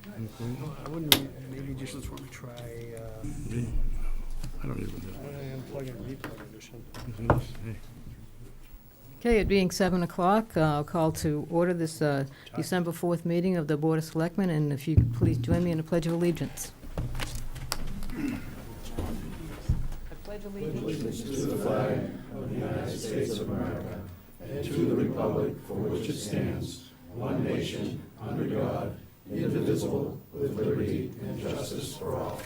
I wouldn't, maybe just try, I don't even know. unplug and replug edition. Hey. Okay, it being 7 o'clock, I'll call to order this December 4th meeting of the Board of Selectmen, and if you could please join me in the Pledge of Allegiance. I pledge allegiance To the flag of the United States of America and to the republic for which it stands, one nation, under God, indivisible, with liberty and justice for all.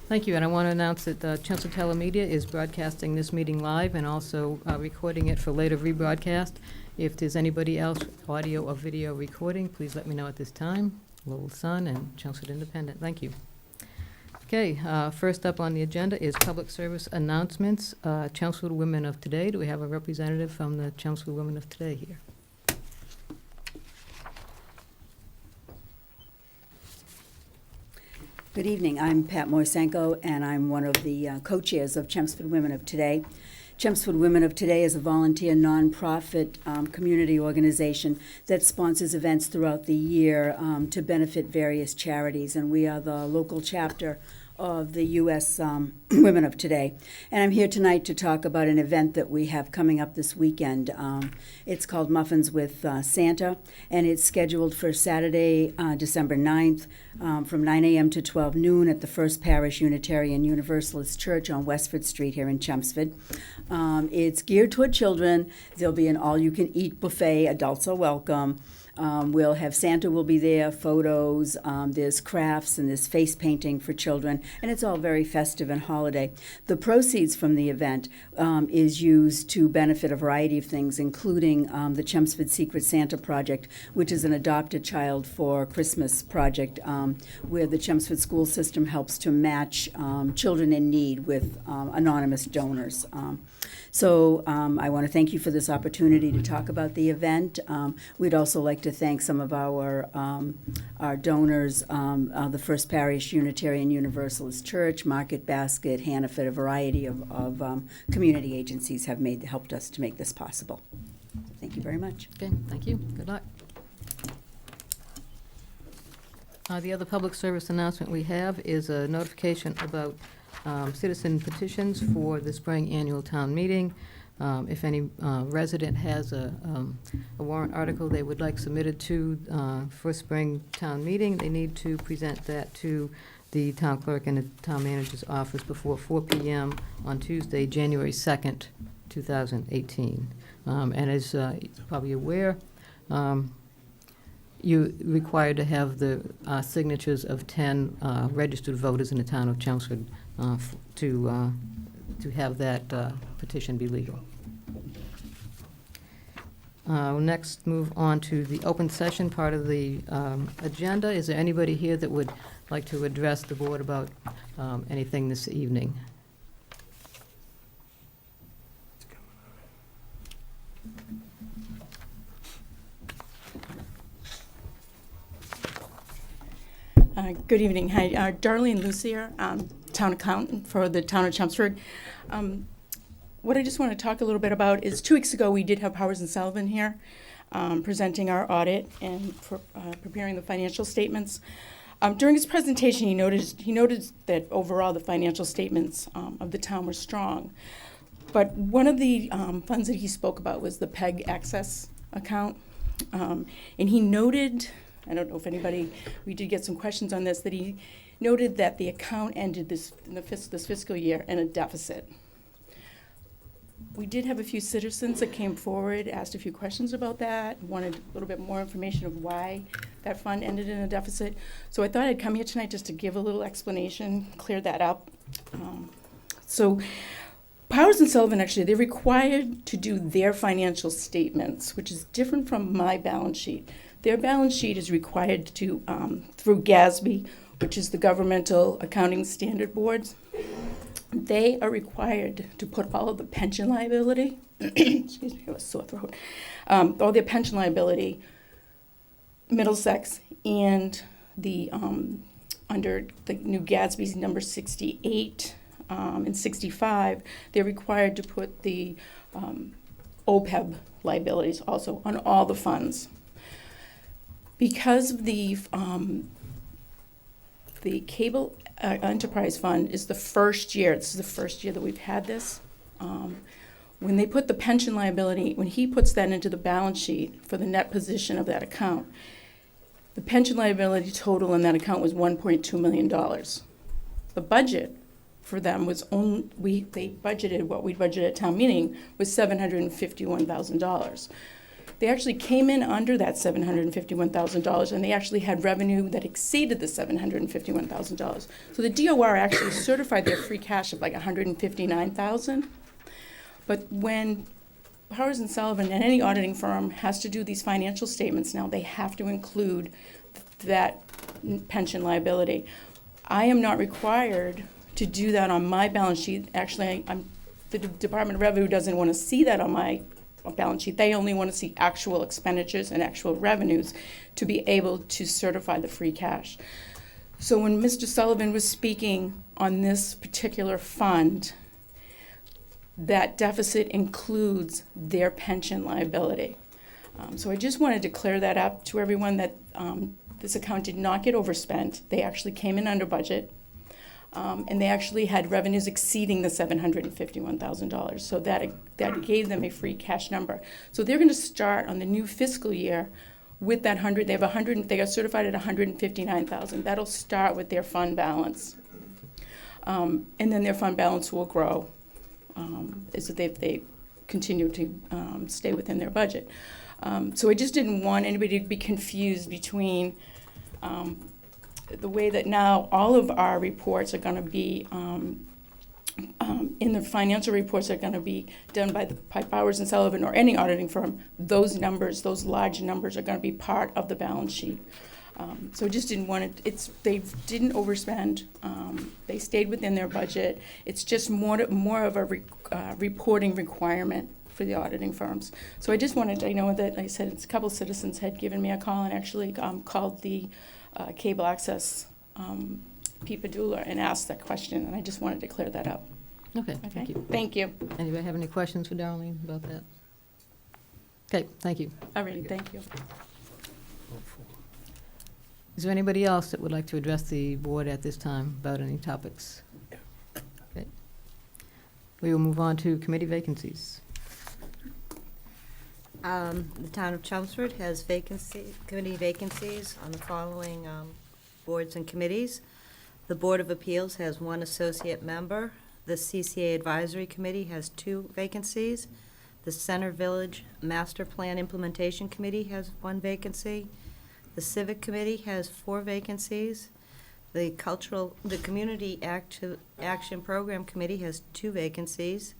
Thank you, and I want to announce that Chelmsford Telemedia is broadcasting this meeting live and also recording it for later rebroadcast. If there's anybody else, audio or video recording, please let me know at this time. Lowell Sun and Chelmsford Independent. Thank you. Okay, first up on the agenda is public service announcements. Chelmsford Women of Today. Do we have a representative from the Chelmsford Women of Today here? Good evening. I'm Pat Moisenko, and I'm one of the co-chairs of Chelmsford Women of Today. Chelmsford Women of Today is a volunteer nonprofit community organization that sponsors events throughout the year to benefit various charities, and we are the local chapter of the U.S. Women of Today. And I'm here tonight to talk about an event that we have coming up this weekend. It's called Muffins with Santa, and it's scheduled for Saturday, December 9th, from 9 a.m. to 12 noon at the First Parish Unitarian Universalist Church on Westford Street here in Chelmsford. It's geared toward children. There'll be an all-you-can-eat buffet. Adults are welcome. We'll have Santa will be there, photos, there's crafts, and there's face painting for children, and it's all very festive and holiday. The proceeds from the event is used to benefit a variety of things, including the Chelmsford Secret Santa Project, which is an Adopt a Child for Christmas project where the Chelmsford school system helps to match children in need with anonymous donors. So I want to thank you for this opportunity to talk about the event. We'd also like to thank some of our donors, the First Parish Unitarian Universalist Church, Market Basket, Hannaford, a variety of community agencies have helped us to make this possible. Thank you very much. Okay, thank you. Good luck. The other public service announcement we have is a notification about citizen petitions for the spring annual town meeting. If any resident has a warrant article they would like submitted to for spring town meeting, they need to present that to the town clerk and the town manager's office before 4 p.m. on Tuesday, January 2nd, 2018. And as you're probably aware, you're required to have the signatures of 10 registered voters in the town of Chelmsford to have that petition be legal. We'll next move on to the open session part of the agenda. Is there anybody here that would like to address the board about anything this evening? Good evening. Hi, Darlene Lucier, town accountant for the town of Chelmsford. What I just want to talk a little bit about is 2 weeks ago we did have Powers and Sullivan here presenting our audit and preparing the financial statements. During his presentation, he noted that overall the financial statements of the town were strong. But one of the funds that he spoke about was the PEG access account. And he noted, I don't know if we did get some questions on this, that he noted that the account ended this fiscal year in a deficit. We did have a few citizens that came forward, asked a few questions about that, wanted a little bit more information of why that fund ended in a deficit. So I thought I'd come here tonight just to give a little explanation, clear that up. So Powers and Sullivan, actually, they're required to do their financial statements, which is different from my balance sheet. Their balance sheet is required to, through GASB, which is the Governmental Accounting Standard Boards. They are required to put all of the pension liability, excuse me, I have a sore throat, all their pension liability, Middlesex, and the, under the new GASB's number 68 and 65, they're required to put the OPEB liabilities also on all the funds. Because of the cable enterprise fund is the first year, this is the first year that we've had this. When they put the pension liability, when he puts that into the balance sheet for the net position of that account, the pension liability total in that account was $1.2 million. The budget for them was they budgeted, what we budgeted at town meeting was $751,000. They actually came in under that $751,000, and they actually had revenue that exceeded the $751,000. So the DOR actually certified their free cash of like $159,000. But when Powers and Sullivan and any auditing firm has to do these financial statements now, they have to include that pension liability. I am not required to do that on my balance sheet. Actually, the Department of Revenue doesn't want to see that on my balance sheet. They only want to see actual expenditures and actual revenues to be able to certify the free cash. So when Mr. Sullivan was speaking on this particular fund, that deficit includes their pension liability. So I just wanted to clear that up to everyone that this account did not get overspent. They actually came in under budget. And they actually had revenues exceeding the $751,000. So that gave them a free cash number. So they're going to start on the new fiscal year with that 100. They have they got certified at $159,000. That'll start with their fund balance, and then their fund balance will grow as they continue to stay within their budget. So I just didn't want anybody to be confused between the way that now all of our reports are going to be, in the financial reports are going to be done by Powers and Sullivan or any auditing firm. Those numbers, those large numbers, are going to be part of the balance sheet. So just didn't want it. They didn't overspend. They stayed within their budget. It's just more of a reporting requirement for the auditing firms. So I just wanted to know that, like I said, a couple citizens had given me a call and actually called the cable access Peepadoola and asked that question, and I just wanted to clear that up. Okay, thank you. Thank you. Anybody have any questions for Darlene about that? Okay, thank you. All right, thank you. Is there anybody else that would like to address the board at this time about any topics? Okay. We will move on to committee vacancies. The town of Chelmsford has committee vacancies on the following boards and committees. The Board of Appeals has 1 associate member. The CCA Advisory Committee has 2 vacancies. The Center Village Master Plan Implementation Committee has 1 vacancy. The Civic Committee has 4 vacancies. The Community Action Program Committee has 2 vacancies.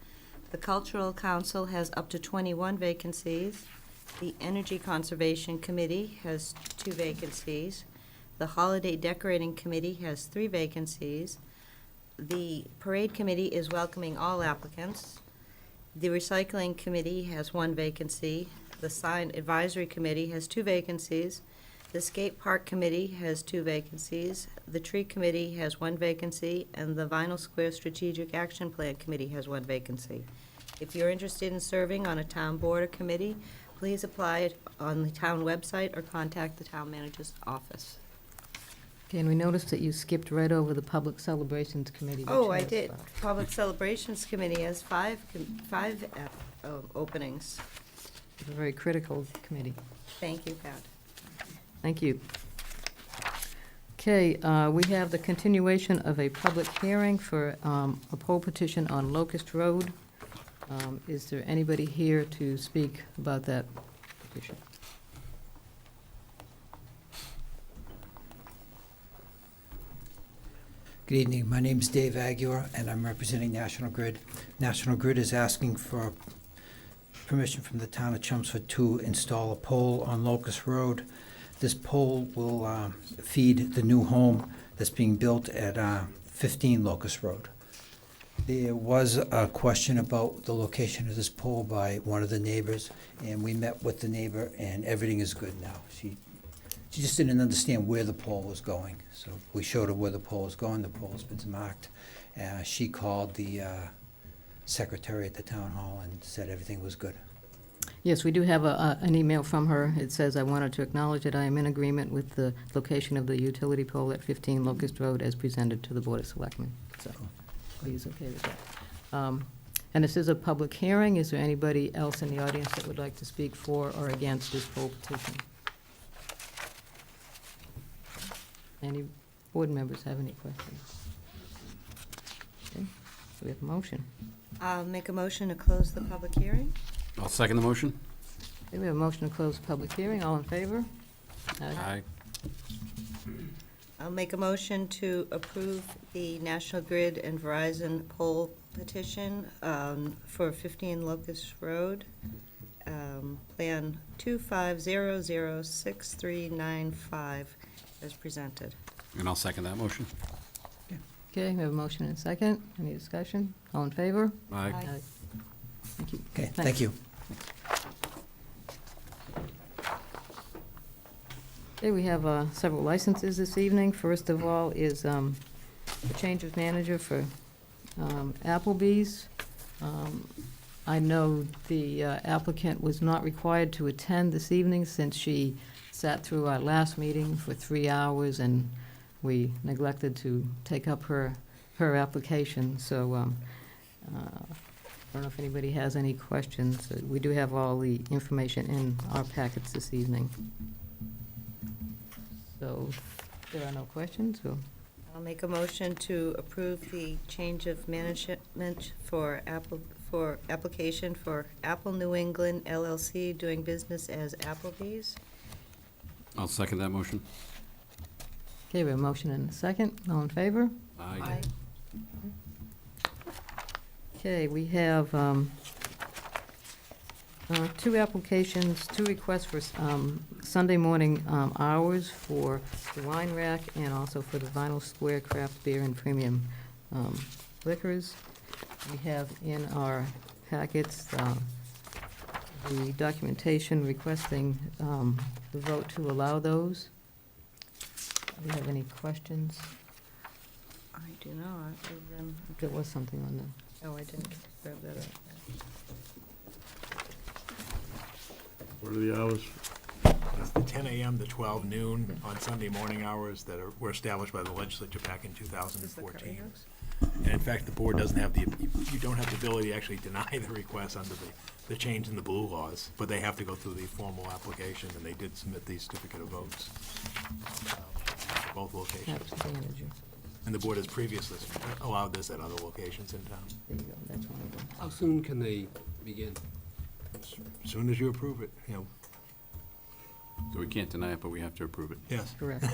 The Cultural Council has up to 21 vacancies. The Energy Conservation Committee has 2 vacancies. The Holiday Decorating Committee has 3 vacancies. The Parade Committee is welcoming all applicants. The Recycling Committee has 1 vacancy. The Sign Advisory Committee has 2 vacancies. The Skate Park Committee has 2 vacancies. The Tree Committee has 1 vacancy, and the Vinyl Square Strategic Action Plan Committee has 1 vacancy. If you're interested in serving on a town board or committee, please apply on the town website or contact the town manager's office. Okay, and we noticed that you skipped right over the Public Celebrations Committee. Oh, which I has, did. Public Celebrations Committee has 5 openings. It's a very critical committee. Thank you, Pat. Thank you. Okay, we have the continuation of a public hearing for a poll petition on Locust Road. Is there anybody here to speak about that petition? Good evening. My name is Dave Aguirre, and I'm representing National Grid. National Grid is asking for permission from the town of Chelmsford to install a pole on Locust Road. This pole will feed the new home that's being built at 15 Locust Road. There was a question about the location of this pole by one of the neighbors, and we met with the neighbor, and everything is good now. She just didn't understand where the pole was going, so we showed her where the pole was going. The pole's been marked. She called the secretary at the town hall and said everything was good. Yes, we do have an email from her. It says, "I wanted to acknowledge that I am in agreement with the location of the utility pole at 15 Locust Road as presented to the Board of Selectmen." So, he's okay with that. And this is a public hearing. Is there anybody else in the audience that would like to speak for or against this poll petition? Any board members have any questions? Okay, so we have a motion. I'll make a motion to close the public hearing. I'll second the motion. Okay, we have a motion to close the public hearing. All in favor? Aye. I'll make a motion to approve the National Grid and Verizon poll petition for 15 Locust Road, Plan 25006395, as presented. And I'll second that motion. Okay, we have a motion and a second. Any discussion? All in favor? Aye. Aye. Thank you. Okay, Thanks. thank you. Okay, we have several licenses this evening. First of all is a change of manager for Applebee's. I know the applicant was not required to attend this evening since she sat through our last meeting for 3 hours, and we neglected to take up her application. So I don't know if anybody has any questions. We do have all the information in our packets this evening. So if there are no questions, we'll I'll make a motion to approve the change of management for application for Apple New England LLC, doing business as Applebee's. I'll second that motion. Okay, we have a motion and a second. All in favor? Aye. Okay, we have two applications, two requests for Sunday morning hours for the wine rack and also for the Vinyl Square craft beer and premium liquors. We have in our packets the documentation requesting the vote to allow those. Do you have any questions? I do not, other than, There was something on the, oh, I didn't grab that up. What are the hours? It's the 10 a.m. to 12 noon on Sunday morning hours that were established by the legislature back in Is the 2014. Curry House? And in fact, the board doesn't have you don't have the ability to actually deny the request under the change in the blue laws, but they have to go through the formal application, and they did submit the certificate of votes for both locations. that's the manager. And the board has previously allowed this at other locations in town. There you go, that's one of them. How soon can they begin? As soon as you approve it, So we can't deny it, but we have to approve it. yes. Correct.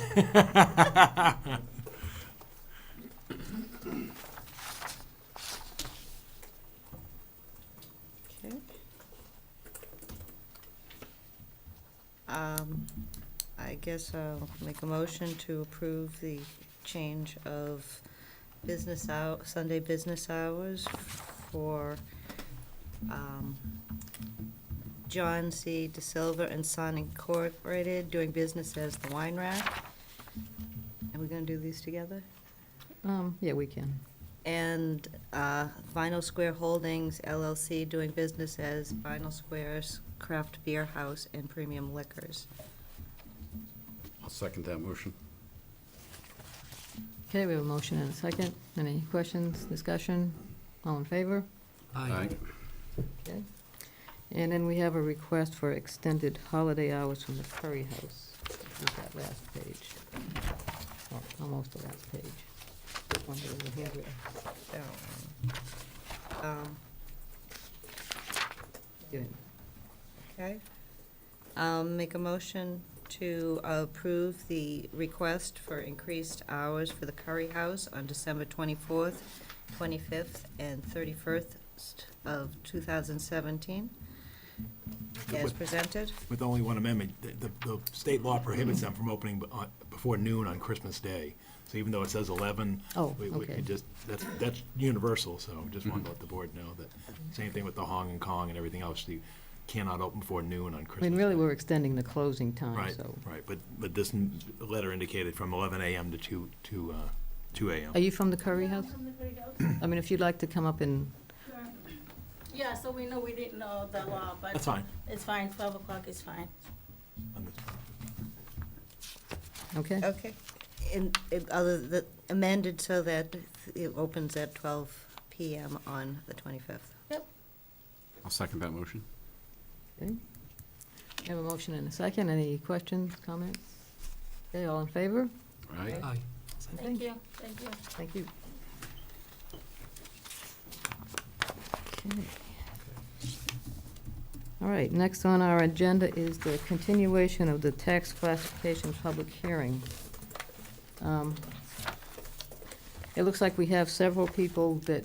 Okay. I guess I'll make a motion to approve the change of Sunday business hours for John C. DeSilva and Son Incorporated, doing business as the Wine Rack. Are we gonna do these together? Yeah, we can. And Vinyl Square Holdings LLC, doing business as Vinyl Squares Craft Beer House and Premium Liquors. I'll second that motion. Okay, we have a motion and a second. Any questions, discussion? All in favor? Aye. Okay. And then we have a request for extended holiday hours from the Curry House. This is that last page. Or almost the last page. One that was handwritten. Good. Okay. Make a motion to approve the request for increased hours for the Curry House on December 24th, 25th, and 31st of 2017, as With- presented. With only one amendment, the state law prohibits them from opening before noon on Christmas Day. So even though it says 11, Oh, we okay. could just, that's universal, so just wanted to let the board know that, same thing with the Hong and Kong and everything else, you cannot open before noon on I Christmas mean, really, Day. we're extending the closing time, Right, so. right, but this letter indicated from 11 a.m. to 2 a.m. Are you from the Curry House? I mean, if you'd like to come up and, Yeah, so we know we didn't know the law, but. That's fine. It's fine, 12 o'clock is fine. Okay? Okay. Amended so that it opens at 12 PM on the 25th. I'll second that motion. Okay. We have a motion and a second. Any questions, comments? Okay, all in favor? Aye. Aye. Thank you, thank you. Thank you. Okay. All right, next on our agenda is the continuation of the tax classification public hearing. It looks like we have several people that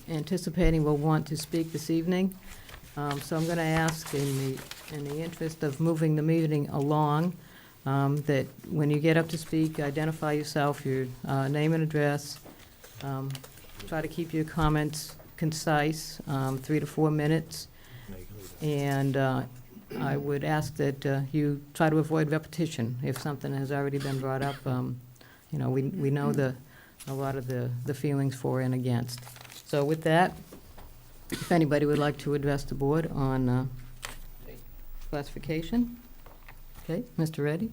anticipating will want to speak this evening. So I'm going to ask, in the interest of moving the meeting along, that when you get up to speak, identify yourself, your name and address. Try to keep your comments concise, 3 to 4 minutes. And I would ask that you try to avoid repetition. If something has already been brought up, you know, we know a lot of the feelings for and against. So with that, if anybody would like to address the board on classification. Okay, Mr. Reddy?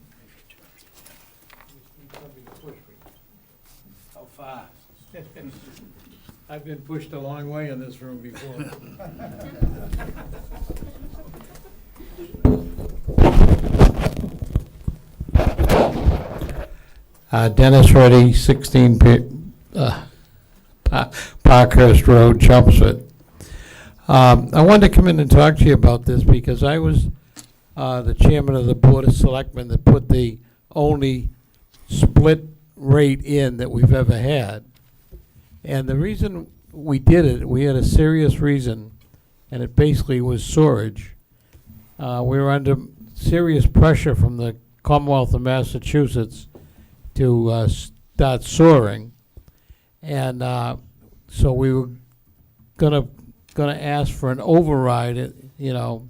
How far? I've been pushed a long way in this room before. Dennis Reddy, 16 Parkhurst Road, Chelmsford. I wanted to come in and talk to you about this because I was the chairman of the Board of Selectmen that put the only split rate in that we've ever had. And the reason we did it, we had a serious reason, and it basically was storage. We were under serious pressure from the Commonwealth of Massachusetts to start soaring. And so we were gonna ask for an override, you know,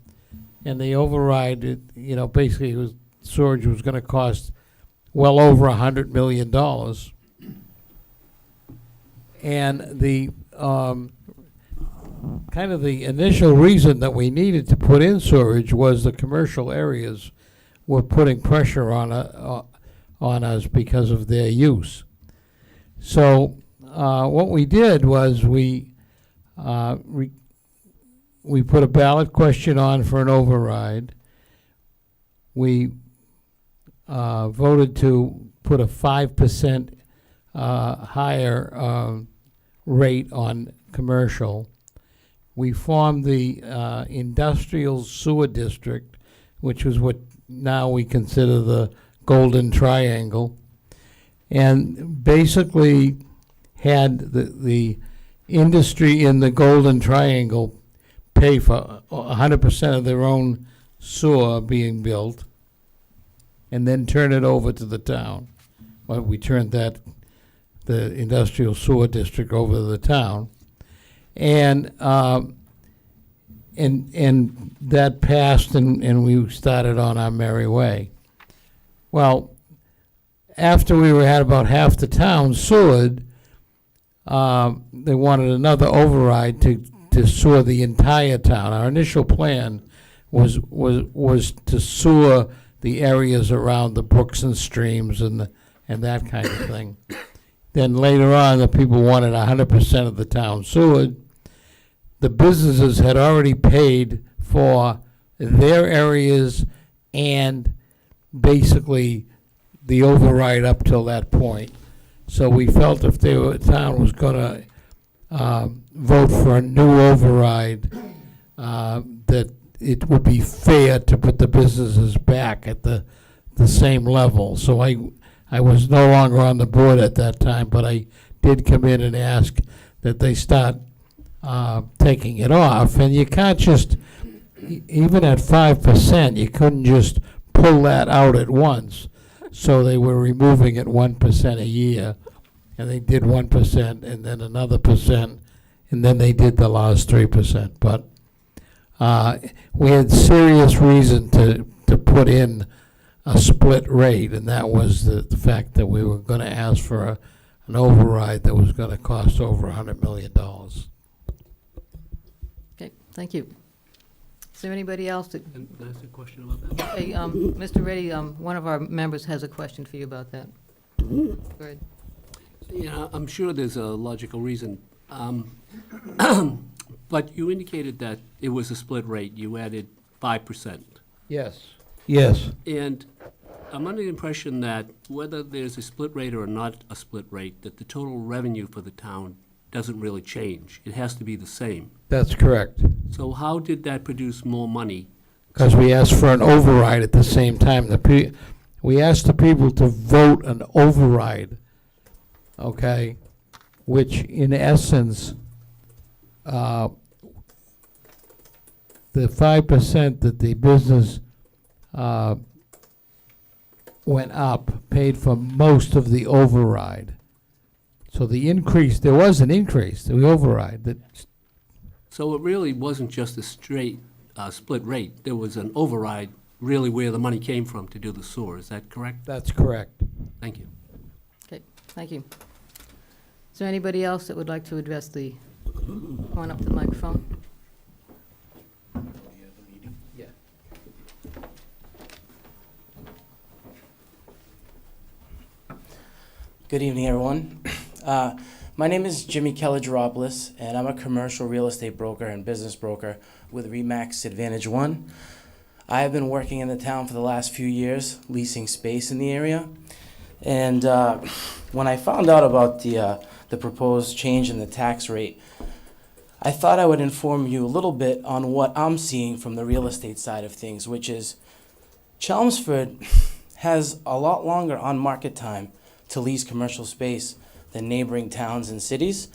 and the override, you know, basically was storage was gonna cost well over $100 million. And the kind of the initial reason that we needed to put in storage was the commercial areas were putting pressure on us because of their use. So what we did was we put a ballot question on for an override. We voted to put a 5% higher rate on commercial. We formed the industrial sewer district, which was what now we consider the Golden Triangle, and basically had the industry in the Golden Triangle pay for 100% of their own sewer being built, and then turn it over to the town. Well, we turned the industrial sewer district over to the town, and that passed, and we started on our merry way. Well, after we had about half the town sewered, they wanted another override to sewer the entire town. Our initial plan was to sewer the areas around the brooks and streams and that kind of thing. Then later on, the people wanted 100% of the town sewered. The businesses had already paid for their areas and basically the override up till that point. So we felt if the town was going to vote for a new override, that it would be fair to put the businesses back at the same level. So I was no longer on the board at that time, but I did come in and ask that they start taking it off. And you can't just, even at 5%, you couldn't just pull that out at once. So they were removing it 1% a year. And they did 1% and then another percent, and then they did the last 3%. But we had serious reason to put in a split rate, and that was the fact that we were going to ask for an override that was going to cost over $100 million. Okay, thank you. Is there anybody else that, Can I ask a question about that? hey, Mr. Reddy, one of our members has a question for you about that. Go ahead. Yeah, I'm sure there's a logical reason. But you indicated that it was a split rate. You added 5%. Yes. Yes. And I'm under the impression that whether there's a split rate or not a split rate, that the total revenue for the town doesn't really change. It has to be the same. That's correct. So how did that produce more money? Because we asked for an override at the same time. We asked the people to vote an override, okay, which in essence, the 5% that the business went up paid for most of the override. So the increase, there was an increase, the override, that So it really wasn't just a straight split rate. There was an override, really where the money came from to do the sewer. Is that correct? that's correct. Thank you. Okay, thank you. Is there anybody else that would like to address the, one up to the microphone? Good evening, everyone. My name is Jimmy Kelly-Geropoulos, and I'm a commercial real estate broker and business broker with RE/MAX Advantage One. I have been working in the town for the last few years, leasing space in the area. And when I found out about the proposed change in the tax rate, I thought I would inform you a little bit on what I'm seeing from the real estate side of things, which is Chelmsford has a lot longer on-market time to lease commercial space than neighboring towns and cities.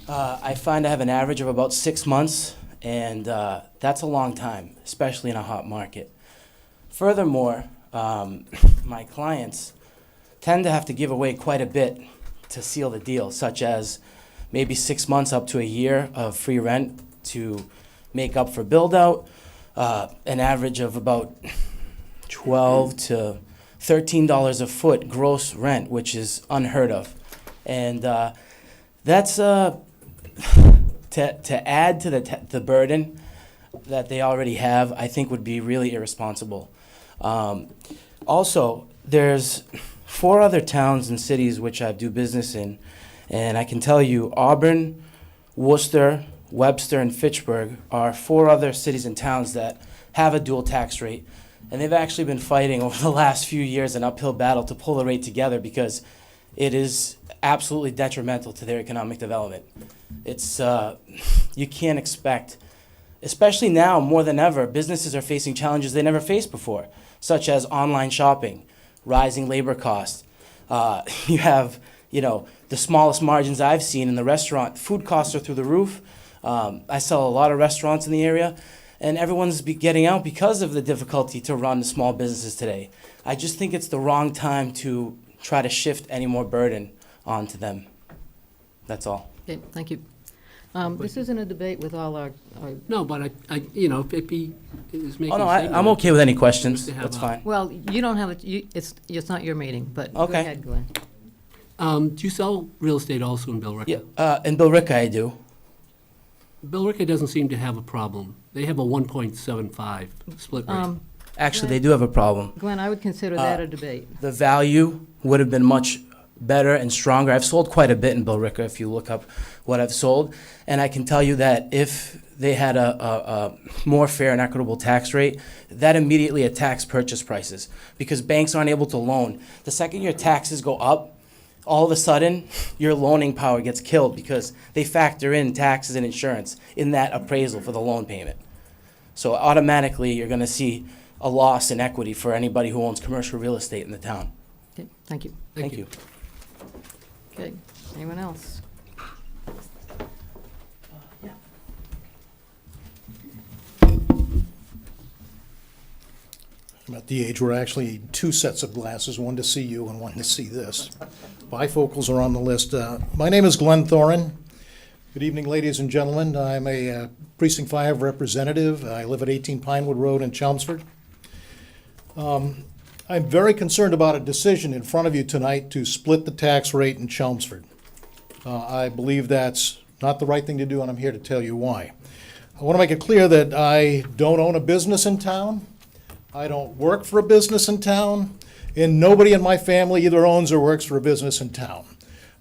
I find I have an average of about 6 months, and that's a long time, especially in a hot market. Furthermore, my clients tend to have to give away quite a bit to seal the deal, such as maybe 6 months up to a year of free rent to make up for build-out, an average of about $12 to $13 a foot gross rent, which is unheard of. And that's to add to the burden that they already have, I think would be really irresponsible. Also, there's 4 other towns and cities which I do business in, and I can tell you Auburn, Worcester, Webster, and Fitchburg are 4 other cities and towns that have a dual tax rate. And they've actually been fighting over the last few years an uphill battle to pull the rate together because it is absolutely detrimental to their economic development. It's you can't expect, especially now more than ever, businesses are facing challenges they never faced before, such as online shopping, rising labor costs. You have, the smallest margins I've seen in the restaurant. Food costs are through the roof. I sell a lot of restaurants in the area. And everyone's getting out because of the difficulty to run small businesses today. I just think it's the wrong time to try to shift any more burden onto them. That's all. Okay, thank you. This isn't a debate with all our No, but if he is making Oh, no, a statement. I'm okay with any questions. Just to have That's a- fine. well, you don't have, it's not your meeting, but go Okay. ahead, Glenn. Do you sell real estate also in Billerica? Yeah, in Billerica I do. Billerica doesn't seem to have a problem. They have a 1.75 split rate. Actually, they do have a problem. Glenn, I would consider that a debate. The value would have been much better and stronger. I've sold quite a bit in Billerica if you look up what I've sold. And I can tell you that if they had a more fair and equitable tax rate, that immediately attacks purchase prices because banks aren't able to loan. The second your taxes go up, all of a sudden, your loaning power gets killed because they factor in taxes and insurance in that appraisal for the loan payment. So automatically, you're going to see a loss in equity for anybody who owns commercial real estate in the town. Okay, thank you. Thank you. Okay, anyone else? I'm at the age where I actually need 2 sets of glasses, one to see you and one to see this. Bifocals are on the list. My name is Glenn Thorin. Good evening, ladies and gentlemen. I'm a Precinct 5 representative. I live at 18 Pinewood Road in Chelmsford. I'm very concerned about a decision in front of you tonight to split the tax rate in Chelmsford. I believe that's not the right thing to do, and I'm here to tell you why. I want to make it clear that I don't own a business in town. I don't work for a business in town, and nobody in my family either owns or works for a business in town.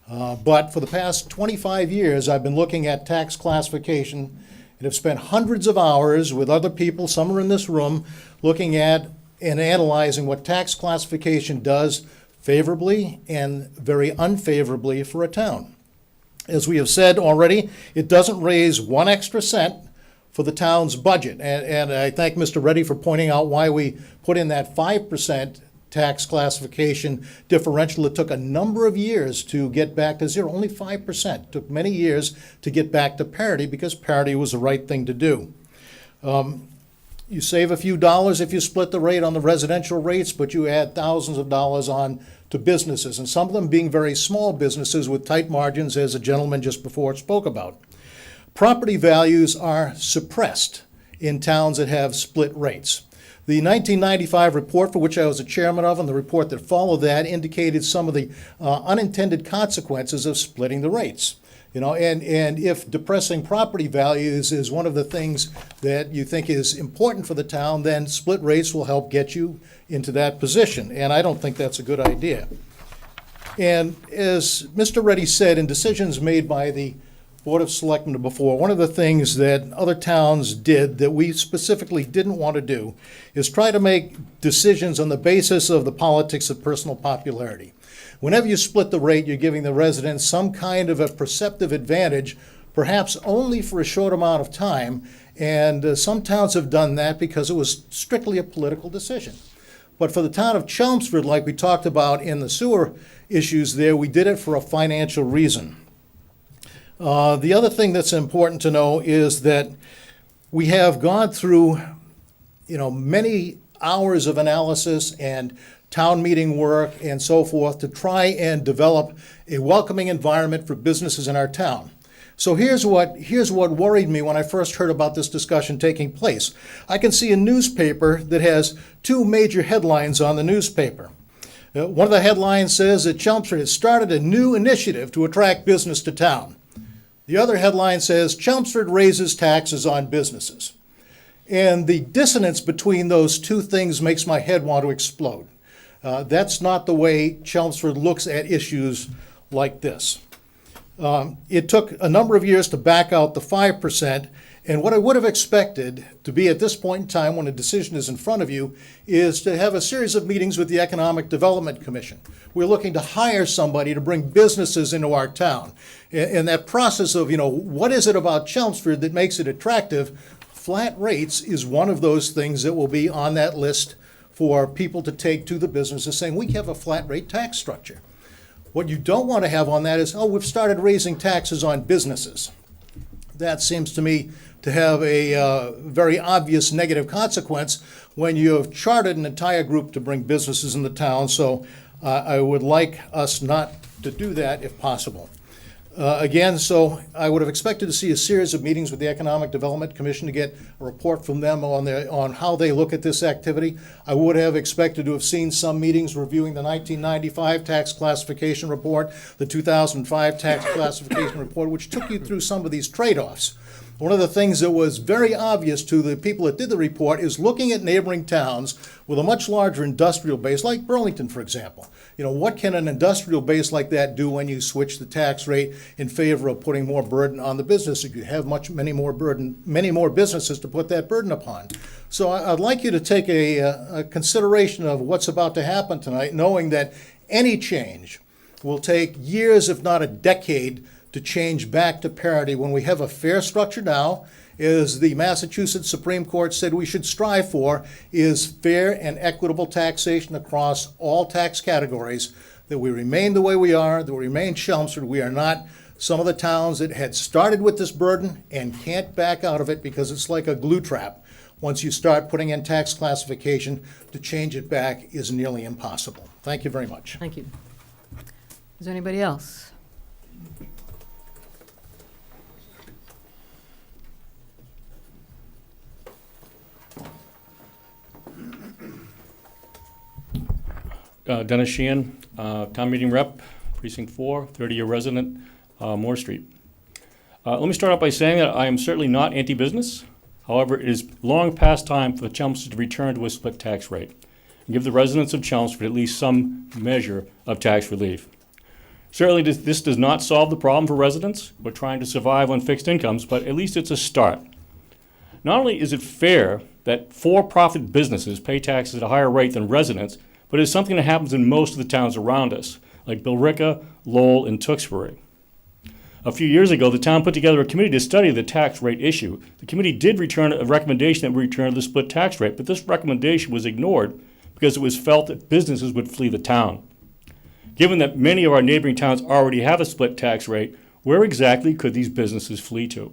But for the past 25 years, I've been looking at tax classification and have spent hundreds of hours with other people, some are in this room, looking at and analyzing what tax classification does favorably and very unfavorably for a town. As we have said already, it doesn't raise one extra cent for the town's budget. And I thank Mr. Reddy for pointing out why we put in that 5% tax classification differential. It took a number of years to get back to zero, only 5%. It took many years to get back to parity because parity was the right thing to do. You save a few dollars if you split the rate on the residential rates, but you add thousands of dollars on to businesses, and some of them being very small businesses with tight margins, as a gentleman just before spoke about. Property values are suppressed in towns that have split rates. The 1995 report, for which I was a chairman of, and the report that followed that, indicated some of the unintended consequences of splitting the rates. You know, and if depressing property values is one of the things that you think is important for the town, then split rates will help get you into that position. And I don't think that's a good idea. And as Mr. Reddy said, in decisions made by the Board of Selectmen before, one of the things that other towns did that we specifically didn't want to do is try to make decisions on the basis of the politics of personal popularity. Whenever you split the rate, you're giving the residents some kind of a perceptive advantage, perhaps only for a short amount of time, and some towns have done that because it was strictly a political decision. But for the town of Chelmsford, like we talked about in the sewer issues there, we did it for a financial reason. The other thing that's important to know is that we have gone through, many hours of analysis and town meeting work and so forth to try and develop a welcoming environment for businesses in our town. So here's what worried me when I first heard about this discussion taking place. I can see a newspaper that has two major headlines on the newspaper. One of the headlines says that Chelmsford has started a new initiative to attract business to town. The other headline says, Chelmsford raises taxes on businesses. And the dissonance between those two things makes my head want to explode. That's not the way Chelmsford looks at issues like this. It took a number of years to back out the 5%, and what I would have expected to be at this point in time when a decision is in front of you is to have a series of meetings with the Economic Development Commission. We're looking to hire somebody to bring businesses into our town. And that process of, what is it about Chelmsford that makes it attractive? Flat rates is one of those things that will be on that list for people to take to the businesses saying, we have a flat rate tax structure. What you don't want to have on that is, we've started raising taxes on businesses. That seems to me to have a very obvious negative consequence when you have chartered an entire group to bring businesses in the town. So I would like us not to do that if possible. So I would have expected to see a series of meetings with the Economic Development Commission to get a report from them on how they look at this activity. I would have expected to have seen some meetings reviewing the 1995 tax classification report, the 2005 tax classification report, which took you through some of these trade-offs. One of the things that was very obvious to the people that did the report is looking at neighboring towns with a much larger industrial base, like Burlington, for example. What can an industrial base like that do when you switch the tax rate in favor of putting more burden on the business? You have many more businesses to put that burden upon. So I'd like you to take a consideration of what's about to happen tonight, knowing that any change will take years, if not a decade, to change back to parity when we have a fair structure now. As the Massachusetts Supreme Court said we should strive for, is fair and equitable taxation across all tax categories, that we remain the way we are, that we remain Chelmsford. We are not some of the towns that had started with this burden and can't back out of it because it's like a glue trap. Once you start putting in tax classification, to change it back is nearly impossible. Thank you very much. Thank you. Is there anybody else? Dennis Sheehan, town meeting rep, precinct 4, 30-year resident, Moore Street. Let me start out by saying that I am certainly not anti-business. However, it is long past time for Chelmsford to return to a split tax rate and give the residents of Chelmsford at least some measure of tax relief. Certainly, this does not solve the problem for residents who are trying to survive on fixed incomes, but at least it's a start. Not only is it fair that for-profit businesses pay taxes at a higher rate than residents, but it's something that happens in most of the towns around us, like Billerica, Lowell, and Tewksbury. A few years ago, the town put together a committee to study the tax rate issue. The committee did return a recommendation that we return to the split tax rate, but this recommendation was ignored because it was felt that businesses would flee the town. Given that many of our neighboring towns already have a split tax rate, where exactly could these businesses flee to?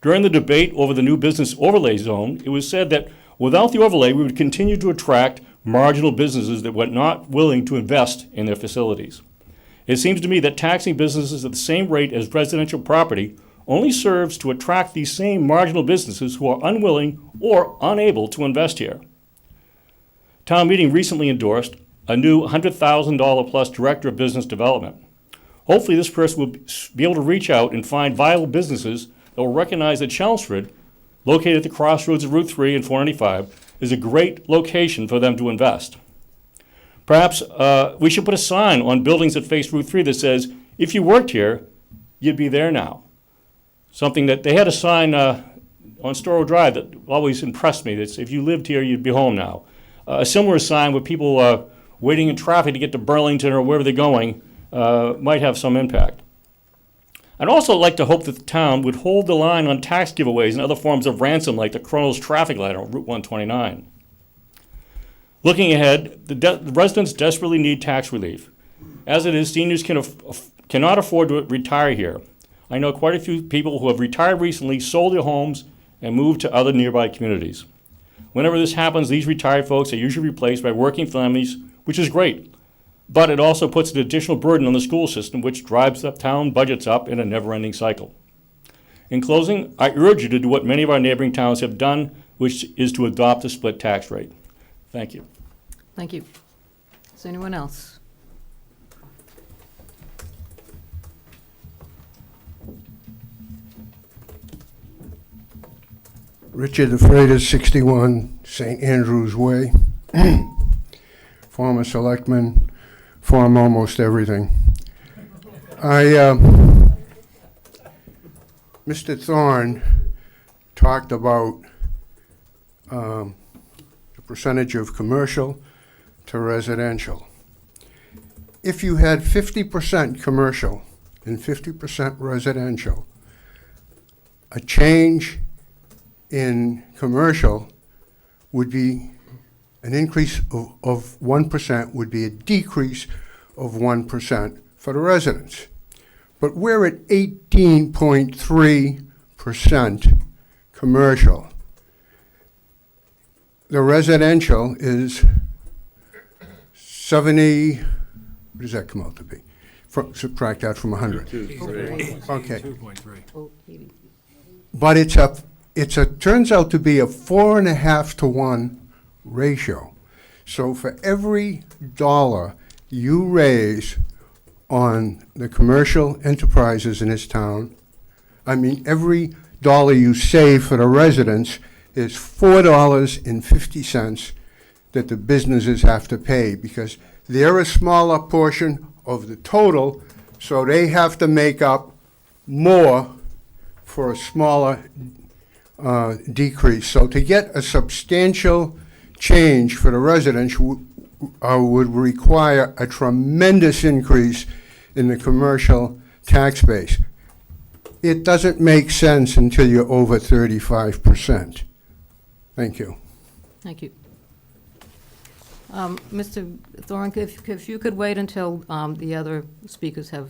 During the debate over the new business overlay zone, it was said that without the overlay, we would continue to attract marginal businesses that were not willing to invest in their facilities. It seems to me that taxing businesses at the same rate as residential property only serves to attract these same marginal businesses who are unwilling or unable to invest here. Town meeting recently endorsed a new $100,000 plus director of business development. Hopefully this person will be able to reach out and find viable businesses that will recognize that Chelmsford, located at the crossroads of Route 3 and 495, is a great location for them to invest. Perhaps we should put a sign on buildings that face Route 3 that says, if you worked here, you'd be there now. Something that they had a sign on Storrow Drive that always impressed me. That's if you lived here, you'd be home now. A similar sign where people waiting in traffic to get to Burlington or wherever they're going might have some impact. I'd also like to hope that the town would hold the line on tax giveaways and other forms of ransom like the Kronos traffic light on Route 129. Looking ahead, the residents desperately need tax relief. As it is, seniors cannot afford to retire here. I know quite a few people who have retired recently, sold their homes, and moved to other nearby communities. Whenever this happens, these retired folks are usually replaced by working families, which is great. But it also puts an additional burden on the school system, which drives the town budgets up in a never-ending cycle. In closing, I urge you to do what many of our neighboring towns have done, which is to adopt a split tax rate. Thank you. Thank you. Is there anyone else? Richard the Freitas, 61 St. Andrew's Way. Former selectman, former almost everything. Mr. Thorne talked about the percentage of commercial to residential. If you had 50% commercial and 50% residential, a change in commercial would be an increase of 1%, would be a decrease of 1% for the residents. But we're at 18.3% commercial. The residential is 70, what does that come out to be? Subtract that from 100. Okay. 2.3. But it's a turns out to be a 4.5 to 1 ratio. So for every dollar you raise on the commercial enterprises in this town, every dollar you save for the residents is $4.50 that the businesses have to pay, because they're a smaller portion of the total, so they have to make up more for a smaller decrease. So to get a substantial change for the residents would require a tremendous increase in the commercial tax base. It doesn't make sense until you're over 35%. Thank you. Thank you. Mr. Thorne, if you could wait until the other speakers have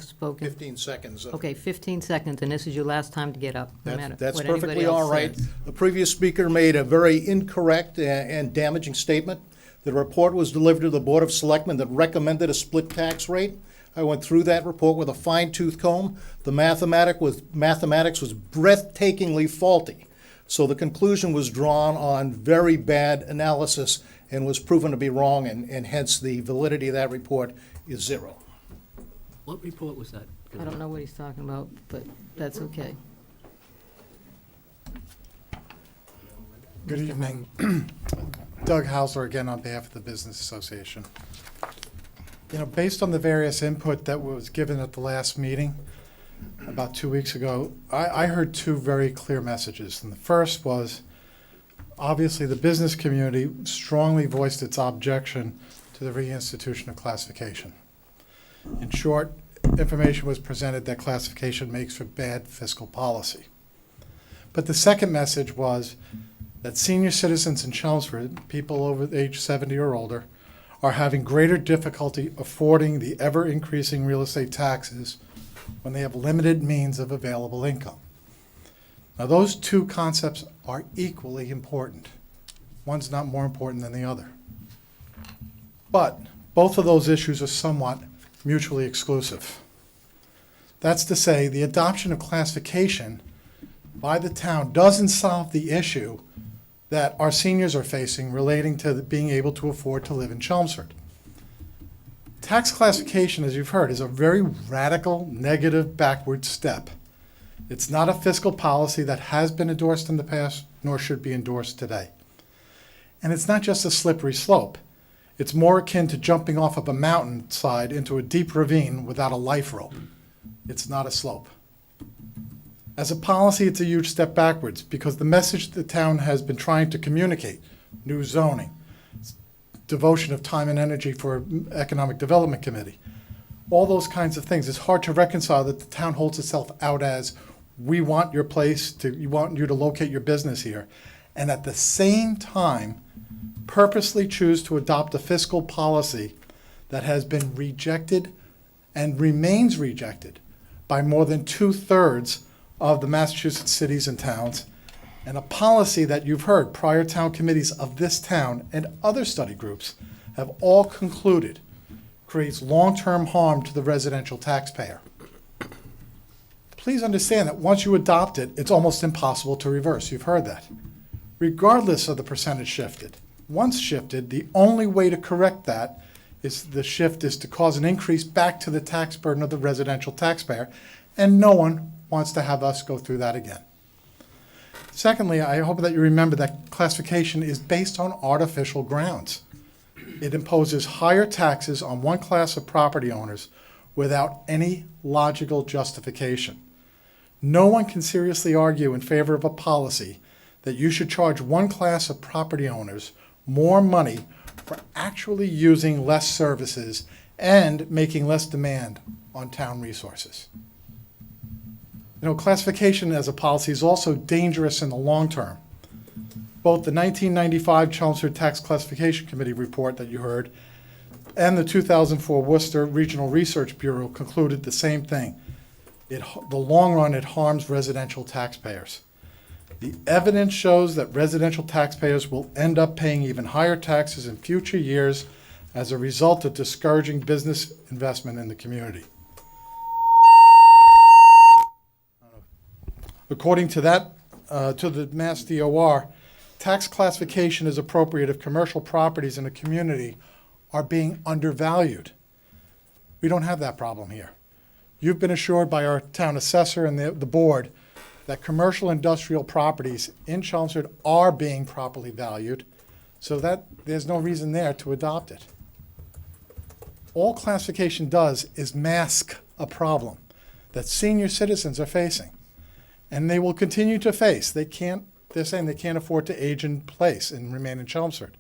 spoken. 15 seconds. Okay, 15 seconds, and this is your last time to get up, no matter That's what anybody perfectly else all right. says. The previous speaker made a very incorrect and damaging statement. The report was delivered to the Board of Selectmen that recommended a split tax rate. I went through that report with a fine-tooth comb. The mathematics was breathtakingly faulty. So the conclusion was drawn on very bad analysis and was proven to be wrong, and hence the validity of that report is zero. What report was that? I don't know what he's talking about, but that's okay. Good evening. Doug Hausler again on behalf of the Business Association. You know, based on the various input that was given at the last meeting about 2 weeks ago, I heard two very clear messages. And the first was, obviously, the business community strongly voiced its objection to the reinstitution of classification. In short, information was presented that classification makes for bad fiscal policy. But the second message was that senior citizens in Chelmsford, people over age 70 or older, are having greater difficulty affording the ever-increasing real estate taxes when they have limited means of available income. Now, those two concepts are equally important. One's not more important than the other. But both of those issues are somewhat mutually exclusive. That's to say, the adoption of classification by the town doesn't solve the issue that our seniors are facing relating to being able to afford to live in Chelmsford. Tax classification, as you've heard, is a very radical, negative, backward step. It's not a fiscal policy that has been endorsed in the past, nor should be endorsed today. And it's not just a slippery slope. It's more akin to jumping off of a mountainside into a deep ravine without a life rope. It's not a slope. As a policy, it's a huge step backwards because the message the town has been trying to communicate, new zoning, devotion of time and energy for Economic Development Committee, all those kinds of things, it's hard to reconcile that the town holds itself out as, we want your place, we want you to locate your business here, and at the same time, purposely choose to adopt a fiscal policy that has been rejected and remains rejected by more than 2/3 of the Massachusetts cities and towns, and a policy that you've heard prior town committees of this town and other study groups have all concluded creates long-term harm to the residential taxpayer. Please understand that once you adopt it, it's almost impossible to reverse. You've heard that. Regardless of the percentage shifted. Once shifted, the only way to correct that is to cause an increase back to the tax burden of the residential taxpayer, and no one wants to have us go through that again. Secondly, I hope that you remember that classification is based on artificial grounds. It imposes higher taxes on one class of property owners without any logical justification. No one can seriously argue in favor of a policy that you should charge one class of property owners more money for actually using less services and making less demand on town resources. You know, classification as a policy is also dangerous in the long term. Both the 1995 Chelmsford Tax Classification Committee report that you heard and the 2004 Worcester Regional Research Bureau concluded the same thing. In the long run, it harms residential taxpayers. The evidence shows that residential taxpayers will end up paying even higher taxes in future years as a result of discouraging business investment in the community. According to the Mass DOR, tax classification is appropriate if commercial properties in a community are being undervalued. We don't have that problem here. You've been assured by our town assessor and the board that commercial industrial properties in Chelmsford are being properly valued, so that there's no reason there to adopt it. All classification does is mask a problem that senior citizens are facing, and they will continue to face. They're saying they can't afford to age in place and remain in Chelmsford.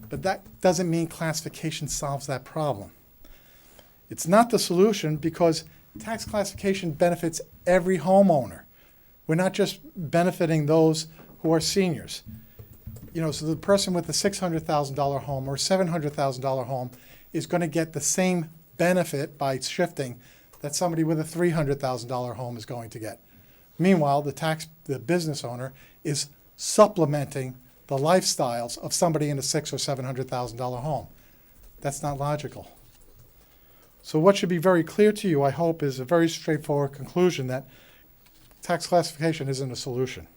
But that doesn't mean classification solves that problem. It's not the solution because tax classification benefits every homeowner. We're not just benefiting those who are seniors. You know, so the person with the $600,000 home or $700,000 home is going to get the same benefit by shifting that somebody with a $300,000 home is going to get. Meanwhile, the business owner is supplementing the lifestyles of somebody in a $600,000 or $700,000 home. That's not logical. So what should be very clear to you, I hope, is a very straightforward conclusion that tax classification isn't a solution.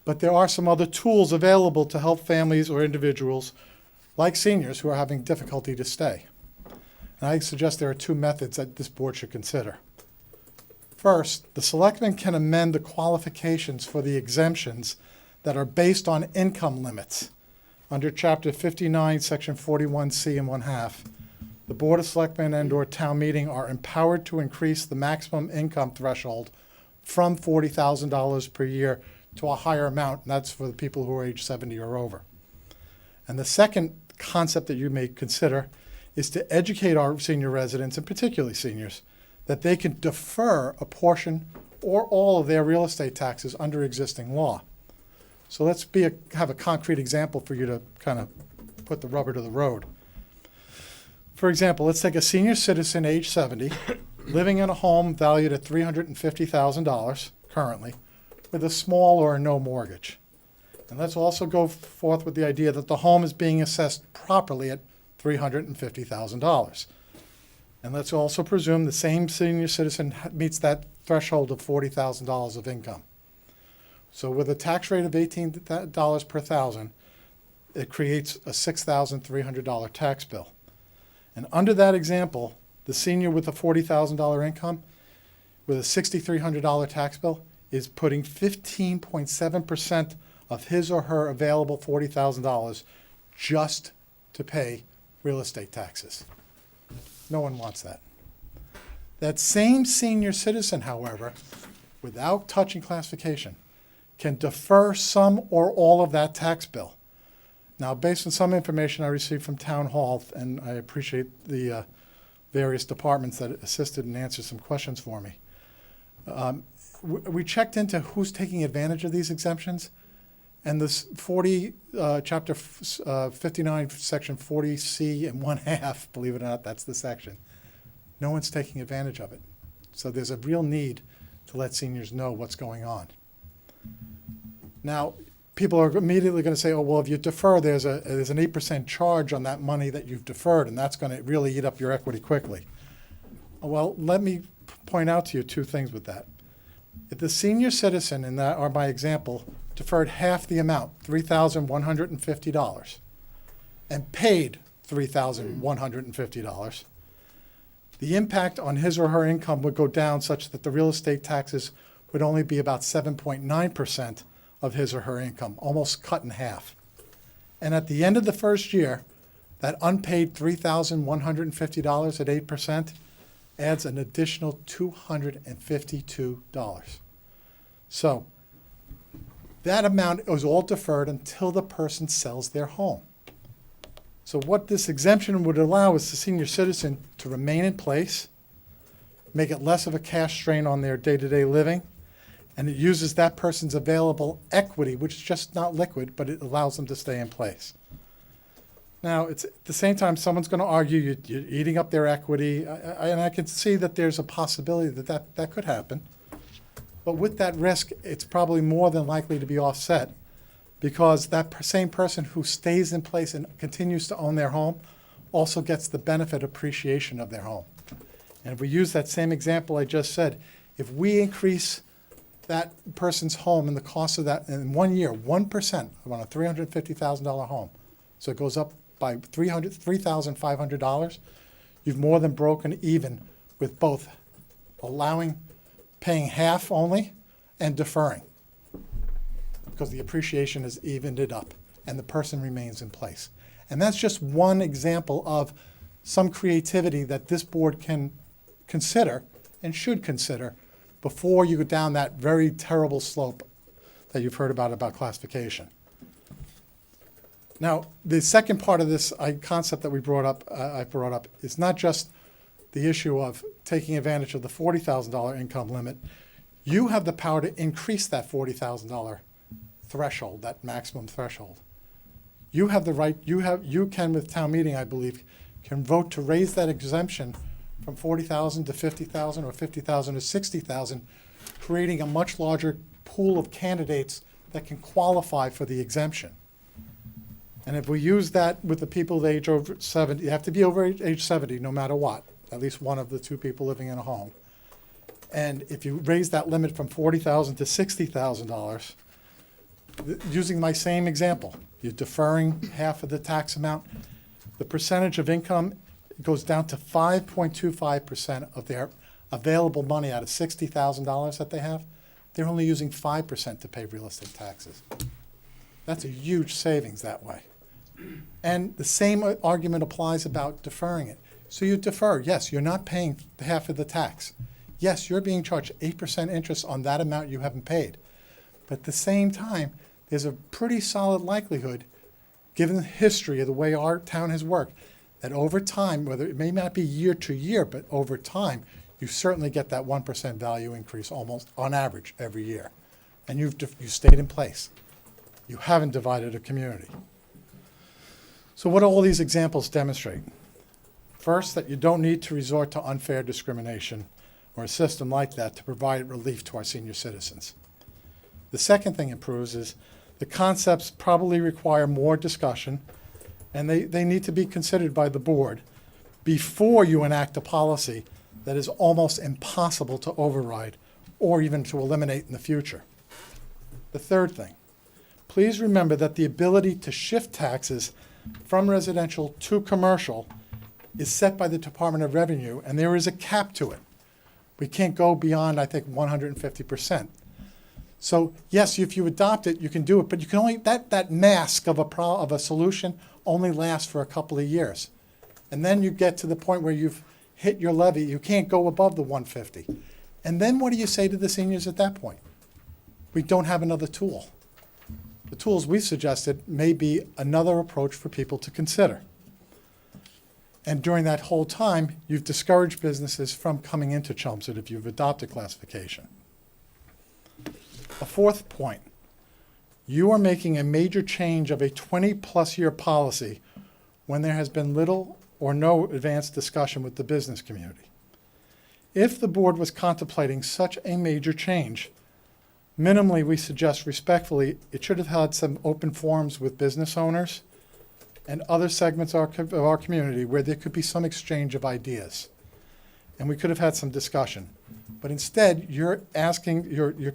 But there are some other tools available to help families or individuals like seniors who are having difficulty to stay. And I suggest there are two methods that this board should consider. First, the selectmen can amend the qualifications for the exemptions that are based on income limits. Under Chapter 59, Section 41C and 1/2, the Board of Selectmen and/or town meeting are empowered to increase the maximum income threshold from $40,000 per year to a higher amount, and that's for the people who are age 70 or over. And the second concept that you may consider is to educate our senior residents, and particularly seniors, that they can defer a portion or all of their real estate taxes under existing law. So let's have a concrete example for you to kind of put the rubber to the road. For example, let's take a senior citizen age 70, living in a home valued at $350,000 currently, with a small or no mortgage. And let's also go forth with the idea that the home is being assessed properly at $350,000. And let's also presume the same senior citizen meets that threshold of $40,000 of income. So with a tax rate of $18 per thousand, it creates a $6,300 tax bill. And under that example, the senior with a $40,000 income with a $6,300 tax bill is putting 15.7% of his or her available $40,000 just to pay real estate taxes. No one wants that. That same senior citizen, however, without touching classification, can defer some or all of that tax bill. Now, based on some information I received from Town Hall, and I appreciate the various departments that assisted and answered some questions for me, we checked into who's taking advantage of these exemptions, and this Chapter 59, Section 40C and 1/2, believe it or not, that's the section. No one's taking advantage of it. So there's a real need to let seniors know what's going on. Now, people are immediately going to say, oh, well, if you defer, there's an 8% charge on that money that you've deferred, and that's going to really eat up your equity quickly. Well, let me point out to you two things with that. If the senior citizen, in that, or by example, deferred half the amount, $3,150, and paid $3,150, the impact on his or her income would go down such that the real estate taxes would only be about 7.9% of his or her income, almost cut in half. And at the end of the first year, that unpaid $3,150 at 8% adds an additional $252. So that amount is all deferred until the person sells their home. So what this exemption would allow is the senior citizen to remain in place, make it less of a cash strain on their day-to-day living, and it uses that person's available equity, which is just not liquid, but it allows them to stay in place. Now, it's at the same time, someone's going to argue you're eating up their equity, and I can see that there's a possibility that could happen. But with that risk, it's probably more than likely to be offset, because that same person who stays in place and continues to own their home also gets the benefit appreciation of their home. And if we use that same example I just said, if we increase that person's home and the cost of that in 1 year, 1% on a $350,000 home, so it goes up by $3,500, you've more than broken even with both paying half only and deferring, because the appreciation has evened it up and the person remains in place. And that's just one example of some creativity that this board can consider and should consider before you go down that very terrible slope that you've heard about classification. Now, the second part of this concept that I brought up is not just the issue of taking advantage of the $40,000 income limit. You have the power to increase that $40,000 threshold, that maximum threshold. You have the right, you can with town meeting, I believe, can vote to raise that exemption from $40,000 to $50,000 or $50,000 to $60,000, creating a much larger pool of candidates that can qualify for the exemption. And if we use that with the people age over 70, you have to be over age 70 no matter what, at least one of the two people living in a home. And if you raise that limit from $40,000 to $60,000, using my same example, you're deferring half of the tax amount, the percentage of income goes down to 5.25% of their available money out of $60,000 that they have, they're only using 5% to pay real estate taxes. That's a huge savings that way. And the same argument applies about deferring it. So you defer, yes, you're not paying half of the tax. Yes, you're being charged 8% interest on that amount you haven't paid. But at the same time, there's a pretty solid likelihood, given the history of the way our town has worked, that over time, whether it may not be year to year, but over time, you certainly get that 1% value increase almost on average every year. And you stayed in place. You haven't divided a community. So what do all these examples demonstrate? First, that you don't need to resort to unfair discrimination or a system like that to provide relief to our senior citizens. The second thing it proves is the concepts probably require more discussion, and they need to be considered by the board before you enact a policy that is almost impossible to override or even to eliminate in the future. The third thing, please remember that the ability to shift taxes from residential to commercial is set by the Department of Revenue, and there is a cap to it. We can't go beyond, I think, 150%. So yes, if you adopt it, you can do it, but you can only, that mask of a solution only lasts for a couple of years. And then you get to the point where you've hit your levy, you can't go above the 150. And then what do you say to the seniors at that point? We don't have another tool. The tools we suggested may be another approach for people to consider. And during that whole time, you've discouraged businesses from coming into Chelmsford if you've adopted classification. A fourth point, you are making a major change of a 20-plus year policy when there has been little or no advanced discussion with the business community. If the board was contemplating such a major change, minimally, we suggest respectfully, it should have had some open forums with business owners and other segments of our community where there could be some exchange of ideas. And we could have had some discussion. But instead, you're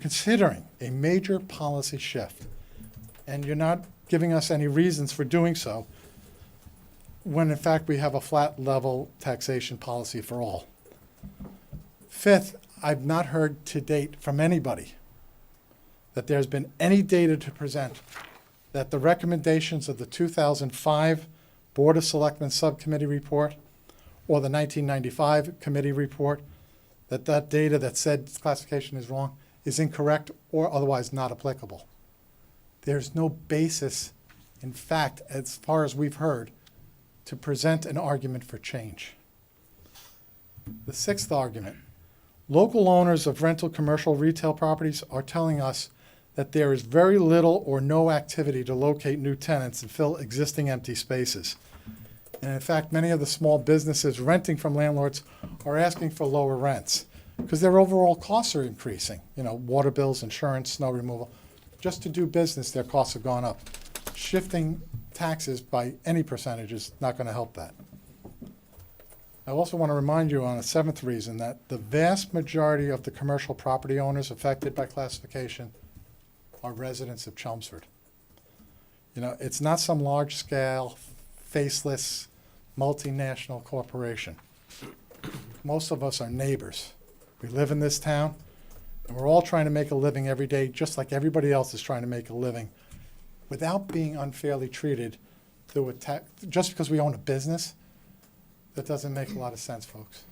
considering a major policy shift. And you're not giving us any reasons for doing so, when in fact we have a flat level taxation policy for all. Fifth, I've not heard to date from anybody that there's been any data to present that the recommendations of the 2005 Board of Selectmen Subcommittee report or the 1995 committee report, that data that said classification is wrong is incorrect or otherwise not applicable. There's no basis, in fact, as far as we've heard, to present an argument for change. The sixth argument, local owners of rental commercial retail properties are telling us that there is very little or no activity to locate new tenants and fill existing empty spaces. And in fact, many of the small businesses renting from landlords are asking for lower rents because their overall costs are increasing. You know, water bills, insurance, snow removal. Just to do business, their costs have gone up. Shifting taxes by any percentage is not going to help that. I also want to remind you on a seventh reason that the vast majority of the commercial property owners affected by classification are residents of Chelmsford. You know, it's not some large-scale, faceless, multinational corporation. Most of us are neighbors. We live in this town, and we're all trying to make a living every day, just like everybody else is trying to make a living, without being unfairly treated through just because we own a business. That doesn't make a lot of sense, folks.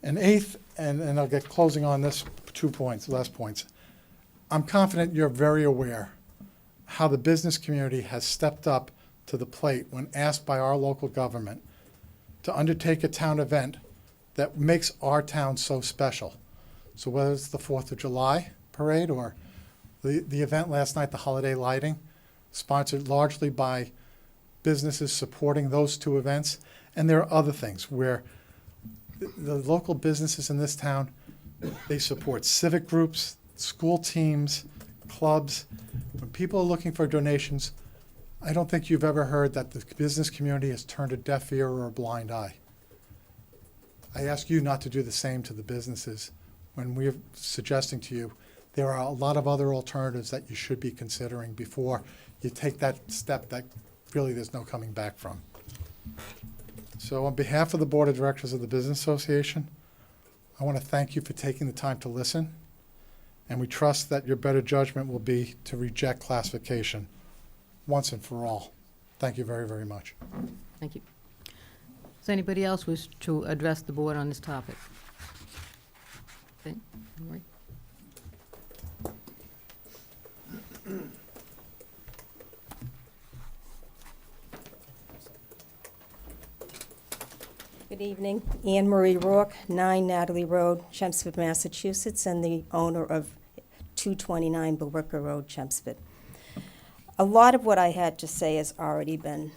And eighth, and I'll get closing on this 2 points, last points. I'm confident you're very aware how the business community has stepped up to the plate when asked by our local government to undertake a town event that makes our town so special. So whether it's the 4th of July parade or the event last night, the holiday lighting, sponsored largely by businesses supporting those two events. And there are other things where the local businesses in this town, they support civic groups, school teams, clubs. When people are looking for donations, I don't think you've ever heard that the business community has turned a deaf ear or a blind eye. I ask you not to do the same to the businesses when we're suggesting to you there are a lot of other alternatives that you should be considering before you take that step that really there's no coming back from. So on behalf of the Board of Directors of the Business Association, I want to thank you for taking the time to listen, and we trust that your better judgment will be to reject classification once and for all. Thank you very, very much. Thank you. Does anybody else wish to address the board on this topic? Okay, all right. Good evening. Anne Marie Rourke, 9 Natalie Road, Chelmsford, Massachusetts, and the owner of 229 Billerica Road, Chelmsford. A lot of what I had to say has already been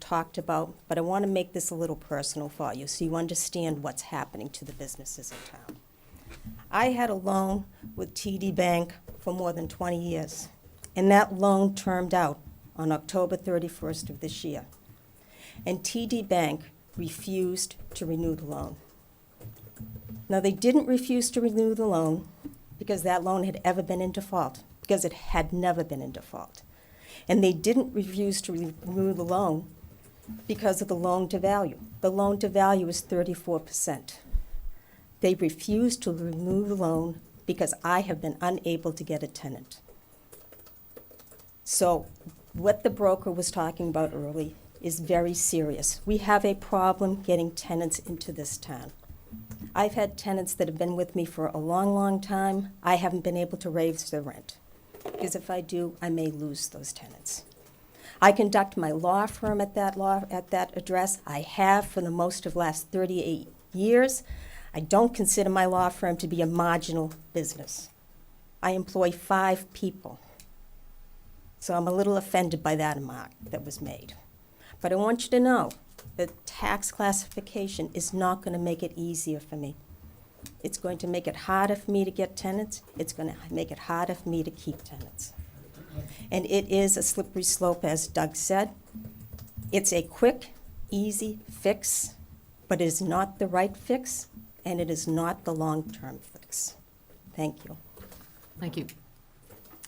talked about, but I want to make this a little personal for you so you understand what's happening to the businesses in town. I had a loan with TD Bank for more than 20 years, and that loan termed out on October 31st of this year. And TD Bank refused to renew the loan. Now, they didn't refuse to renew the loan because that loan had ever been in default, because it had never been in default. And they didn't refuse to renew the loan because of the loan to value. The loan to value is 34%. They refused to renew the loan because I have been unable to get a tenant. So what the broker was talking about early is very serious. We have a problem getting tenants into this town. I've had tenants that have been with me for a long, long time. I haven't been able to raise their rent, because if I do, I may lose those tenants. I conduct my law firm at that address. I have for the most of the last 38 years. I don't consider my law firm to be a marginal business. I employ 5 people. So I'm a little offended by that remark that was made. But I want you to know that tax classification is not going to make it easier for me. It's going to make it harder for me to get tenants. It's going to make it harder for me to keep tenants. And it is a slippery slope, as Doug said. It's a quick, easy fix, but it is not the right fix, and it is not the long-term fix. Thank you. Thank you.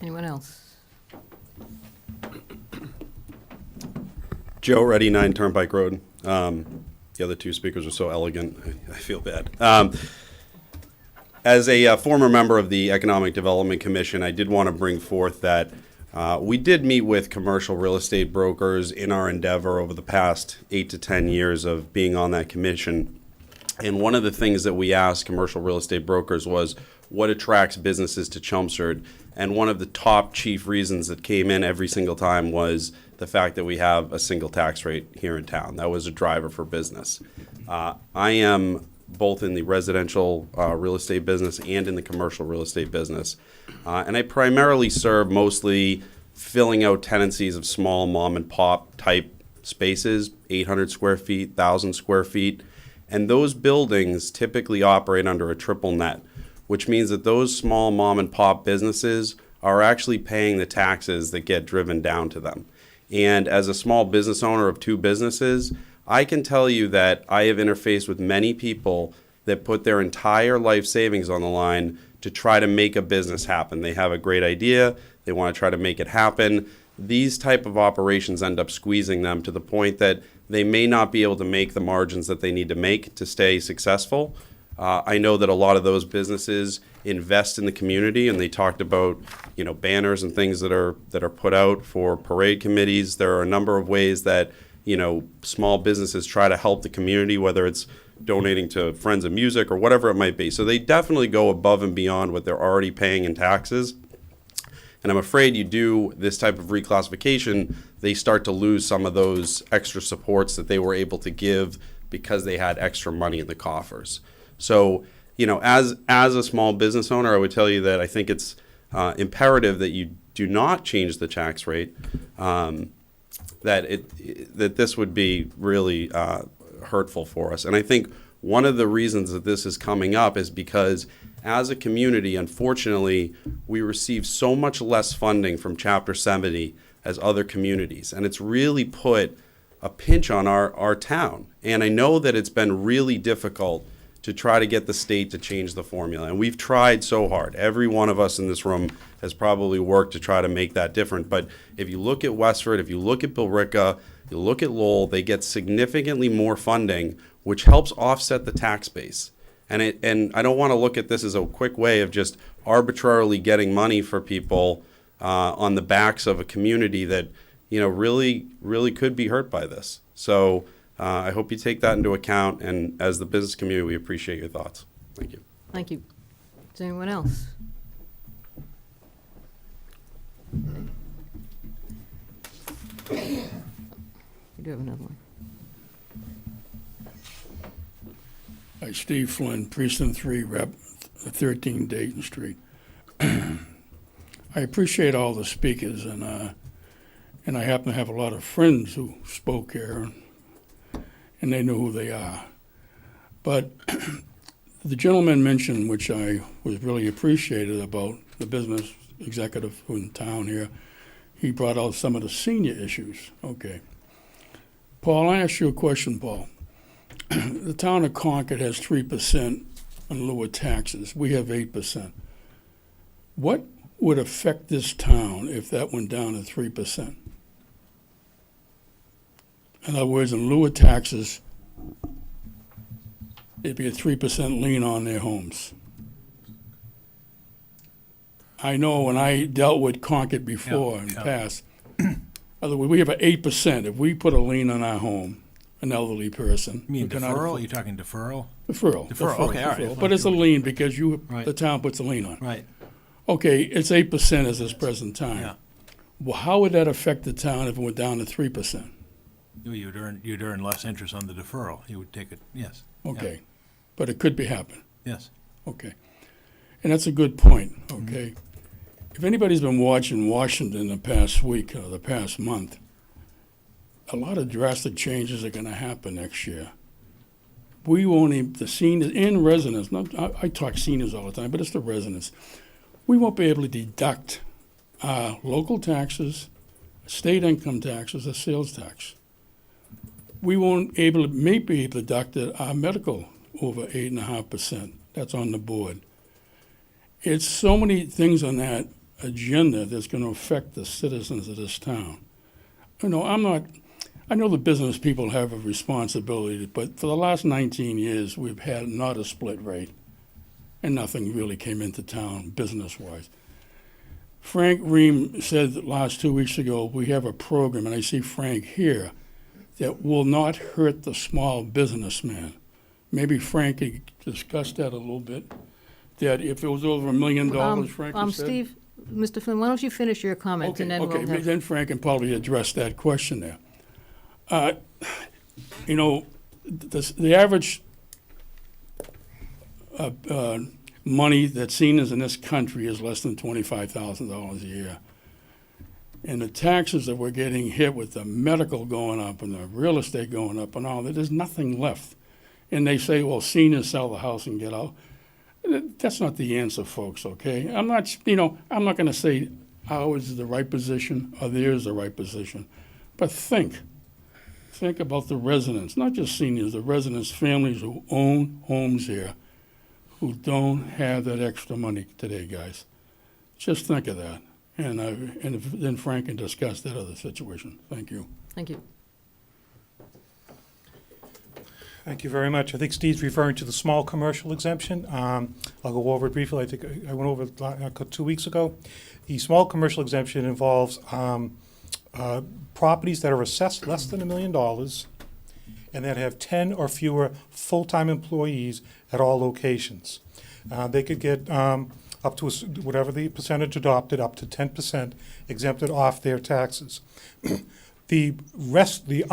Anyone else? Joe, Ready 9 Turnpike Road. The other 2 speakers are so elegant, I feel bad. As a former member of the Economic Development Commission, I did want to bring forth that we did meet with commercial real estate brokers in our endeavor over the past 8 to 10 years of being on that commission. And one of the things that we asked commercial real estate brokers was what attracts businesses to Chelmsford. And one of the top chief reasons that came in every single time was the fact that we have a single tax rate here in town. That was a driver for business. I am both in the residential real estate business and in the commercial real estate business. And I primarily serve mostly filling out tenancies of small mom and pop type spaces, 800 square feet, 1,000 square feet. And those buildings typically operate under a triple net, which means that those small mom and pop businesses are actually paying the taxes that get driven down to them. And as a small business owner of 2 businesses, I can tell you that I have interfaced with many people that put their entire life savings on the line to try to make a business happen. They have a great idea, they want to try to make it happen. These type of operations end up squeezing them to the point that they may not be able to make the margins that they need to make to stay successful. I know that a lot of those businesses invest in the community, and they talked about, banners and things that are put out for parade committees. There are a number of ways that, small businesses try to help the community, whether it's donating to Friends of Music or whatever it might be. So they definitely go above and beyond what they're already paying in taxes. And I'm afraid you do this type of reclassification, they start to lose some of those extra supports that they were able to give because they had extra money in the coffers. So, as a small business owner, I would tell you that I think it's imperative that you do not change the tax rate, that this would be really hurtful for us. And I think one of the reasons that this is coming up is because as a community, unfortunately, we receive so much less funding from Chapter 70 as other communities. And it's really put a pinch on our town. And I know that it's been really difficult to try to get the state to change the formula. And we've tried so hard. Every one of us in this room has probably worked to try to make that different. But if you look at Westford, if you look at Billerica, you look at Lowell, they get significantly more funding, which helps offset the tax base. And I don't want to look at this as a quick way of just arbitrarily getting money for people on the backs of a community that, really, really could be hurt by this. So I hope you take that into account, and as the business community, we appreciate your thoughts. Thank you. Thank you. Is there anyone else? We do have another one. Hi, Steve Flynn, Precinct 3, Rep. 13 Dayton Street. I appreciate all the speakers, and I happen to have a lot of friends who spoke here, and they know who they are. But the gentleman mentioned, which I was really appreciated about the business executive in town here, he brought out some of the senior issues. Okay. Paul, I ask you a question, Paul. The town of Concord has 3% in lieu of taxes. We have 8%. What would affect this town if that went down to 3%? In other words, in lieu of taxes, it'd be a 3% lien on their homes. I know when I dealt with Concord before in the past, other way, we have an 8%. If we put a lien on our home, an elderly person. You mean who cannot deferral? afford- You're talking deferral? Deferral. Deferral, okay, all right. deferral. But it's a lien because Right. the town puts a lien on. Right. Okay, it's 8% at this present time. Yeah. Well, how would that affect the town if it went down to 3%? You'd earn less interest on the deferral. You would take it, yes. Okay, but it could be happen. Yes. Okay, and that's a good point. Okay, if anybody's been watching Washington the past week or the past month, a lot of drastic changes are going to happen next year. We won't even, the seniors and residents, I talk seniors all the time, but it's the residents. We won't be able to deduct local taxes, state income taxes, or sales tax. We won't may be able to deduct our medical over 8.5%. That's on the board. It's so many things on that agenda that's going to affect the citizens of this town. I know the business people have a responsibility, but for the last 19 years, we've had not a split rate, and nothing really came into town business-wise. Frank Ream said that last 2 weeks ago, we have a program, and I see Frank here, that will not hurt the small businessman. Maybe Frank could discuss that a little bit, that if it was over $1 million, Frank said. Steve, Mr. Flynn, why don't you finish your comments, and then we'll Okay, have... then Frank can probably address that question there. The average money that's seniors in this country is less than $25,000 a year. And the taxes that we're getting hit with, the medical going up and the real estate going up and all that, there's nothing left. And they say, well, seniors sell the house and get out. That's not the answer, folks, okay? I'm not going to say ours is the right position or theirs the right position. But think about the residents, not just seniors, the residents' families who own homes here, who don't have that extra money today, guys. Just think of that. Then Frank can discuss that other situation. Thank you. Thank you. Thank you very much. I think Steve's referring to the small commercial exemption. I'll go over it briefly. I think I went over it 2 weeks ago. The small commercial exemption involves properties that are assessed less than $1 million and that have 10 or fewer full-time employees at all locations. They could get up to whatever the percentage adopted, up to 10% exempted off their taxes. The rest, the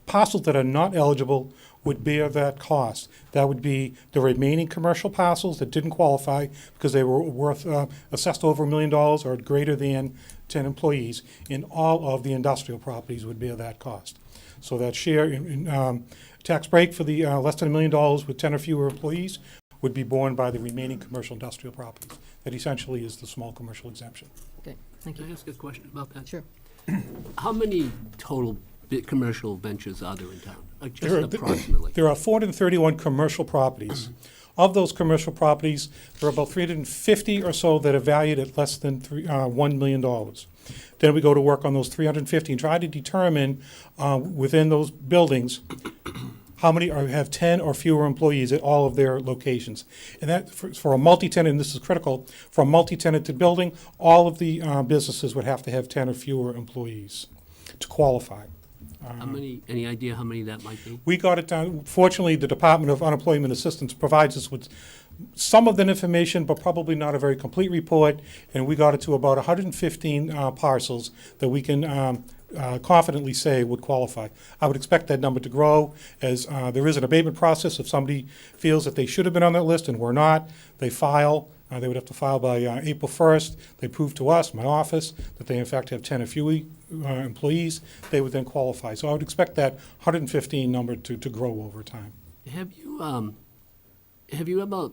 parcels that are not eligible would bear that cost. That would be the remaining commercial parcels that didn't qualify because they were worth assessed over $1 million or greater than 10 employees, and all of the industrial properties would bear that cost. So that share in tax break for the less than $1 million with 10 or fewer employees would be borne by the remaining commercial industrial properties. That essentially is the small commercial exemption. Okay, thank you. Can I ask a question about that? Sure. How many total commercial ventures are there in town? Like just approximately? There are 431 commercial properties. Of those commercial properties, there are about 350 or so that are valued at less than $1 million. Then we go to work on those 350 and try to determine within those buildings how many have 10 or fewer employees at all of their locations. And that, for a multi-tenant, and this is critical, for a multi-tenanted building, all of the businesses would have to have 10 or fewer employees to qualify. How many, any idea how many that might be? We got it down. Fortunately, the Department of Unemployment Assistance provides us with some of that information, but probably not a very complete report. And we got it to about 115 parcels that we can confidently say would qualify. I would expect that number to grow as there is an abatement process. If somebody feels that they should have been on that list and were not, they file. They would have to file by April 1st. They prove to us, my office, that they in fact have 10 or fewer employees. They would then qualify. So I would expect that 115 number to grow over time. Have you ever,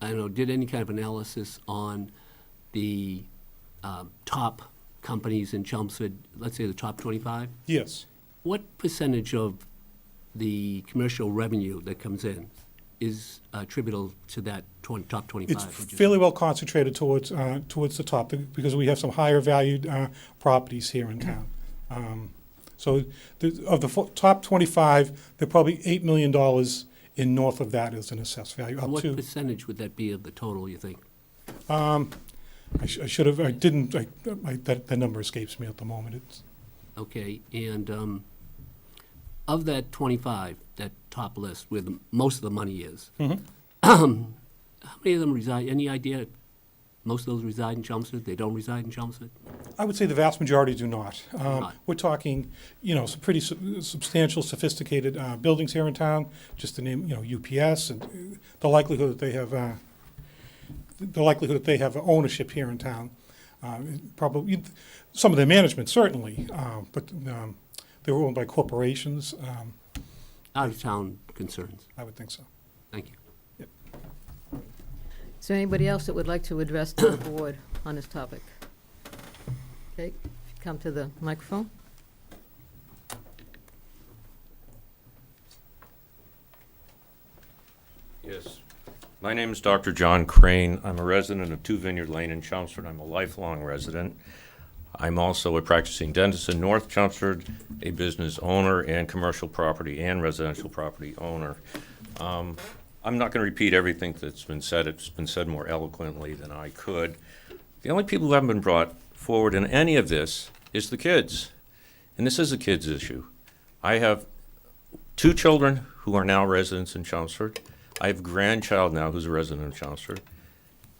I don't know, did any kind of analysis on the top companies in Chelmsford, let's say the top 25? Yes. What percentage of the commercial revenue that comes in is attributable to that top 25? It's fairly well concentrated towards the top because we have some higher valued properties here in town. So of the top 25, there are probably $8 million in north of that as an assessed value. What percentage would that be of the total, you think? I should have, I didn't, that number escapes me at the moment. It's Okay, and of that 25, that top list where most of the money is, how many of them reside, any idea? Most of those reside in Chelmsford? They don't reside in Chelmsford? I would say the vast majority do not. We're talking, some pretty substantial, sophisticated buildings here in town, just to name, UPS, and the likelihood that they have ownership here in town. Probably, some of their management, certainly, but they were owned by corporations. Out-of-town concerns? I would think so. Thank you. Is there anybody else that would like to address the board on this topic? Okay, come to the microphone. Yes. My name is Dr. John Crane. I'm a resident of 2 Vineyard Lane in Chelmsford. I'm a lifelong resident. I'm also a practicing dentist in North Chelmsford, a business owner and commercial property and residential property owner. I'm not going to repeat everything that's been said. It's been said more eloquently than I could. The only people who haven't been brought forward in any of this is the kids. And this is a kids issue. I have 2 children who are now residents in Chelmsford. I have a grandchild now who's a resident of Chelmsford.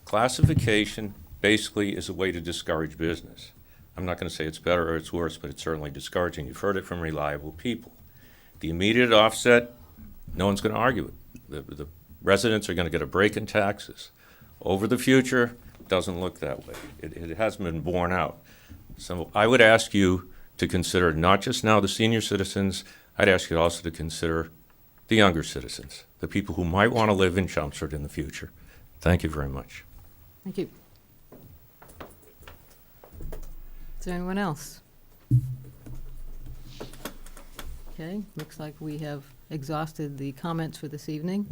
Classification basically is a way to discourage business. I'm not going to say it's better or it's worse, but it's certainly discouraging. You've heard it from reliable people. The immediate offset, no one's going to argue it. The residents are going to get a break in taxes. Over the future, it doesn't look that way. It hasn't been borne out. So I would ask you to consider not just now the senior citizens, I'd ask you also to consider the younger citizens, the people who might want to live in Chelmsford in the future. Thank you very much. Thank you. Is there anyone else? Okay, looks like we have exhausted the comments for this evening.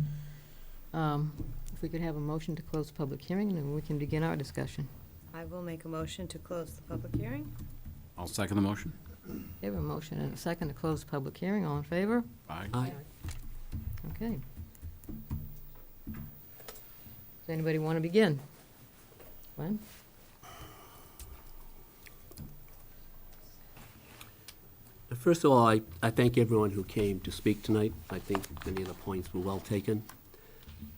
If we could have a motion to close the public hearing, and then we can begin our discussion. I will make a motion to close the public hearing. I'll second the motion. We have a motion and a second to close the public hearing. All in favor? Aye. Aye. Okay. Does anybody want to begin? Glenn? First of all, I thank everyone who came to speak tonight. I think many of the points were well taken.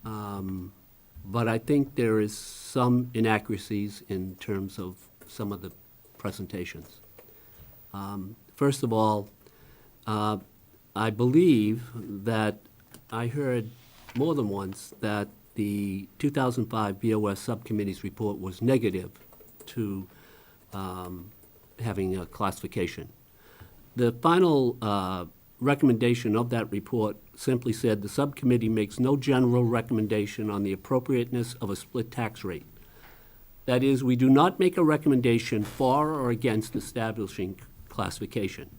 But I think there is some inaccuracies in terms of some of the presentations. First of all, I believe that I heard more than once that the 2005 BOS Subcommittee's report was negative to having a classification. The final recommendation of that report simply said the subcommittee makes no general recommendation on the appropriateness of a split tax rate. That is, we do not make a recommendation for or against establishing classification.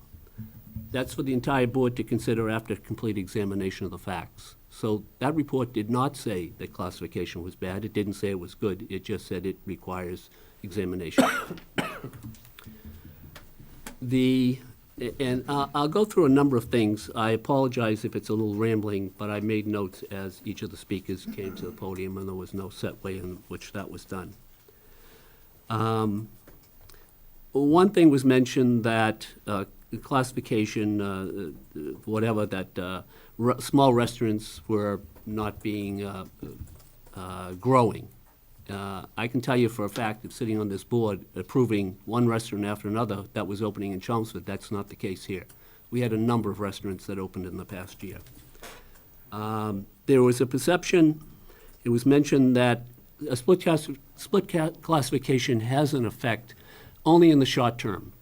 That's for the entire board to consider after complete examination of the facts. So that report did not say that classification was bad. It didn't say it was good. It just said it requires examination. The And I'll go through a number of things. I apologize if it's a little rambling, but I made notes as each of the speakers came to the podium, and there was no set way in which that was done. One thing was mentioned that classification, whatever, that small restaurants were not being growing. I can tell you for a fact that sitting on this board approving one restaurant after another that was opening in Chelmsford, that's not the case here. We had a number of restaurants that opened in the past year. There was a perception, it was mentioned that a split classification has an effect only in the short term,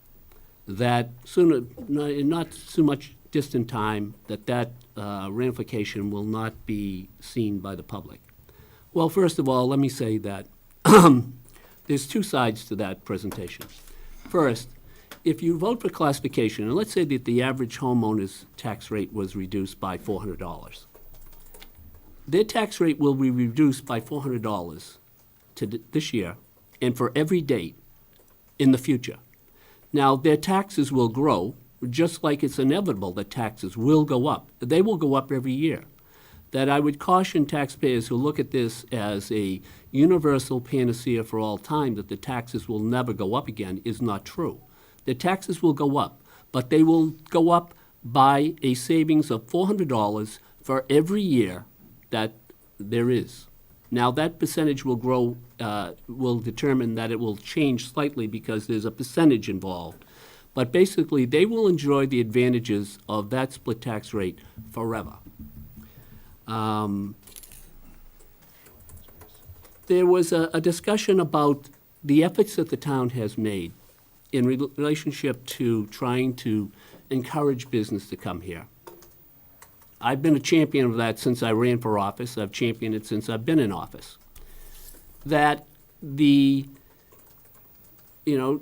that sooner, not so much distant time, that ramification will not be seen by the public. Well, first of all, let me say that there's two sides to that presentation. First, if you vote for classification, and let's say that the average homeowner's tax rate was reduced by $400, their tax rate will be reduced by $400 to this year and for every date in the future. Now, their taxes will grow, just like it's inevitable that taxes will go up. They will go up every year. That I would caution taxpayers who look at this as a universal panacea for all time, that the taxes will never go up again, is not true. The taxes will go up, but they will go up by a savings of $400 for every year that there is. Now, that percentage will grow, will determine that it will change slightly because there's a percentage involved. But basically, they will enjoy the advantages of that split tax rate forever. There was a discussion about the efforts that the town has made in relationship to trying to encourage business to come here. I've been a champion of that since I ran for office. I've championed it since I've been in office. That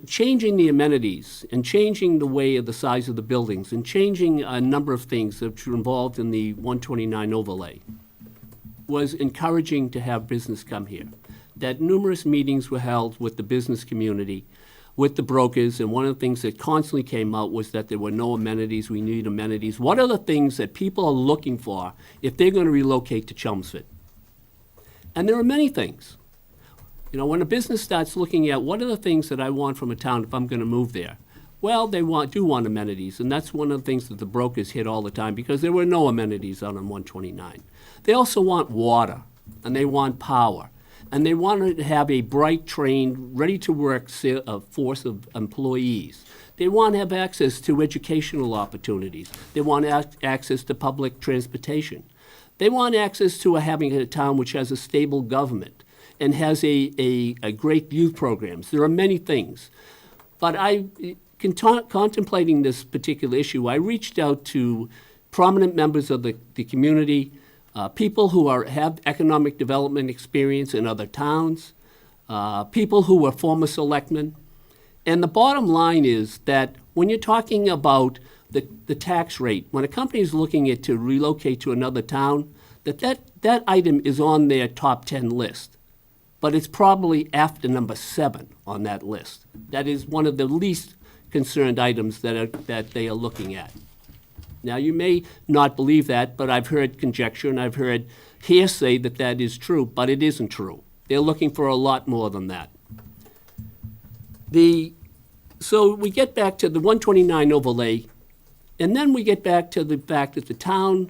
changing the amenities and changing the way of the size of the buildings and changing a number of things that were involved in the 129 overlay was encouraging to have business come here. That numerous meetings were held with the business community, with the brokers, and one of the things that constantly came out was that there were no amenities, we need amenities. What are the things that people are looking for if they're going to relocate to Chelmsford? And there are many things. You know, when a business starts looking at what are the things that I want from a town if I'm going to move there, well, they do want amenities, and that's one of the things that the brokers hit all the time because there were no amenities out on 129. They also want water, and they want power, and they want to have a bright, trained, ready-to-work force of employees. They want to have access to educational opportunities. They want access to public transportation. They want access to having a town which has a stable government and has a great youth programs. There are many things. But contemplating this particular issue, I reached out to prominent members of the community, people who have economic development experience in other towns, people who are former selectmen. And the bottom line is that when you're talking about the tax rate, when a company is looking at to relocate to another town, that item is on their top 10 list. But it's probably after number 7 on that list. That is one of the least concerned items that they are looking at. Now, you may not believe that, but I've heard conjecture and I've heard hearsay that is true, but it isn't true. They're looking for a lot more than that. So we get back to the 129 overlay, and then we get back to the fact that the town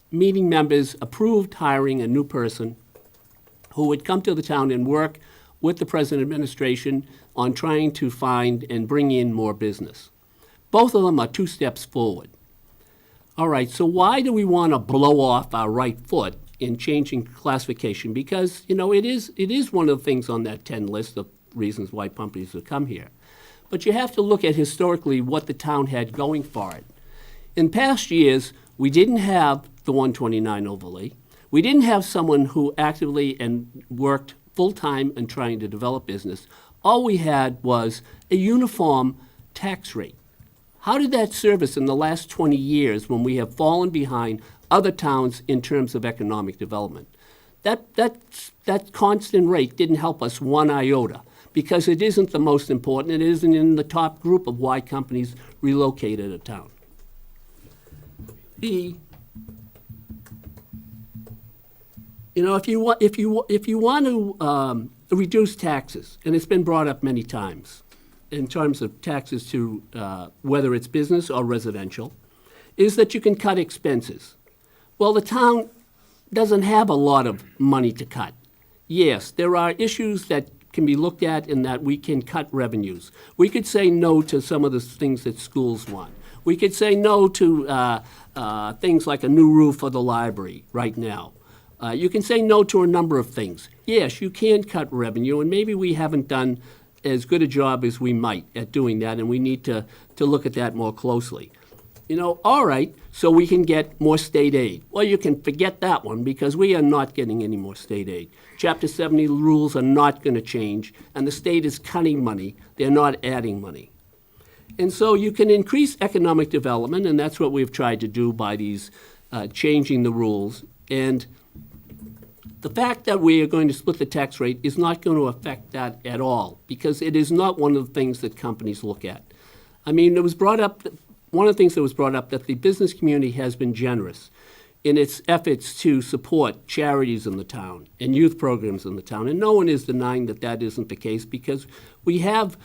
meeting members approved hiring a new person who would come to the town and work with the present administration on trying to find and bring in more business. Both of them are 2 steps forward. All right, so why do we want to blow off our right foot in changing classification? Because, it is one of the things on that 10 list of reasons why companies would come here. But you have to look at historically what the town had going for it. In past years, we didn't have the 129 overlay. We didn't have someone who actively and worked full-time in trying to develop business. All we had was a uniform tax rate. How did that serve us in the last 20 years when we have fallen behind other towns in terms of economic development? That constant rate didn't help us one iota because it isn't the most important. It isn't in the top group of why companies relocate at a town. If you want to reduce taxes, and it's been brought up many times, in terms of taxes to whether it's business or residential, is that you can cut expenses. Well, the town doesn't have a lot of money to cut. Yes, there are issues that can be looked at in that we can cut revenues. We could say no to some of the things that schools want. We could say no to things like a new roof for the library right now. You can say no to a number of things. Yes, you can cut revenue, and maybe we haven't done as good a job as we might at doing that, and we need to look at that more closely. All right, so we can get more state aid. Well, you can forget that one because we are not getting any more state aid. Chapter 70 rules are not going to change, and the state is cutting money. They're not adding money. And so you can increase economic development, and that's what we've tried to do by these changing the rules. And the fact that we are going to split the tax rate is not going to affect that at all, because it is not one of the things that companies look at. I mean, it was brought up, one of the things that was brought up, that the business community has been generous in its efforts to support charities in the town and youth programs in the town. And no one is denying that that isn't the case, because we have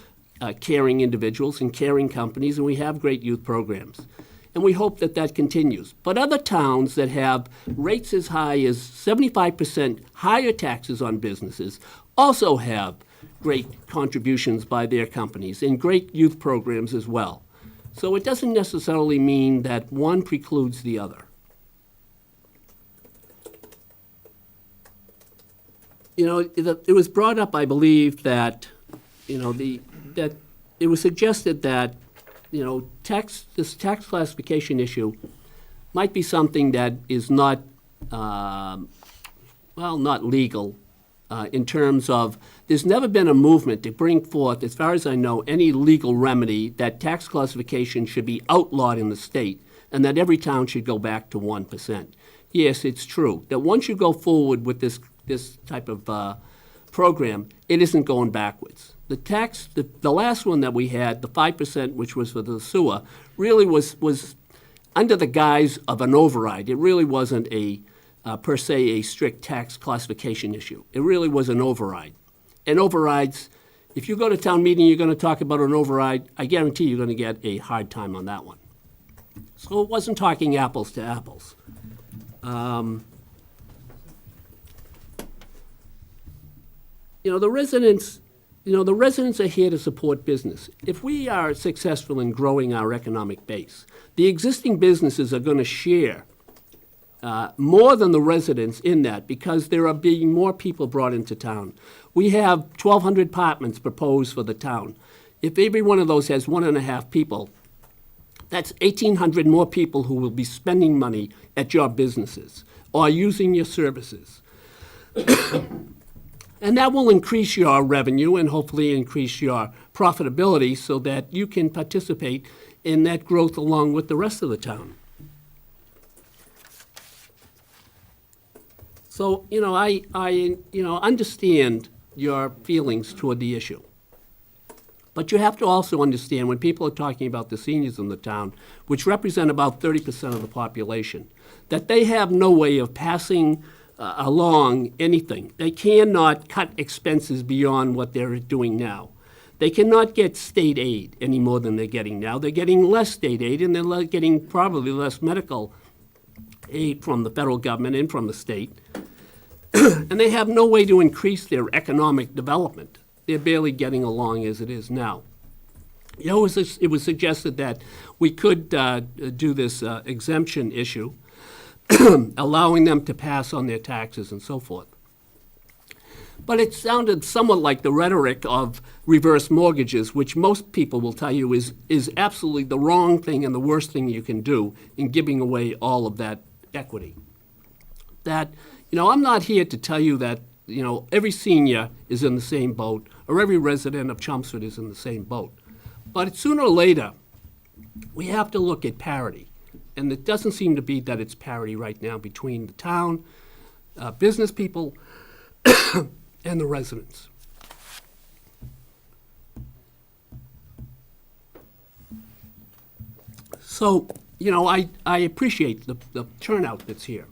caring individuals and caring companies, and we have great youth programs. And we hope that that continues. But other towns that have rates as high as 75% higher taxes on businesses also have great contributions by their companies and great youth programs as well. So it doesn't necessarily mean that one precludes the other. It was brought up, I believe, that, that it was suggested that this tax classification issue might be something that is not, not legal in terms of there's never been a movement to bring forth, as far as I know, any legal remedy that tax classification should be outlawed in the state and that every town should go back to 1%. Yes, it's true that once you go forward with this type of program, it isn't going backwards. The last one that we had, the 5%, which was for the sewer, really was under the guise of an override. It really wasn't per se a strict tax classification issue. It really was an override. And overrides, if you go to town meeting, you're going to talk about an override, I guarantee you're going to get a hard time on that one. So it wasn't talking apples to apples. The residents are here to support business. If we are successful in growing our economic base, the existing businesses are going to share more than the residents in that, because there are being more people brought into town. We have 1,200 apartments proposed for the town. If every one of those has 1.5 people, that's 1,800 more people who will be spending money at your businesses or using your services. And that will increase your revenue and hopefully increase your profitability so that you can participate in that growth along with the rest of the town. So, I understand your feelings toward the issue. But you have to also understand, when people are talking about the seniors in the town, which represent about 30% of the population, that they have no way of passing along anything. They cannot cut expenses beyond what they're doing now. They cannot get state aid any more than they're getting now. They're getting less state aid, and they're getting probably less medical aid from the federal government and from the state. And they have no way to increase their economic development. They're barely getting along as it is now. It was suggested that we could do this exemption issue, allowing them to pass on their taxes and so forth. But it sounded somewhat like the rhetoric of reverse mortgages, which most people will tell you is absolutely the wrong thing and the worst thing you can do in giving away all of that equity. That, I'm not here to tell you that, every senior is in the same boat or every resident of Chelmsford is in the same boat. But sooner or later, we have to look at parity. And it doesn't seem to be that it's parity right now between the town, business people, and the residents. So, I appreciate the turnout that's here.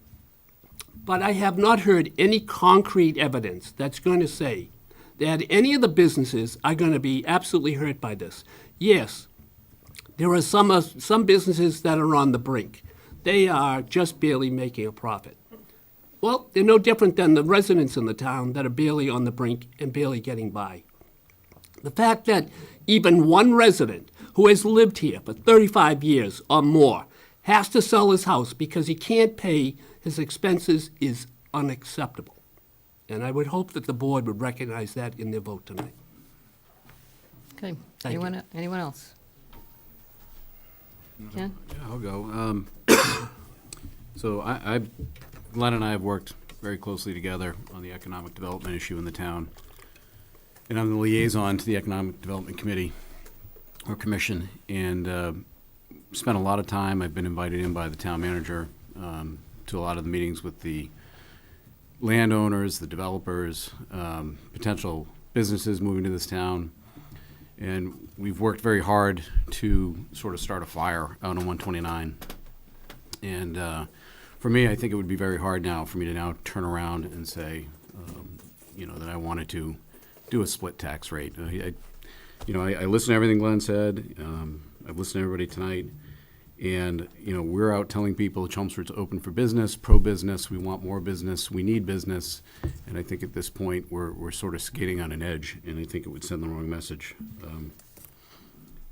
But I have not heard any concrete evidence that's going to say that any of the businesses are going to be absolutely hurt by this. Yes, there are some businesses that are on the brink. They are just barely making a profit. Well, they're no different than the residents in the town that are barely on the brink and barely getting by. The fact that even one resident who has lived here for 35 years or more has to sell his house because he can't pay his expenses is unacceptable. And I would hope that the board would recognize that in their vote tonight. Okay. Thank you. Anyone else? Ken? Yeah, I'll go. So Glenn and I have worked very closely together on the economic development issue in the town. And I'm the liaison to the Economic Development Committee or Commission, and spent a lot of time. I've been invited in by the town manager to a lot of the meetings with the landowners, the developers, potential businesses moving to this town. And we've worked very hard to sort of start a fire out on 129. And for me, I think it would be very hard now for me to now turn around and say, that I wanted to do a split tax rate. I listened to everything Glenn said. I've listened to everybody tonight. And, we're out telling people Chelmsford's open for business, pro-business. We want more business. We need business. And I think at this point, we're sort of skating on an edge, and I think it would send the wrong message.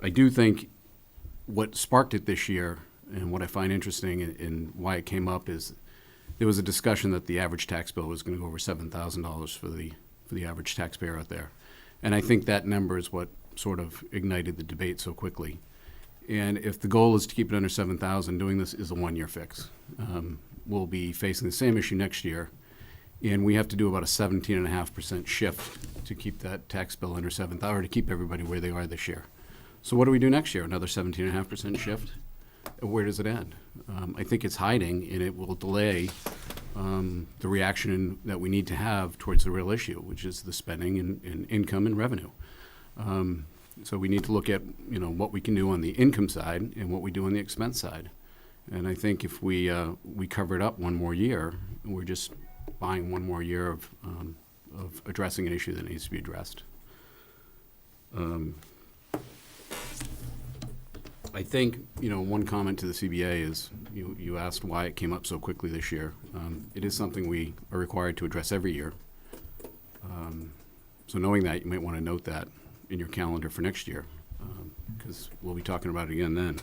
I do think what sparked it this year and what I find interesting and why it came up is there was a discussion that the average tax bill was going to go over $7,000 for the average taxpayer out there. And I think that number is what sort of ignited the debate so quickly. And if the goal is to keep it under 7,000, doing this is a one-year fix. We'll be facing the same issue next year, and we have to do about a 17.5% shift to keep that tax bill under 7,000, or to keep everybody where they are this year. So what do we do next year? Another 17.5% shift? Where does it end? I think it's hiding, and it will delay the reaction that we need to have towards the real issue, which is the spending and income and revenue. So we need to look at, what we can do on the income side and what we do on the expense side. And I think if we cover it up one more year, we're just buying one more year of addressing an issue that needs to be addressed. I think, one comment to the CBA is you asked why it came up so quickly this year. It is something we are required to address every year. So knowing that, you might want to note that in your calendar for next year, because we'll be talking about it again then.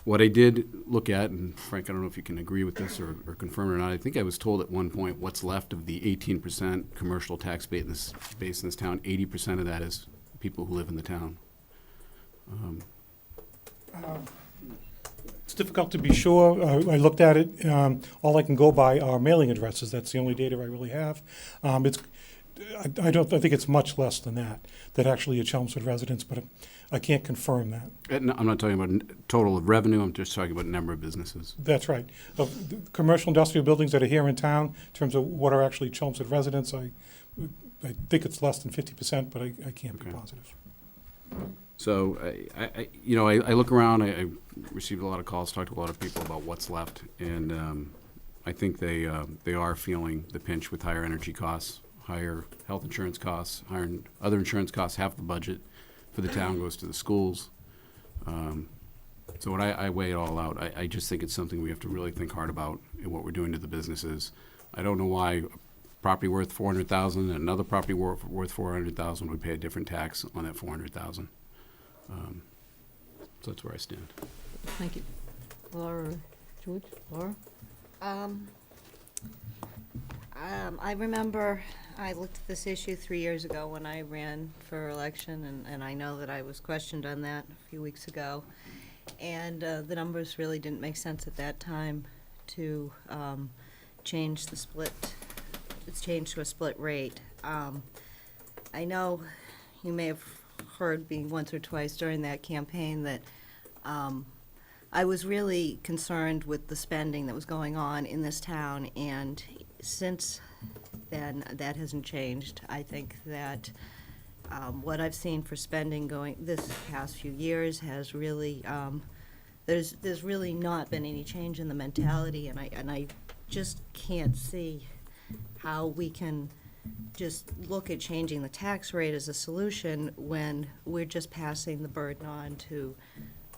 What I did look at, and Frank, I don't know if you can agree with this or confirm it or not, I think I was told at one point what's left of the 18% commercial tax base in this town, 80% of that is people who live in the town. It's difficult to be sure. I looked at it. All I can go by are mailing addresses. That's the only data I really have. I think it's much less than that actually are Chelmsford residents, but I can't confirm that. I'm not talking about total of revenue. I'm just talking about number of businesses. That's right. Of the commercial industrial buildings that are here in town, in terms of what are actually Chelmsford residents, I think it's less than 50%, but I can't be positive. So I look around. I received a lot of calls, talked to a lot of people about what's left, and I think they are feeling the pinch with higher energy costs, higher health insurance costs, higher other insurance costs. Half the budget for the town goes to the schools. So when I weigh it all out, I just think it's something we have to really think hard about in what we're doing to the businesses. I don't know why a property worth $400,000 and another property worth $400,000 would pay a different tax on that $400,000. So that's where I stand. Thank you. Laura, George, Laura? I remember I looked at this issue 3 years ago when I ran for election, and I know that I was questioned on that a few weeks ago. And the numbers really didn't make sense at that time to change the split. It's changed to a split rate. I know you may have heard me once or twice during that campaign that I was really concerned with the spending that was going on in this town, and since then, that hasn't changed. I think that what I've seen for spending going this past few years has really there's really not been any change in the mentality, and I just can't see how we can just look at changing the tax rate as a solution when we're just passing the burden on to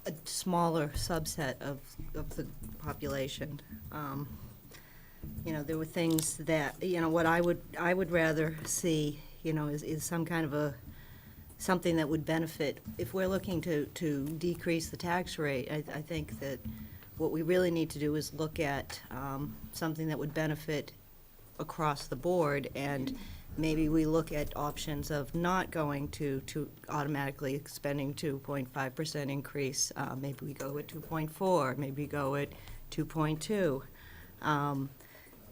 a smaller subset of the population. You know, there were things that, you know, what I would rather see, you know, is some kind of something that would benefit. If we're looking to decrease the tax rate, I think that what we really need to do is look at something that would benefit across the board, and maybe we look at options of not going to automatically expending 2.5% increase. Maybe we go at 2.4, maybe go at 2.2.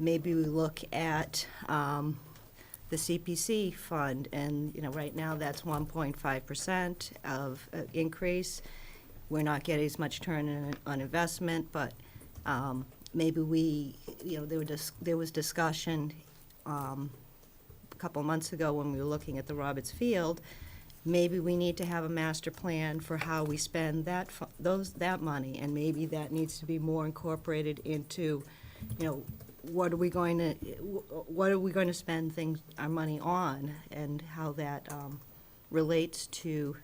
Maybe we look at the CPC fund, and, you know, right now that's 1.5% of increase. We're not getting as much turn on investment, but maybe we, you know, there was discussion a couple months ago when we were looking at the Roberts Field. Maybe we need to have a master plan for how we spend that money, and maybe that needs to be more incorporated into, you know, what are we going to spend our money on, and how that relates to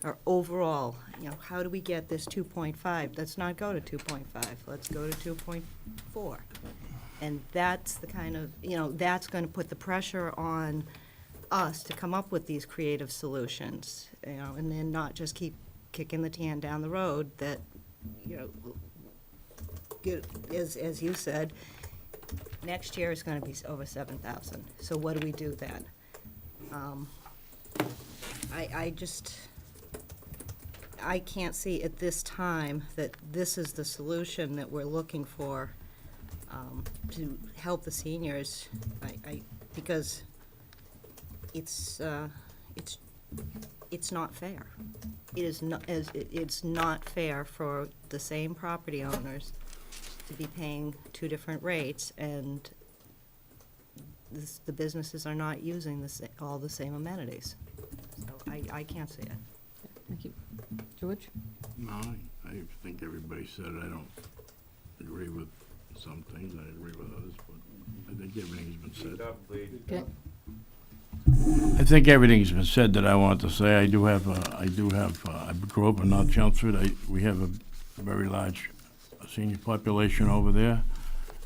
our overall, you know, how do we get this 2.5? Let's not go to 2.5, let's go to 2.4. And that's the kind of, you know, that's going to put the pressure on us to come up with these creative solutions, you know, and then not just keep kicking the can down the road that, you know, as you said, next year is going to be over 7,000. So what do we do then? I can't see at this time that this is the solution that we're looking for to help the seniors. Because it's not fair. It's not fair for the same property owners to be paying two different rates, and the businesses are not using all the same amenities. So I can't see it. Thank you. George? No, I think everybody said it. I don't agree with some things, I agree with others, but I think everything's been said. Okay. I think everything's been said that I want to say. I grew up in North Chelmsford. We have a very large senior population over there,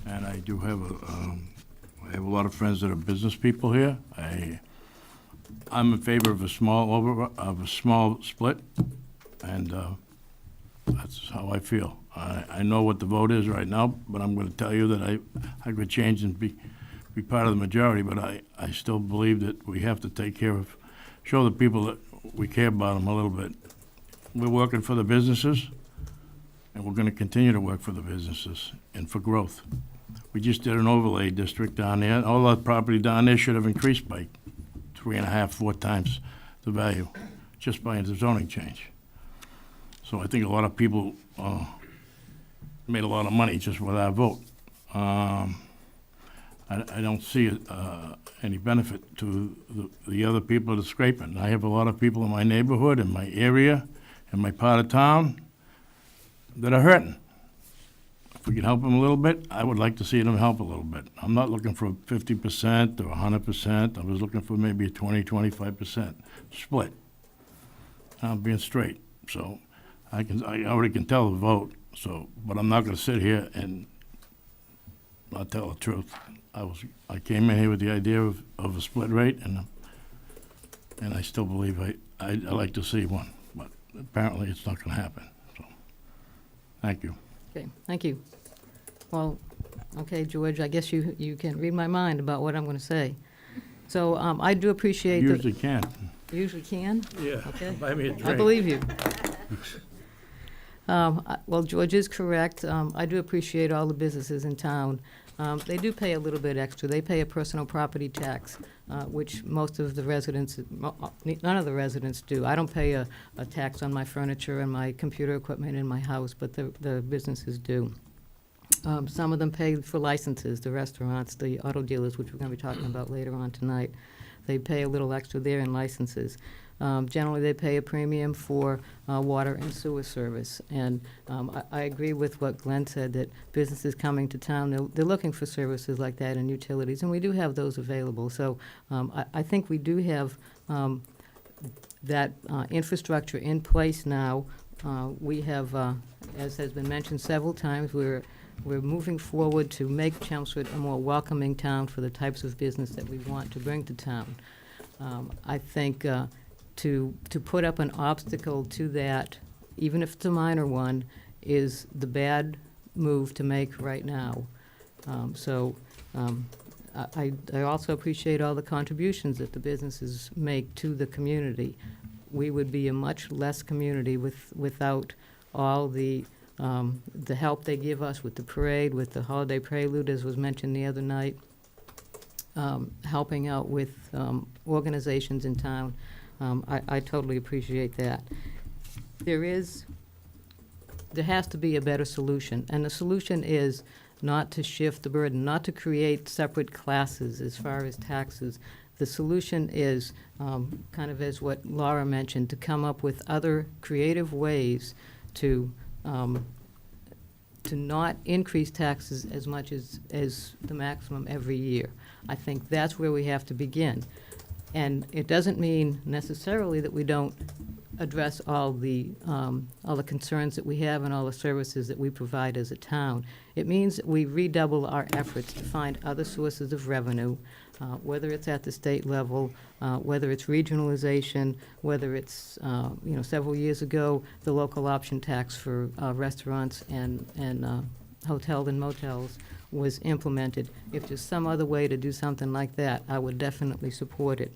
and I do have I have a lot of friends that are business people here. I'm in favor of a small split, and that's how I feel. I know what the vote is right now, but I'm going to tell you that I could change and be part of the majority, but I still believe that we have to take care of, show the people that we care about them a little bit. We're working for the businesses, and we're going to continue to work for the businesses and for growth. We just did an overlay district down there. All that property down there should have increased by 3.5, 4 times the value, just by the zoning change. So I think a lot of people made a lot of money just with our vote. I don't see any benefit to the other people that are scraping. I have a lot of people in my neighborhood, in my area, in my part of town that are hurting. If we can help them a little bit, I would like to see them help a little bit. I'm not looking for 50% or 100%. I was looking for maybe a 20, 25% split. I'm being straight. So I already can tell the vote. So, but I'm not going to sit here and not tell the truth. I came in here with the idea of a split rate, and I still believe I like to see one, but apparently it's not going to happen. So, thank you. Okay, thank you. Well, okay, George, I guess you can read my mind about what I'm going to say. So I do appreciate You usually can. You usually can? Yeah. Okay. Buy me a drink. I believe you. Well, George is correct. I do appreciate all the businesses in town. They do pay a little bit extra. They pay a personal property tax, which most of the residents, none of the residents do. I don't pay a tax on my furniture and my computer equipment in my house, but the businesses do. Some of them pay for licenses, the restaurants, the auto dealers, which we're going to be talking about later on tonight. they pay a little extra there in licenses. Generally, they pay a premium for water and sewer service. And I agree with what Glenn said, that businesses coming to town, they're looking for services like that and utilities, and we do have those available. So I think we do have that infrastructure in place now. We have, as has been mentioned several times, we're moving forward to make Chelmsford a more welcoming town for the types of business that we want to bring to town. I think to put up an obstacle to that, even if it's a minor one, is the bad move to make right now. I also appreciate all the contributions that the businesses make to the community. We would be a much less community without all the help they give us with the parade, with the holiday prelude, as was mentioned the other night, helping out with organizations in town. I totally appreciate that. There has to be a better solution, and the solution is not to shift the burden, not to create separate classes as far as taxes. The solution is, kind of as what Laura mentioned, to come up with other creative ways to not increase taxes as much as the maximum every year. I think that's where we have to begin. And it doesn't mean necessarily that we don't address all the concerns that we have and all the services that we provide as a town. It means that we redouble our efforts to find other sources of revenue, whether it's at the state level, whether it's regionalization, whether it's, several years ago, the local option tax for restaurants and hotels and motels was implemented. If there's some other way to do something like that, I would definitely support it.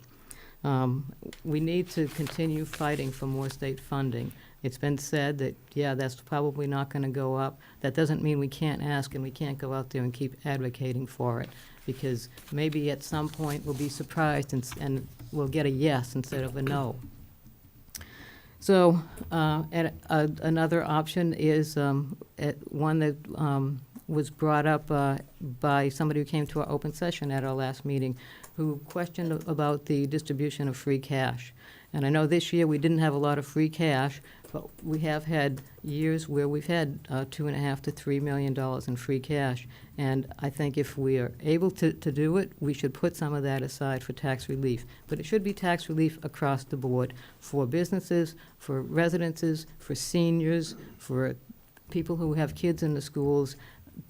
We need to continue fighting for more state funding. It's been said that, yeah, that's probably not going to go up. That doesn't mean we can't ask and we can't go out there and keep advocating for it, because maybe at some point we'll be surprised and we'll get a yes instead of a no. So another option is one that was brought up by somebody who came to our open session at our last meeting, who questioned about the distribution of free cash. And I know this year we didn't have a lot of free cash, but we have had years where we've had $2.5 to $3 million in free cash. And I think if we are able to do it, we should put some of that aside for tax relief. But it should be tax relief across the board for businesses, for residences, for seniors, for people who have kids in the schools.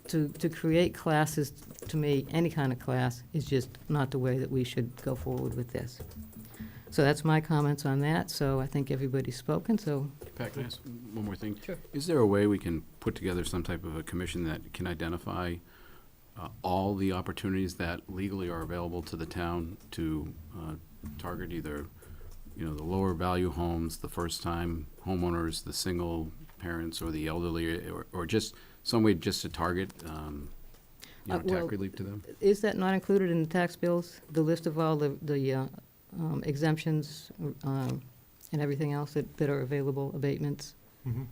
To create classes, to me, any kind of class, is just not the way that we should go forward with this. So that's my comments on that. So I think everybody's spoken, so. Pat, can I ask one more thing? Sure. Is there a way we can put together some type of a commission that can identify all the opportunities that legally are available to the town to target either, the lower value homes, the first-time homeowners, the single parents, or the elderly, or just some way just to target, tax relief to them? Is that not included in the tax bills, the list of all the exemptions and everything else that are available, abatements?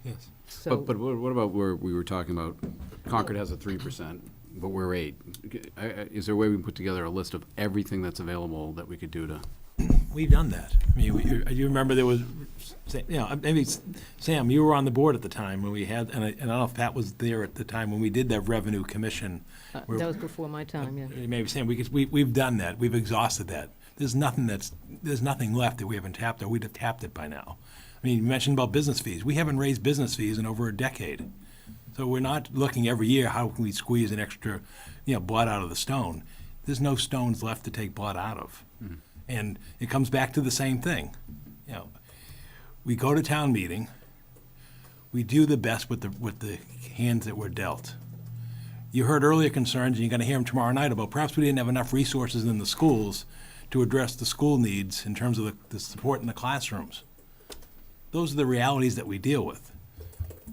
Yes. So, But what about where we were talking about, Concord has a 3%, but we're 8%. Is there a way we can put together a list of everything that's available that we could do to? We've done that. I mean, you remember there was, maybe Sam, you were on the board at the time when we had, and I don't know if Pat was there at the time when we did that revenue commission. that was before my time, yeah. Maybe Sam, we've done that. We've exhausted that. There's nothing left that we haven't tapped, or we'd have tapped it by now. I mean, you mentioned about business fees. We haven't raised business fees in over a decade. So we're not looking every year, how can we squeeze an extra, blood out of the stone? There's no stones left to take blood out of. Mm-hmm. And it comes back to the same thing. We go to town meeting, we do the best with the hands that we're dealt. You heard earlier concerns, and you're going to hear them tomorrow night, about perhaps we didn't have enough resources in the schools to address the school needs in terms of the support in the classrooms. Those are the realities that we deal with.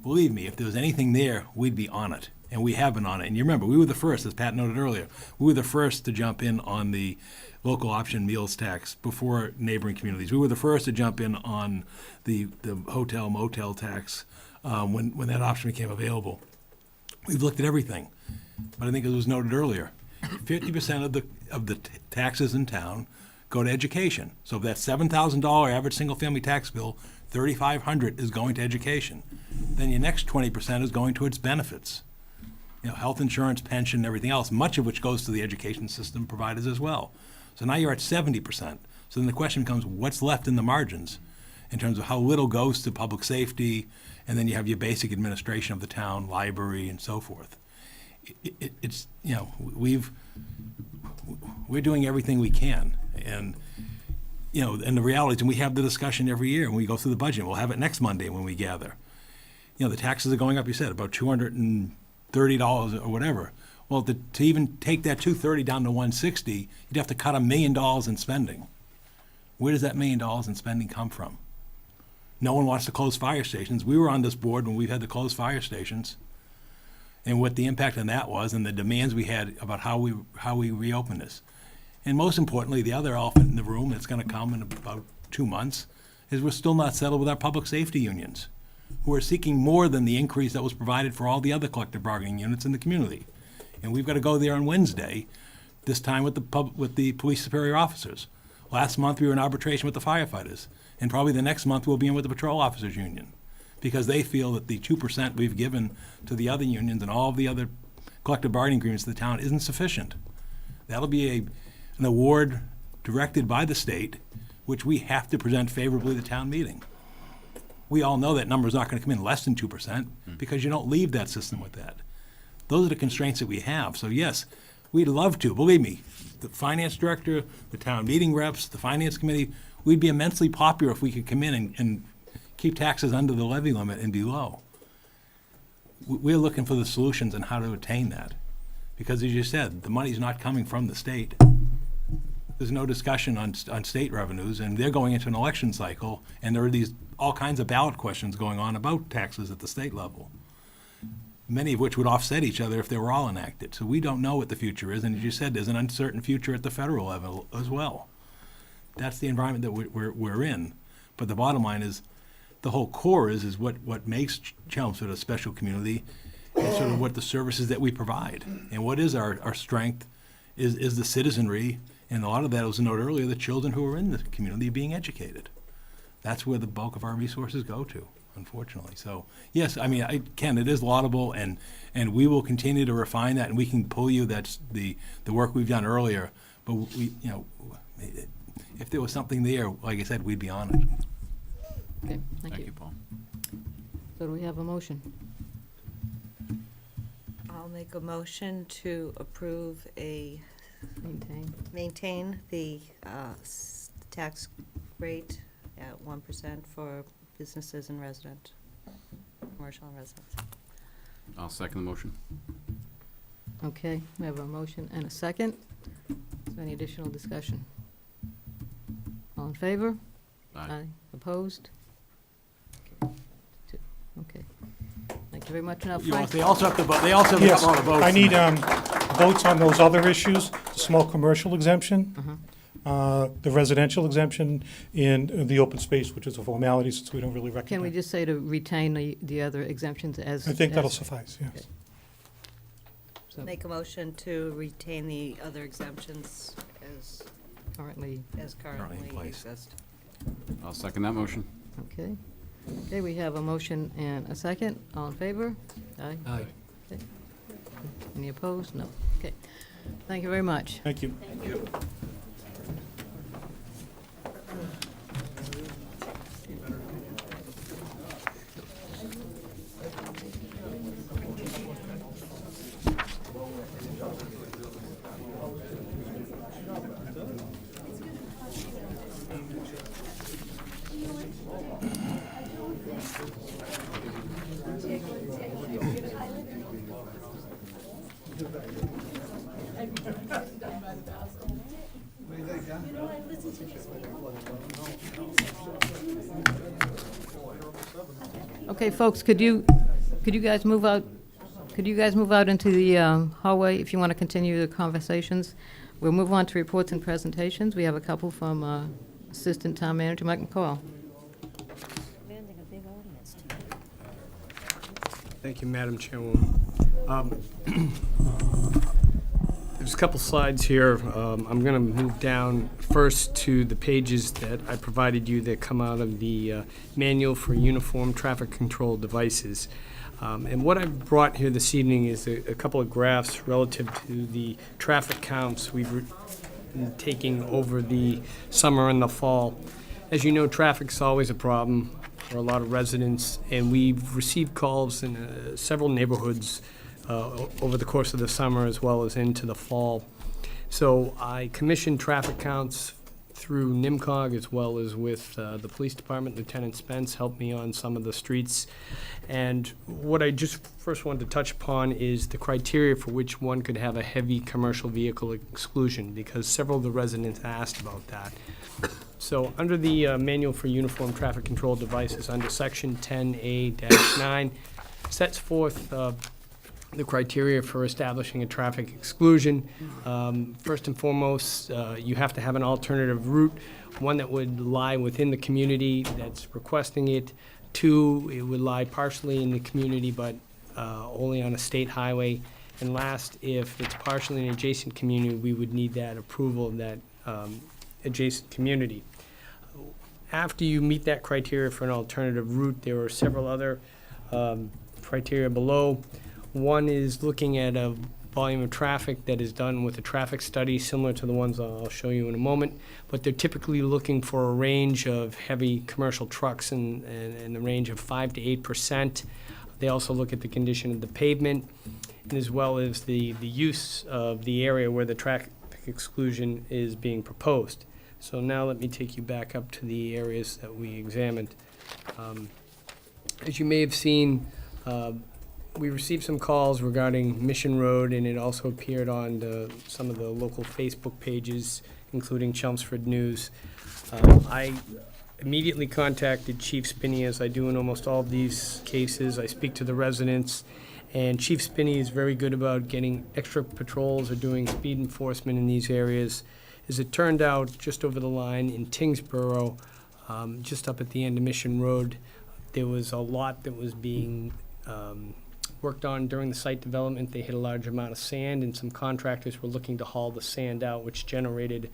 Believe me, if there was anything there, we'd be on it. And we have been on it. And you remember, we were the first, as Pat noted earlier, we were the first to jump in on the local option meals tax before neighboring communities. We were the first to jump in on the hotel motel tax when that option became available. We've looked at everything. But I think, as was noted earlier, 50% of the taxes in town go to education. So if that $7,000 average single-family tax bill, $3,500 is going to education. Then your next 20% is going to its benefits. You know, health insurance, pension, everything else, much of which goes to the education system providers as well. So now you're at 70%. So then the question becomes, what's left in the margins in terms of how little goes to public safety, and then you have your basic administration of the town, library, and so forth. It's, you know, we're doing everything we can. And, you know, and the reality is, and we have the discussion every year when we go through the budget. We'll have it next Monday when we gather. You know, the taxes are going up, you said, about $230 or whatever. Well, to even take that $230 down to $160, you'd have to cut $1 million in spending. Where does that $1 million in spending come from? No one wants to close fire stations. We were on this board when we've had to close fire stations, and what the impact on that was, and the demands we had about how we reopen this. And most importantly, the other elephant in the room that's going to come in about 2 months is we're still not settled with our public safety unions, who are seeking more than the increase that was provided for all the other collective bargaining units in the community. And we've got to go there on Wednesday, this time with the police superior officers. Last month, we were in arbitration with the firefighters, and probably the next month we'll be in with the patrol officers union, because they feel that the 2% we've given to the other unions and all of the other collective bargaining agreements of the town isn't sufficient. That'll be an award directed by the state, which we have to present favorably to town meeting. We all know that number's not going to come in less than 2%, because you don't leave that system with that. Those are the constraints that we have. So yes, we'd love to, believe me, the finance director, the town meeting reps, the finance committee, we'd be immensely popular if we could come in and keep taxes under the levy limit and below. We're looking for the solutions on how to attain that. Because as you said, the money's not coming from the state. There's no discussion on state revenues, and they're going into an election cycle, and there are all kinds of ballot questions going on about taxes at the state level, many of which would offset each other if they were all enacted. So we don't know what the future is, and as you said, there's an uncertain future at the federal level as well. That's the environment that we're in. But the bottom line is, the whole core is what makes Chelmsford a special community, and sort of what the services that we provide. And what is our strength is the citizenry, and a lot of that was noted earlier, the children who are in the community being educated. That's where the bulk of our resources go to, unfortunately. So yes, I mean, Ken, it is laudable, and we will continue to refine that, and we can pull you that's the work we've done earlier. But we, you know, if there was something there, like I said, we'd be on it. Okay, thank you. you, Paul. So do we have a motion? I'll make a motion to approve maintain the tax rate at 1% for businesses and resident, commercial and residents. I'll second the motion. Okay, we have a motion and a second. Is there any additional discussion? All in favor? Aye. Opposed? Okay. Thank you very much. Now, You know, Frank, they also have to vote, they also have Yes, to vote. Votes. I need votes on those other issues, the small commercial exemption, the residential exemption, and the open space, which is a formality since we don't really recognize. can we just say to retain the other exemptions as? I think that'll as- suffice, yes. Okay. So Make a motion to retain the other exemptions as currently, currently in place. exist. I'll second that motion. okay. Okay, we have a motion and a second. All in favor? Aye. Aye. Okay. Any opposed? No. Okay. Thank you very much. Thank you. Okay, folks, could you guys move out? Could you guys move out into the hallway if you want to continue the conversations? We'll move on to reports and presentations. We have a couple from Assistant Town Manager Mike McCall. Thank you, Madam Chairwoman. There's a couple slides here. I'm going to move down first to the pages that I provided you that come out of the Manual for Uniform Traffic Control Devices. And what I've brought here this evening is a couple of graphs relative to the traffic counts we've been taking over the summer and the fall. As you know, traffic's always a problem for a lot of residents, and we've received calls in several neighborhoods over the course of the summer as well as into the fall. So I commissioned traffic counts through NIMCOG as well as with the police department. Lieutenant Spence helped me on some of the streets. And what I just first wanted to touch upon is the criteria for which one could have a heavy commercial vehicle exclusion, because several of the residents asked about that. So under the Manual for Uniform Traffic Control Devices, under Section 10A-9, sets forth the criteria for establishing a traffic exclusion. First and foremost, you have to have an alternative route, one that would lie within the community that's requesting it. Two, it would lie partially in the community, but only on a state highway. And last, if it's partially in an adjacent community, we would need that approval of that adjacent community. After you meet that criteria for an alternative route, there are several other criteria below. One is looking at a volume of traffic that is done with a traffic study similar to the ones I'll show you in a moment, but they're typically looking for a range of heavy commercial trucks in the range of 5 to 8%. They also look at the condition of the pavement, and as well as the use of the area where the traffic exclusion is being proposed. So now let me take you back up to the areas that we examined. As you may have seen, we received some calls regarding Mission Road, and it also appeared on some of the local Facebook pages, including Chelmsford News. I immediately contacted Chief Spinney, as I do in almost all of these cases. I speak to the residents, and Chief Spinney is very good about getting extra patrols or doing speed enforcement in these areas. As it turned out, just over the line in Tingsboro, just up at the end of Mission Road, there was a lot that was being worked on during the site development. They hit a large amount of sand, and some contractors were looking to haul the sand out, which generated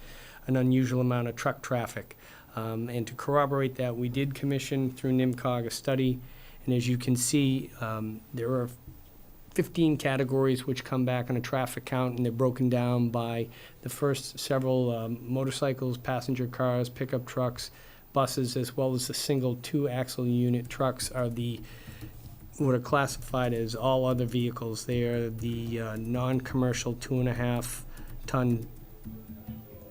an unusual amount of truck traffic. And to corroborate that, we did commission through NIMCOG a study, and as you can see, there are 15 categories which come back on a traffic count, and they're broken down by the first several motorcycles, passenger cars, pickup trucks, buses, as well as the single 2-axle unit trucks are what are classified as all other vehicles. They are the non-commercial 2.5-ton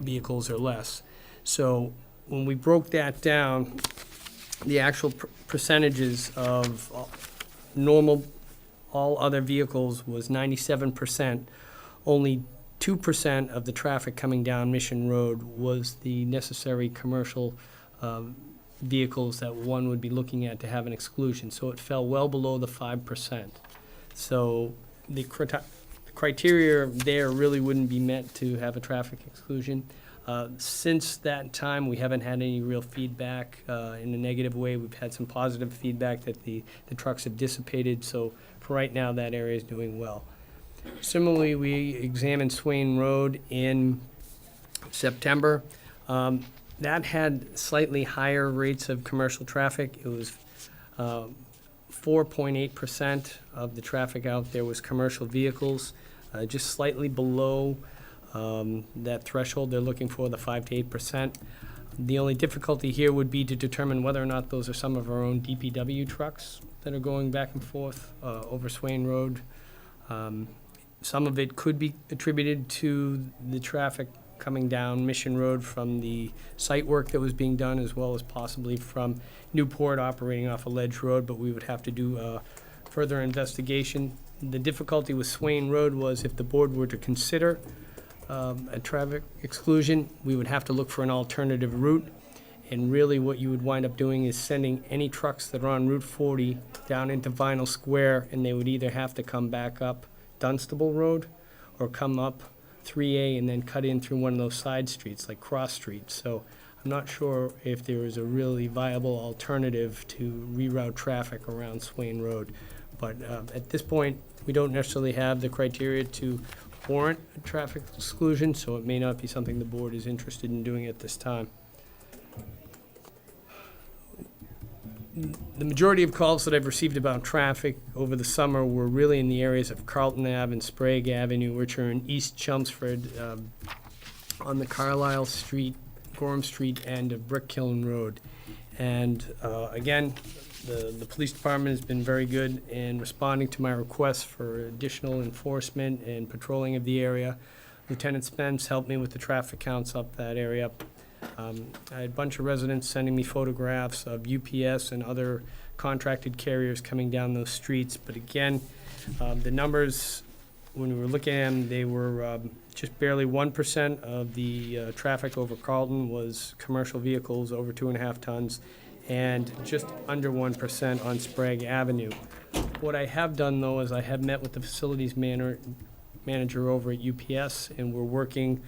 vehicles or less. So when we broke that down, the actual percentages of normal all other vehicles was 97%. Only 2% of the traffic coming down Mission Road was the necessary commercial vehicles that one would be looking at to have an exclusion. So it fell well below the 5%. So the criteria there really wouldn't be met to have a traffic exclusion. Since that time, we haven't had any real feedback in a negative way. We've had some positive feedback that the trucks have dissipated. So for right now, that area is doing well. Similarly, we examined Swain Road in September. That had slightly higher rates of commercial traffic. It was 4.8% of the traffic out there was commercial vehicles, just slightly below that threshold. They're looking for the 5 to 8%. The only difficulty here would be to determine whether or not those are some of our own DPW trucks that are going back and forth over Swain Road. Some of it could be attributed to the traffic coming down Mission Road from the site work that was being done, as well as possibly from Newport operating off a ledge road, but we would have to do further investigation. The difficulty with Swain Road was if the board were to consider a traffic exclusion, we would have to look for an alternative route. And really what you would wind up doing is sending any trucks that are on Route 40 down into Vinyl Square, and they would either have to come back up Dunstable Road or come up 3A and then cut in through one of those side streets like Cross Street. So I'm not sure if there is a really viable alternative to reroute traffic around Swain Road. But at this point, we don't necessarily have the criteria to warrant a traffic exclusion, so it may not be something the board is interested in doing at this time. The majority of calls that I've received about traffic over the summer were really in the areas of Carlton Ave and Sprague Avenue, which are in East Chelmsford, on the Carlisle Street, Gorham Street end of Brick Kiln Road. And again, the police department has been very good in responding to my requests for additional enforcement and patrolling of the area. Lieutenant Spence helped me with the traffic counts up that area. I had a bunch of residents sending me photographs of UPS and other contracted carriers coming down those streets. But again, the numbers, when we were looking at them, they were just barely 1% of the traffic over Carlton was commercial vehicles over 2.5 tons, and just under 1% on Sprague Avenue. What I have done, though, is I have met with the facilities manager over at UPS, and we're working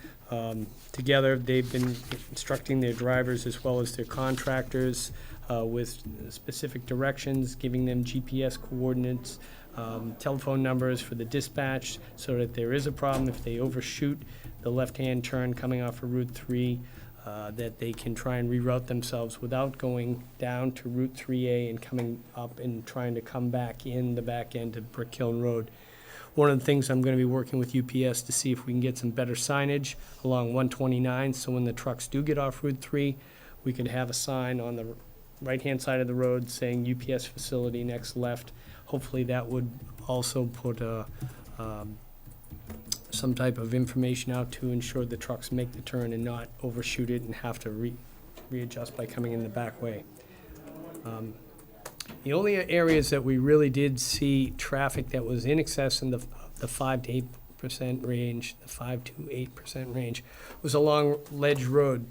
together. They've been instructing their drivers as well as their contractors with specific directions, giving them GPS coordinates, telephone numbers for the dispatch, so that there is a problem if they overshoot the left-hand turn coming off of Route 3, that they can try and reroute themselves without going down to Route 3A and coming up and trying to come back in the back end of Brick Hill Road. One of the things I'm going to be working with UPS to see if we can get some better signage along 129, so when the trucks do get off Route 3, we could have a sign on the right-hand side of the road saying UPS facility next left. Hopefully that would also put some type of information out to ensure the trucks make the turn and not overshoot it and have to readjust by coming in the back way. The only areas that we really did see traffic that was in excess in the 5 to 8% range, the 5 to 8% range, was along Ledge Road.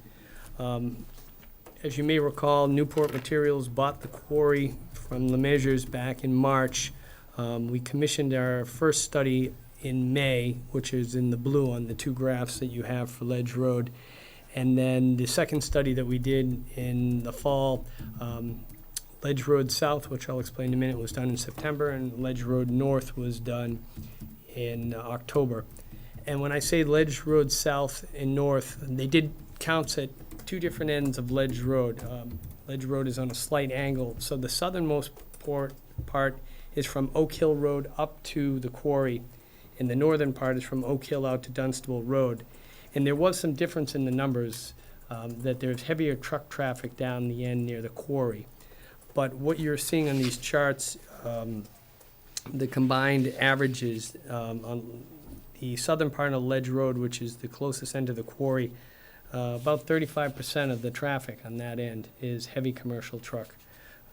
As you may recall, Newport Materials bought the quarry from LeMessurier back in March. We commissioned our first study in May, which is in the blue on the two graphs that you have for Ledge Road. And then the second study that we did in the fall, Ledge Road South, which I'll explain in a minute, was done in September, and Ledge Road North was done in October. And when I say Ledge Road South and North, they did counts at two different ends of Ledge Road. Ledge Road is on a slight angle, so the southernmost part is from Oak Hill Road up to the quarry, and the northern part is from Oak Hill out to Dunstable Road. And there was some difference in the numbers, that there's heavier truck traffic down the end near the quarry. But what you're seeing on these charts, the combined averages on the southern part of Ledge Road, which is the closest end to the quarry, about 35% of the traffic on that end is heavy commercial truck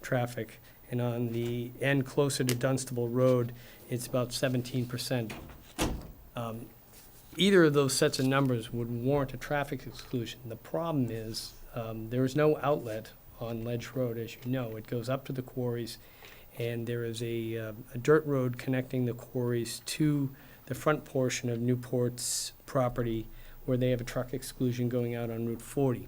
traffic. And on the end closer to Dunstable Road, it's about 17%. Either of those sets of numbers would warrant a traffic exclusion. The problem is there is no outlet on Ledge Road, as you know. It goes up to the quarries, and there is a dirt road connecting the quarries to the front portion of Newport's property, where they have a truck exclusion going out on Route 40.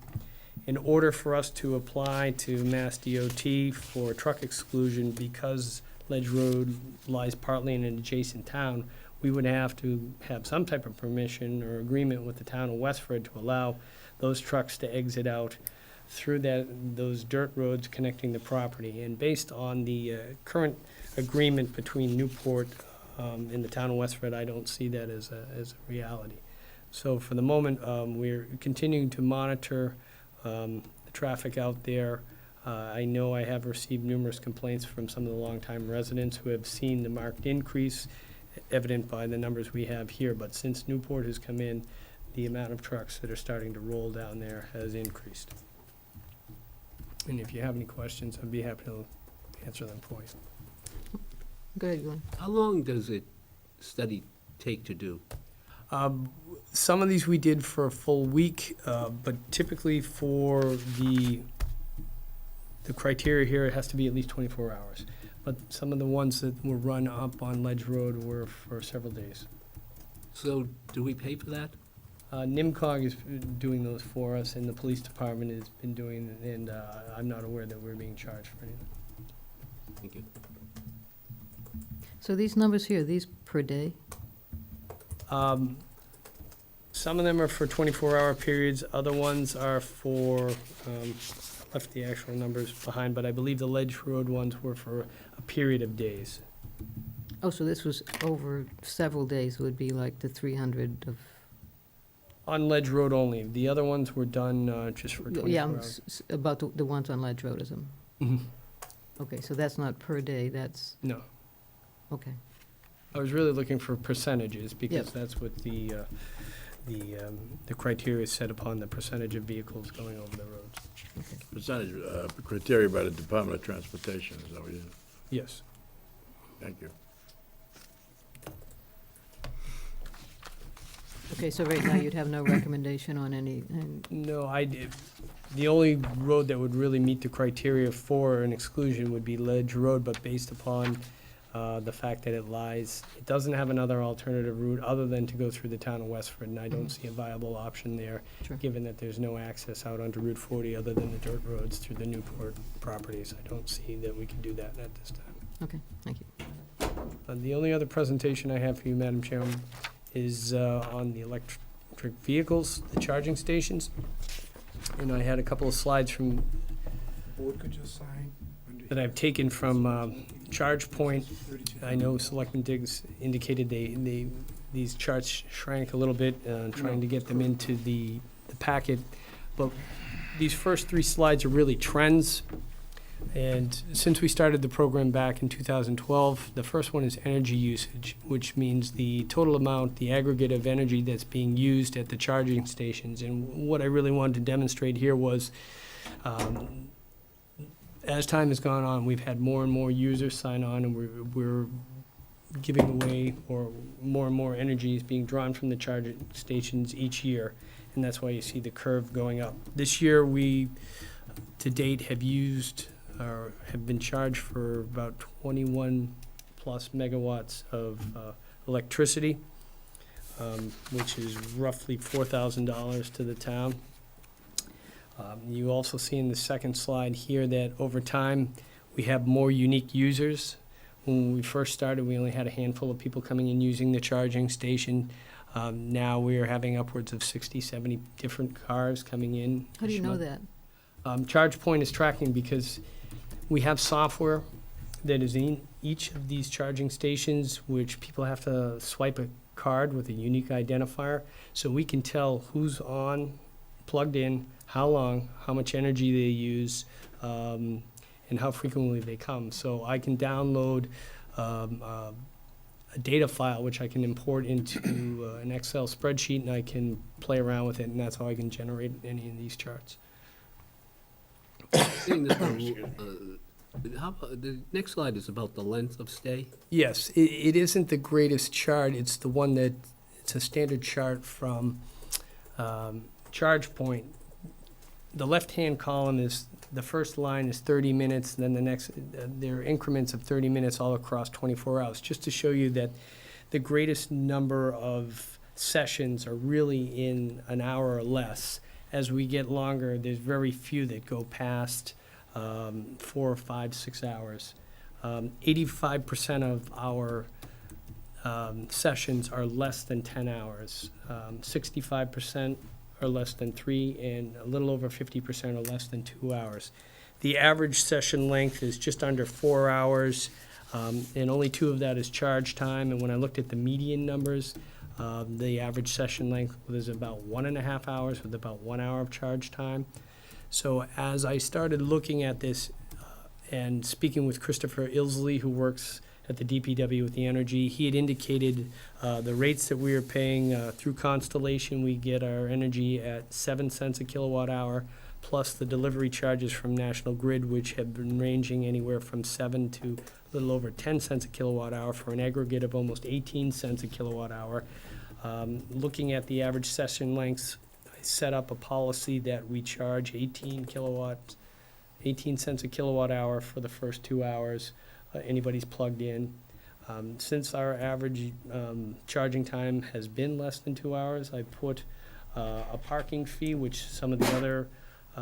In order for us to apply to Mass DOT for a truck exclusion, because Ledge Road lies partly in an adjacent town, we would have to have some type of permission or agreement with the town of Westford to allow those trucks to exit out through those dirt roads connecting the property. And based on the current agreement between Newport and the town of Westford, I don't see that as a reality. So for the moment, we're continuing to monitor the traffic out there. I know I have received numerous complaints from some of the longtime residents who have seen the marked increase, evident by the numbers we have here. But since Newport has come in, the amount of trucks that are starting to roll down there has increased. And if you have any questions, I'd be happy to answer them for you. Go ahead, Glenn. How long does a study take to do? Some of these we did for a full week, but typically for the criteria here, it has to be at least 24 hours. But some of the ones that were run up on Ledge Road were for several days. So do we pay for that? NIMCOG is doing those for us, and the police department has been doing, and I'm not aware that we're being charged for anything. Thank you. So these numbers here, these per day? Some of them are for 24-hour periods, other ones are for, left the actual numbers behind, but I believe the Ledge Road ones were for a period of days. Oh, so this was over several days, would be like the 300 of, On Ledge Road only. The other ones were done just for 24 yeah, hours. about the ones on Ledge Road, is them? Mhm. Okay, so that's not per day, that's, No. okay. I was really looking for percentages, because Yep. that's what the criteria set upon the percentage of vehicles going over the roads. Percentage criteria by the Department of Transportation, is that what you? Yes. Thank you. Okay, so right now you'd have no recommendation on any, and No, the only road that would really meet the criteria for an exclusion would be Ledge Road, but based upon the fact that it doesn't have another alternative route other than to go through the town of Westford, and I don't see a viable option there, Sure. given that there's no access out onto Route 40 other than the dirt roads through the Newport properties. I don't see that we can do that at this time. Okay, thank you. The only other presentation I have for you, Madam Chairman, is on the electric vehicles, the charging stations. And I had a couple of slides from, Board could just sign. that I've taken from ChargePoint. I know Selectman Diggs indicated these charts shrank a little bit, trying to get them into the packet. But these first three slides are really trends. And since we started the program back in 2012, the first one is energy usage, which means the total amount, the aggregate of energy that's being used at the charging stations. And what I really wanted to demonstrate here was, as time has gone on, we've had more and more users sign on, and we're giving away, or more and more energy is being drawn from the charging stations each year. And that's why you see the curve going up. This year, we, to date, have used, or have been charged for about 21 plus megawatts of electricity, which is roughly $4,000 to the town. You also see in the second slide here that over time, we have more unique users. When we first started, we only had a handful of people coming in using the charging station. Now we are having upwards of 60, 70 different cars coming in. How do you each know month. that? ChargePoint is tracking because we have software that is in each of these charging stations, which people have to swipe a card with a unique identifier. So we can tell who's on, plugged in, how long, how much energy they use, and how frequently they come. So I can download a data file, which I can import into an Excel spreadsheet, and I can play around with it, and that's how I can generate any of these charts. Seeing this, how about, the next slide is about the length of stay. Yes, it isn't the greatest chart. It's the one that, it's a standard chart from ChargePoint. The left-hand column is, the first line is 30 minutes, and then the next, there are increments of 30 minutes all across 24 hours, just to show you that the greatest number of sessions are really in an hour or less. As we get longer, there's very few that go past 4, 5, 6 hours. 85% of our sessions are less than 10 hours. 65% are less than 3, and a little over 50% are less than 2 hours. The average session length is just under 4 hours, and only 2 of that is charge time. And when I looked at the median numbers, the average session length was about 1.5 hours with about 1 hour of charge time. So as I started looking at this and speaking with Christopher Ilsley, who works at the DPW with the energy, he had indicated the rates that we are paying through Constellation. We get our energy at 7 cents a kilowatt hour, plus the delivery charges from National Grid, which have been ranging anywhere from 7 to a little over 10 cents a kilowatt hour, for an aggregate of almost 18 cents a kilowatt hour. Looking at the average session lengths, I set up a policy that we charge 18 cents a kilowatt hour for the first 2 hours. Anybody's plugged in. Since our average charging time has been less than 2 hours, I put a parking fee, which some of the other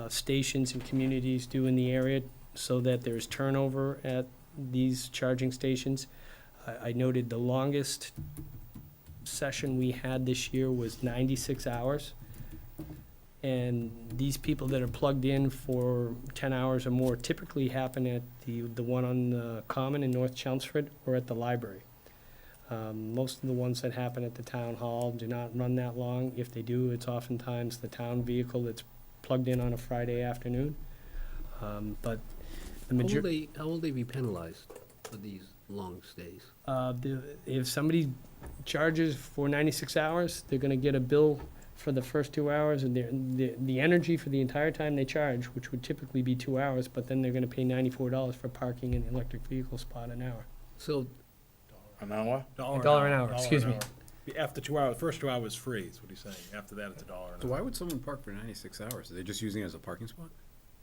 stations and communities do in the area, so that there's turnover at these charging stations. I noted the longest session we had this year was 96 hours. And these people that are plugged in for 10 hours or more typically happen at the one on the Common in North Chelmsford or at the library. Most of the ones that happen at the town hall do not run that long. If they do, it's oftentimes the town vehicle that's plugged in on a Friday afternoon. But the majority. How will they be penalized for these long stays? If somebody charges for 96 hours, they're gonna get a bill for the first 2 hours, and the energy for the entire time they charge, which would typically be 2 hours, but then they're gonna pay $94 for parking an electric vehicle spot an hour. So, An hour? $1 an hour, excuse me. After 2 hours, first 2 hours free is what he's saying. After that, it's $1 an hour. So why would someone park for 96 hours? Are they just using it as a parking spot?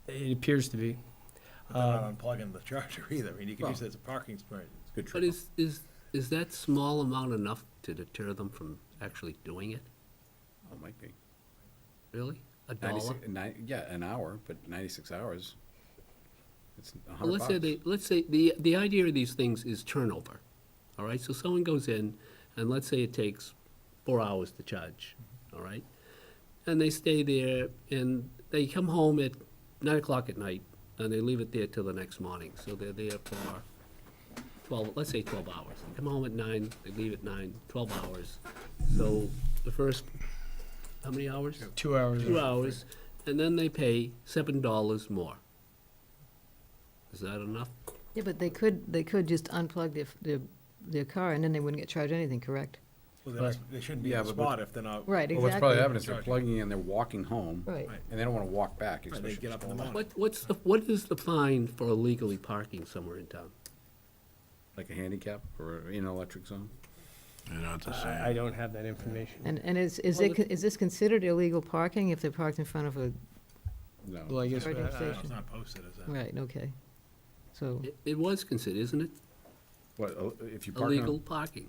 It appears to be. But they're not unplugging the charger either. I mean, you can use it as a parking spot. It's a good but trick. is that small amount enough to deter them from actually doing it? Oh, it might be. Really? $1? Yeah, an hour, but 96 hours. It's $100. Well, let's say the idea of these things is turnover. All right, so someone goes in, and let's say it takes 4 hours to charge. All right, and they stay there, and they come home at 9 o'clock at night, and they leave it there till the next morning. So they're there for 12. Let's say 12 hours. They come home at 9. They leave at 9. 12 hours. So the first, how many hours? 2 hours. 2 hours, and then they pay $7 more. Is that enough? Yeah, but they could just unplug their car and then they wouldn't get charged anything, correct? Well, they shouldn't be in the spot if they're not. Right, Well, what's probably exactly. happening is they're plugging in, they're walking home, Right. and they don't want to walk back. Right, especially they get if up in it's the cold. morning. What is the fine for illegally parking somewhere in town? Like a handicap or in an electric zone? I don't have that information. And is this considered illegal parking if they're parked in front of a, No. Well, I guess, Charging It's station. not posted, is it? right, okay. So, It was considered, isn't it? What, if you park on- Illegal parking.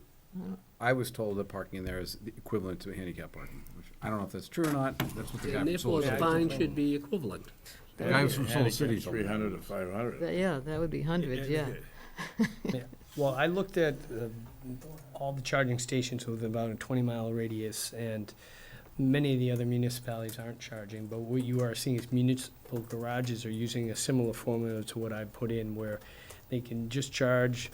I was told that parking in there is the equivalent to handicap parking, which I don't know if that's true or not. That's what the guy And from Soul therefore, the City fine told me. should be equivalent. The guy from Soul City told me. 300 to 500. yeah, that would be hundreds, yeah. Yeah. Well, I looked at all the charging stations with about a 20-mile radius, and many of the other municipalities aren't charging, but what you are seeing is municipal garages are using a similar formula to what I put in, where they can just charge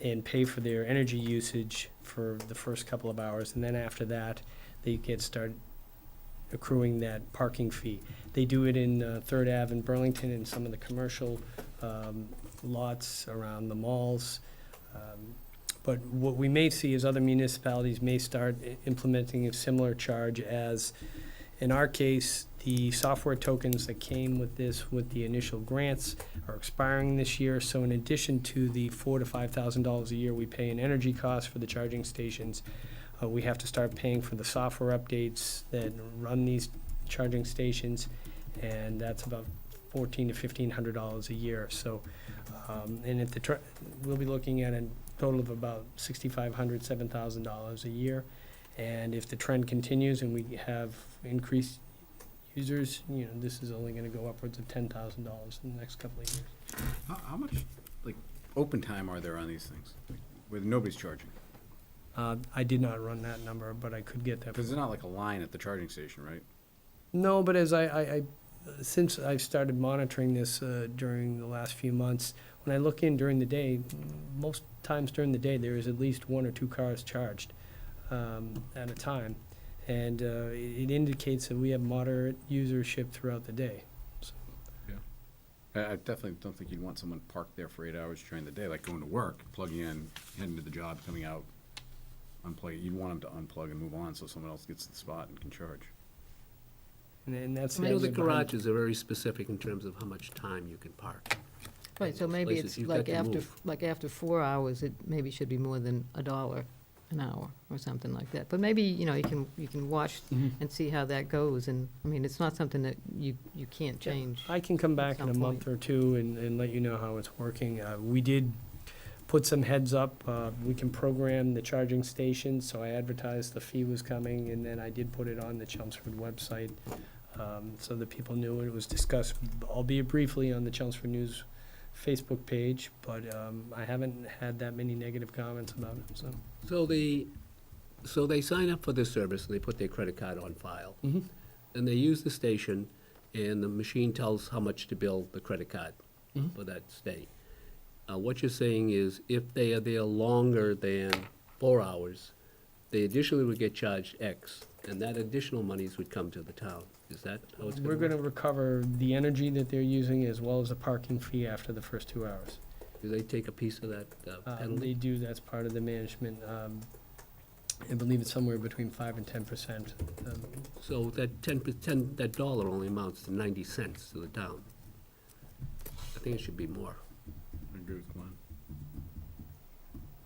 and pay for their energy usage for the first couple of hours, and then after that, they can start accruing that parking fee. They do it in Third Ave in Burlington and some of the commercial lots around the malls. But what we may see is other municipalities may start implementing a similar charge as, in our case, the software tokens that came with this, with the initial grants, are expiring this year. So in addition to the $4,000 to $5,000 a year we pay in energy costs for the charging stations, we have to start paying for the software updates that run these charging stations, and that's about $1,400 to $1,500 a year. So, and if we'll be looking at a total of about $6,500, $7,000 a year. And if the trend continues and we have increased users, this is only gonna go upwards of $10,000 in the next couple of years. How much, like, open time are there on these things, where nobody's charging? I did not run that number, but I could get that. Because there's not like a line at the charging station, right? No, but as I since I've started monitoring this during the last few months, when I look in during the day, most times during the day, there is at least 1 or 2 cars charged at a time. And it indicates that we have moderate usership throughout the day. So. I definitely don't think you'd want someone parked there for 8 hours during the day, like going to work, plugging in, heading to the job, coming out, unplug. You'd want them to unplug and move on so someone else gets to the spot and can charge. And that's I know the idea behind- garages are very specific in terms of how much time you can park. Right, so maybe Places it's you've like got to move. after 4 hours, it maybe should be more than $1 an hour or something like that. But maybe, you can watch and see how that goes, and, I mean, it's not something that you can't change. I can come back in a some month or two and let you know how it's working. We did put some heads up. We can program the charging stations, so I advertised the fee was coming, and then I did put it on the Chelmsford website so that people knew it. It was discussed, albeit briefly, on the Chelmsford News Facebook page, but I haven't had that many negative comments about it, so. So the So they sign up for this service and they put their credit card on file. Mhm. And they use the station and the machine tells how much to bill the credit card Mhm. for that stay. What you're saying is if they are there longer than 4 hours, they additionally would get charged X, and that additional monies would come to the town. Is that how it's We're gonna gonna work? recover the energy that they're using as well as the parking fee after the first 2 hours. Do they take a piece of that They penalty? do, that's part of the management. I believe it's somewhere between 5 and 10%. So that 10%, that dollar only amounts to 90 cents to the town. I think it should be more. I agree with Glenn.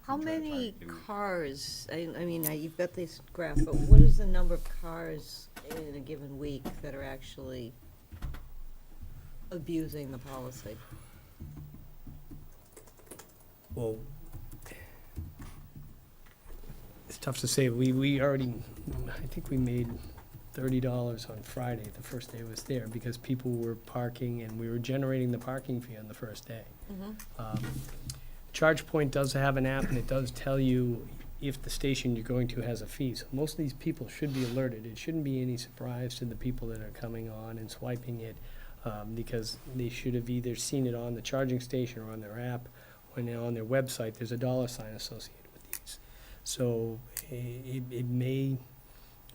How many cars, I mean, you've got this graph, but what is the number of cars in a given week that are actually abusing the policy? Well, it's tough to say. We already, I think we made $30 on Friday, the first day I was there, because people were parking and we were generating the parking fee on the first day. ChargePoint does have an app and it does tell you if the station you're going to has a fee. So most of these people should be alerted. It shouldn't be any surprise to the people that are coming on and swiping it, because they should have either seen it on the charging station or on their app. When they're on their website, there's a $ sign associated with these. So it may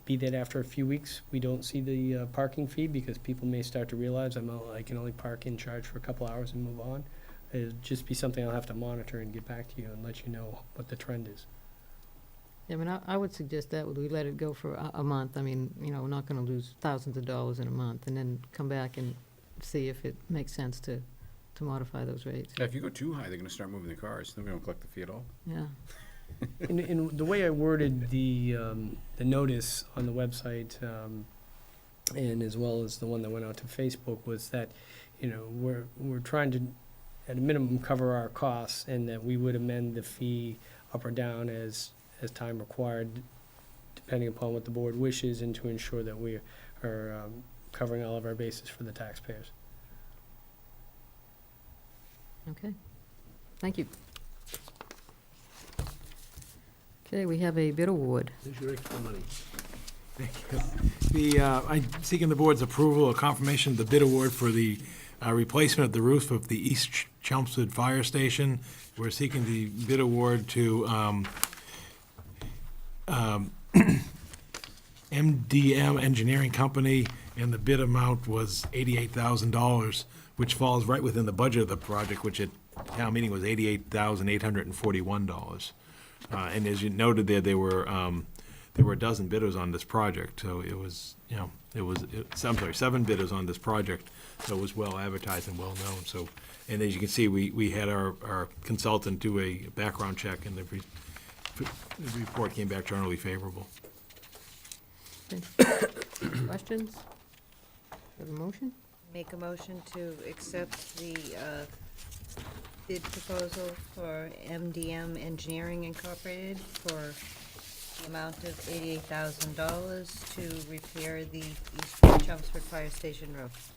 be that after a few weeks, we don't see the parking fee because people may start to realize I can only park in charge for a couple hours and move on. It'll just be something I'll have to monitor and get back to you and let you know what the trend is. Yeah, I mean, I would suggest that we let it go for a month. I mean, you know, we're not gonna lose thousands of dollars in a month, and then come back and see if it makes sense to modify those rates. Yeah, if you go too high, they're gonna start moving the cars. Then we don't collect the fee at all. Yeah. In the way I worded the notice on the website, and as well as the one that went out to Facebook, was that, you know, we're trying to, at a minimum, cover our costs, and that we would amend the fee up or down as time required, depending upon what the board wishes, and to ensure that we are covering all of our bases for the taxpayers. Okay, thank you. Okay, we have a bid award. There's your extra money. I'm seeking the board's approval or confirmation of the bid award for the replacement of the roof of the East Chelmsford Fire Station. We're seeking the bid award to MDM Engineering Company, and the bid amount was $88,000, which falls right within the budget of the project, which at town meeting was $88,841. And as you noted there were a dozen bidders on this project, so it was, you know, I'm sorry, 7 bidders on this project, so it was well advertised and well known. So, and as you can see, we had our consultant do a background check, and the report came back generally favorable. Questions? Have a motion? Make a motion to accept the bid proposal for MDM Engineering Incorporated for the amount of $88,000 to repair the East Chelmsford Fire Station roof.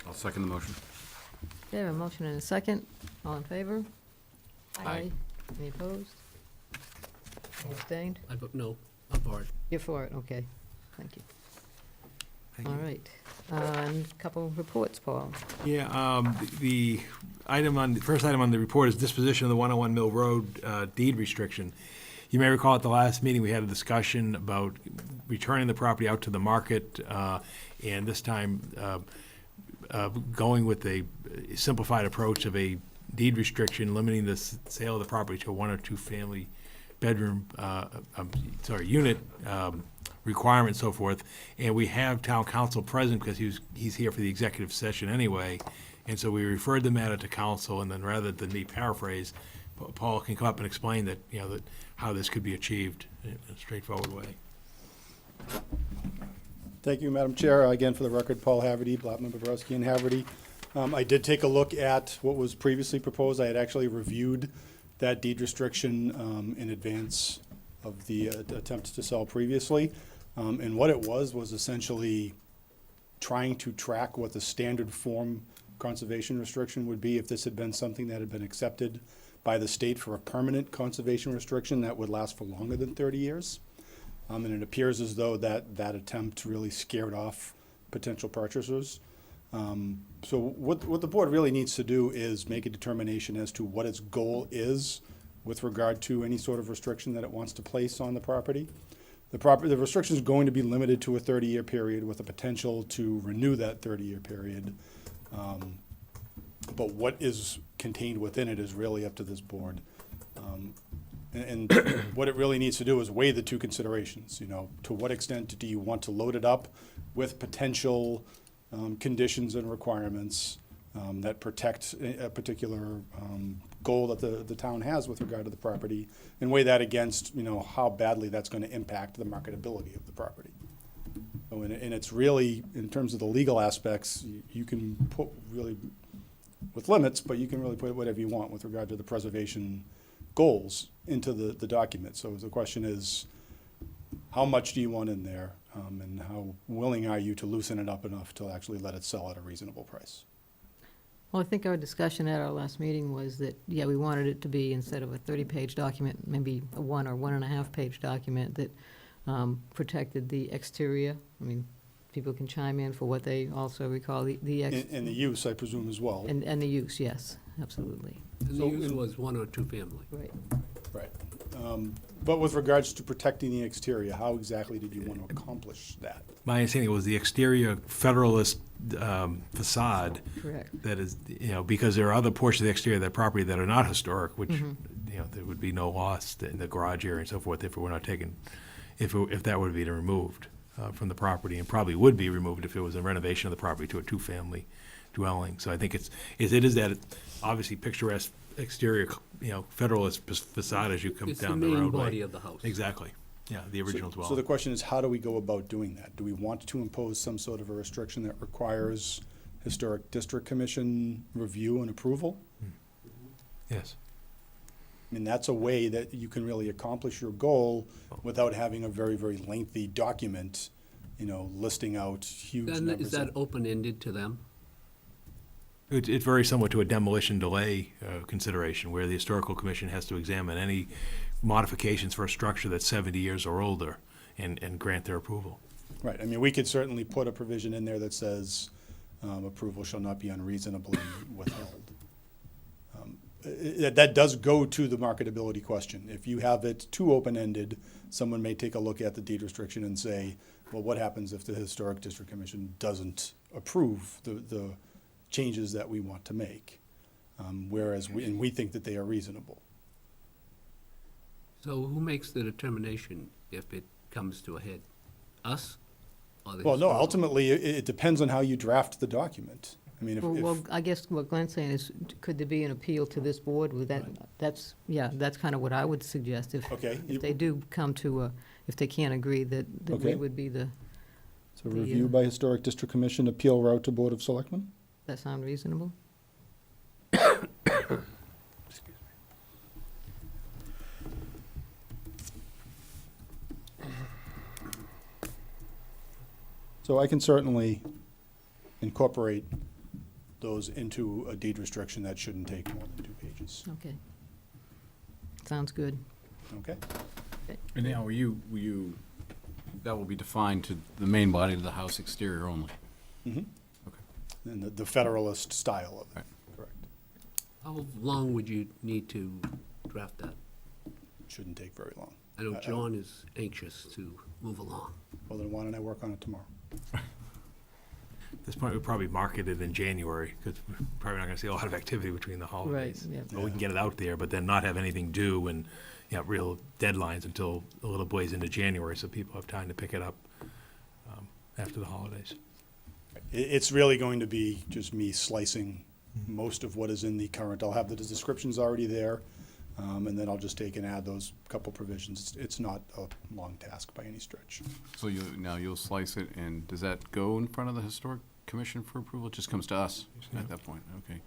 I'll second the motion. Okay, I have a motion and a second. All in favor? Aye. Any opposed? Any abstained? I vote no. I'm for it. You're for it, okay. Thank you. Thank All you. right. And a couple of reports, Paul. Yeah, the first item on the report is disposition of the 101 Mill Road deed restriction. You may recall at the last meeting, we had a discussion about returning the property out to the market, and this time going with a simplified approach of a deed restriction, limiting the sale of the property to a 1 or 2 family bedroom, unit requirement, so forth. And we have town council present because he's here for the executive session anyway. And so we referred the matter to council, and then rather than me paraphrase, Paul can come up and explain that, you know, that how this could be achieved in a straightforward way. Thank you, Madam Chair. Again, for the record, Paul Haverty, Blattman, Bobrowski, and Haverty. I did take a look at what was previously proposed. I had actually reviewed that deed restriction in advance of the attempt to sell previously. And what it was essentially trying to track what the standard form conservation restriction would be if this had been something that had been accepted by the state for a permanent conservation restriction that would last for longer than 30 years. And it appears as though that attempt really scared off potential purchasers. So what the board really needs to do is make a determination as to what its goal is with regard to any sort of restriction that it wants to place on the property. The restriction is going to be limited to a 30-year period with a potential to renew that 30-year period. But what is contained within it is really up to this board. And what it really needs to do is weigh the two considerations. You know, to what extent do you want to load it up with potential conditions and requirements that protect a particular goal that the town has with regard to the property, and weigh that against, you know, how badly that's going to impact the marketability of the property. So, and it's really, in terms of the legal aspects, you can put really, with limits, but you can really put whatever you want with regard to the preservation goals into the document. So the question is, how much do you want in there, and how willing are you to loosen it up enough to actually let it sell at a reasonable price? Well, I think our discussion at our last meeting was that, yeah, we wanted it to be, instead of a 30-page document, maybe a 1 or 1.5-page document that protected the exterior. I mean, people can chime in for what they also recall, and the use, I presume, as well. And the use, yes, absolutely. And the use was 1 or 2 family. Right. Right. But with regards to protecting the exterior, how exactly did you want to accomplish that? My understanding was the exterior Federalist facade. Correct. That is, you know, because there are other portions of the exterior of that property that are not historic, which, you know, there would be no loss in the garage area and so forth if it were not taken, if that would be removed from the property, and probably would be removed if it was a renovation of the property to a 2-family dwelling. So I think it is that obviously picturesque exterior, you know, Federalist facade as you come down the roadway. It's the main body of the house. Exactly. Yeah, the original dwelling. So the question is, how do we go about doing that? Do we want to impose some sort of a restriction that requires Historic District Commission review and approval? Yes. I mean, that's a way that you can really accomplish your goal without having a very, very lengthy document, you know, listing out huge Then numbers. is that open-ended to them? It's very similar to a demolition delay consideration, where the Historical Commission has to examine any modifications for a structure that's 70 years or older and grant their approval. Right. I mean, we could certainly put a provision in there that says approval shall not be unreasonably withheld. That does go to the marketability question. If you have it too open-ended, someone may take a look at the deed restriction and say, well, what happens if the Historic District Commission doesn't approve the changes that we want to make? Whereas we think that they are reasonable. So who makes the determination if it comes to a head? Us? Or the Well, no, historical? ultimately, it depends on how you draft the document. I mean, Well, I guess what Glenn's saying is, could there be an appeal to this board with that? That's kind of what I would suggest. Okay. If they do come to if they can't agree, that we Okay. would be the, So review by Historic District Commission, appeal route to Board of Selectmen? that sound reasonable? So I can certainly incorporate those into a deed restriction that shouldn't take more than 2 pages. Okay. Sounds good. Okay? And now, that will be defined to the main body of the house exterior only? Mm-hmm. Okay. And the Federalist style of it. Right. Correct. How long would you need to draft that? Shouldn't take very long. I know John is anxious to move along. Well, then why don't I work on it tomorrow? At this point, we'll probably market it in January, because we're probably not gonna see a lot of activity between the holidays. yeah. But we can get it out there, but then not have anything due and, you know, real deadlines until a little ways into January, so people have time to pick it up after the holidays. It's really going to be just me slicing most of what is in the current. I'll have the descriptions already there, and then I'll just take and add those couple provisions. It's not a long task by any stretch. So you'll slice it, and does that go in front of the Historic Commission for approval? It just comes to us at that point, okay.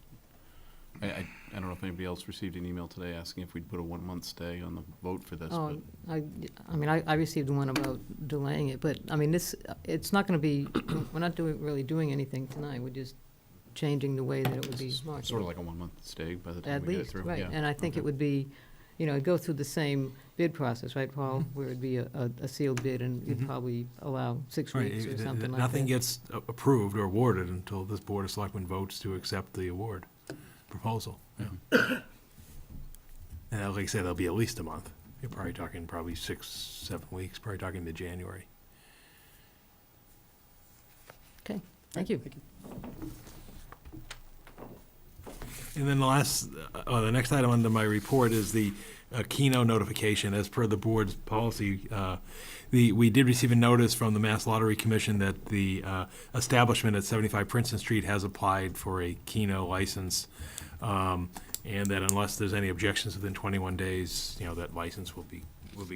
I don't know if anybody else received an email today asking if we'd put a 1-month stay on the vote for this, Oh, but I mean, I received one about delaying it, but, I mean, it's not gonna be, we're not really doing anything tonight. We're just changing the way that it would be marketed. Sort of like a 1 month stay by the time At we get it least, through. right, Yeah. and I think it Okay. would be, you know, it'd go through the same bid process, right, Paul? Mm-hmm. Where it'd be a sealed bid, and you'd Mhm. probably allow 6 Right, weeks or something like that. Nothing gets approved or awarded until this Board of Selectmen votes to accept the award proposal. Yeah. And like I said, that'll be at least a month. You're probably talking 6, 7 weeks, probably talking to January. Okay, thank you. And then the next item under my report is the Keno notification. As per the board's policy, we did receive a notice from the Mass Lottery Commission that the establishment at 75 Princeton Street has applied for a Keno license, and that unless there's any objections within 21 days, that license will be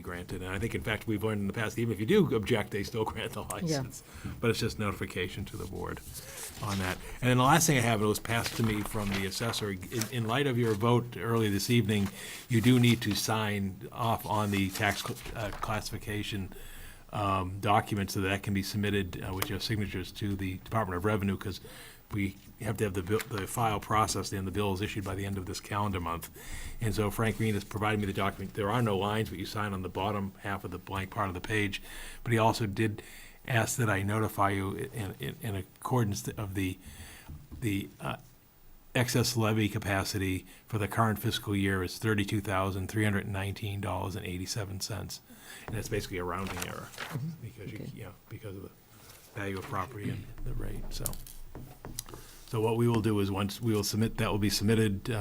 granted. And I think, in fact, we've learned in the past, even if you do object, they still grant the license. But it's just notification to the board on that. And then the last thing I have, it was passed to me from the assessor. In light of your vote earlier this evening, you do need to sign off on the tax classification document so that can be submitted with your signatures to the Department of Revenue, because we have to have the file processed and the bill is issued by the end of this calendar month. And so Frank Green has provided me the document. There are no lines, but you sign on the bottom half of the blank part of the page. But he also did ask that I notify you in accordance of the excess levy capacity for the current fiscal year is $32,319.87. And that's basically a rounding error because because of the value of property and the rate. So what we will do is once we will submit, that will be submitted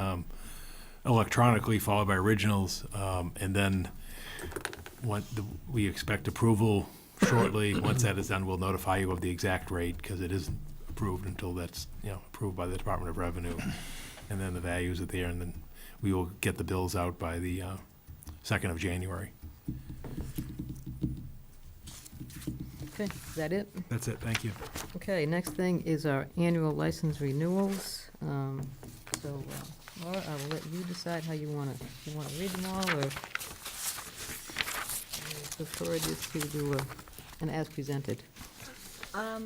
electronically, followed by originals, and then we expect approval shortly. Once that is done, we'll notify you of the exact rate, because it isn't approved until that's approved by the Department of Revenue, and then the values are there, and then we will get the bills out by the 2nd of January. Okay, is that it? That's it, thank you. Okay, next thing is our annual license renewals. So, Laura, I will let you decide how you want to read them all, or prefer this to do an as presented. I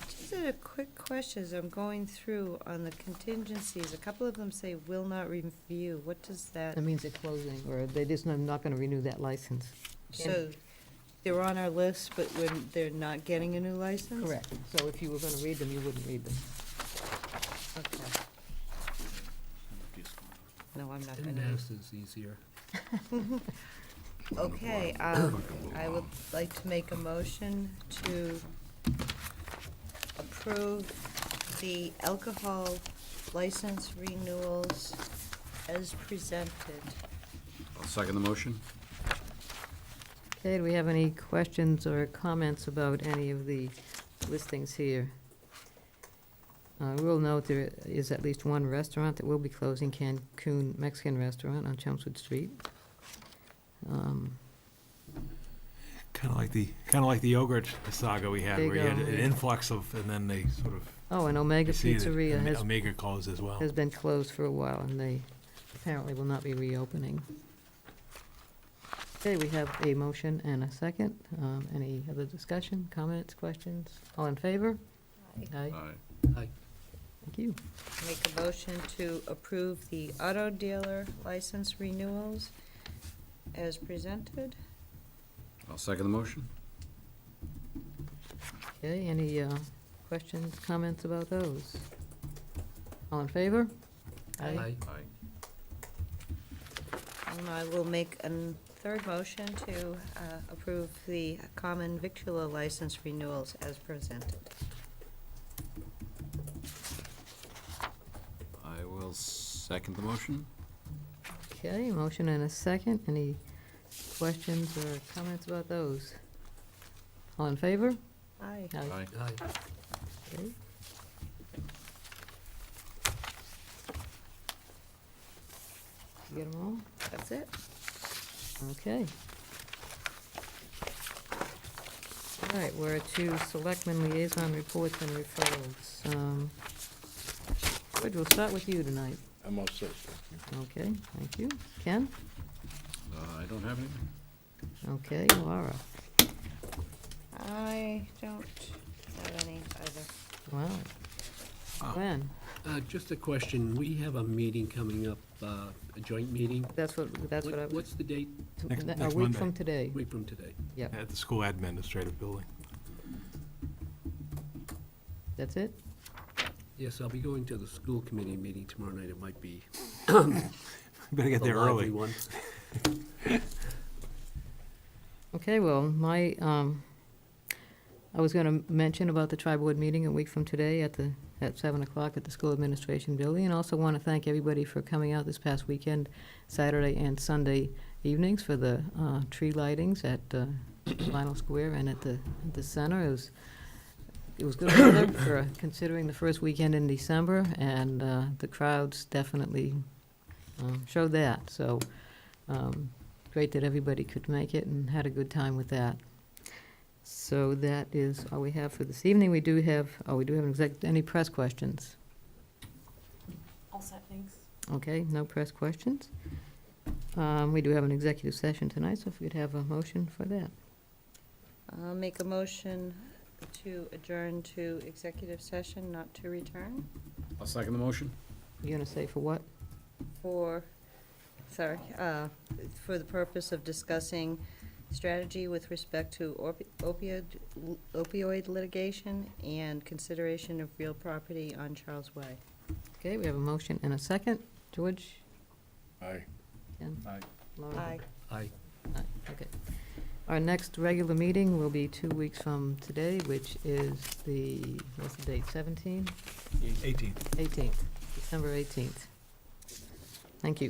just had a quick question as I'm going through on the contingencies. A couple of them say will not review. What does that? That means they're closing, or they just not going to renew that license. So they're on our list, but when they're not getting a new license? Correct. So if you were going to read them, you wouldn't read them. Okay. No, I'm not And gonna. this is easier. Okay, I would like to make a motion to approve the alcohol license renewals as presented. I'll second the motion. Okay, do we have any questions or comments about any of the listings here? We'll note there is at least one restaurant that will be closing, Cancun Mexican Restaurant on Chelmsford Street. Kind of like the yogurt saga we had, There you where you had go. an influx of, and then they sort of. Oh, and Omega receded. Pizzeria has Omega closed as well. has been closed for a while, and they apparently will not be reopening. Okay, we have a motion and a second. Any other discussion, comments, questions? All in favor? Aye. Aye. Thank you. Make a motion to approve the auto dealer license renewals as presented. I'll second the motion. Okay, any questions, comments about those? All in favor? Aye. And I will make a third motion to approve the common victular license renewals as presented. I will second the motion. Okay, motion and a second. Any questions or comments about those? All in favor? Aye. Aye. Okay. You get them all? That's it. Okay. All right, we're to Selectmen Liaison Reports and Referrals. Good, we'll start with you tonight. I'm all set. Okay, thank you. Ken? I don't have anything. Okay, Laura? I don't have any either. Wow. Glenn? Just a question, we have a meeting coming up, a joint meeting. That's what I was. What's the date? Next A week Monday. from today. Week from today. Yep, At the school administrative building. that's it? Yes, I'll be going to the school committee meeting tomorrow night. It might be Better get a there lively early. one. Okay, well, I was gonna mention about the tri-board meeting a week from today at 7 o'clock at the school administration building, and also want to thank everybody for coming out this past weekend, Saturday and Sunday evenings for the tree lightings at Vinyl Square and at the center. It was good weather for considering the first weekend in December, and the crowds definitely showed that. So great that everybody could make it and had a good time with that. So that is all we have for this evening. We do have any press questions? All set, thanks. Okay, no press questions. We do have an executive session tonight, so if we could have a motion for that. I'll make a motion to adjourn to executive session, not to return, I'll second the motion. You're gonna say for what? for the purpose of discussing strategy with respect to opioid litigation and consideration of real property on Charles Way. Okay, we have a motion and a second. George? Aye. Ken? Aye. Laura? Aye. Aye. Aye, okay. Our next regular meeting will be 2 weeks from today, which is what's the date, 17? 18th. 18th, December 18th. Thank you.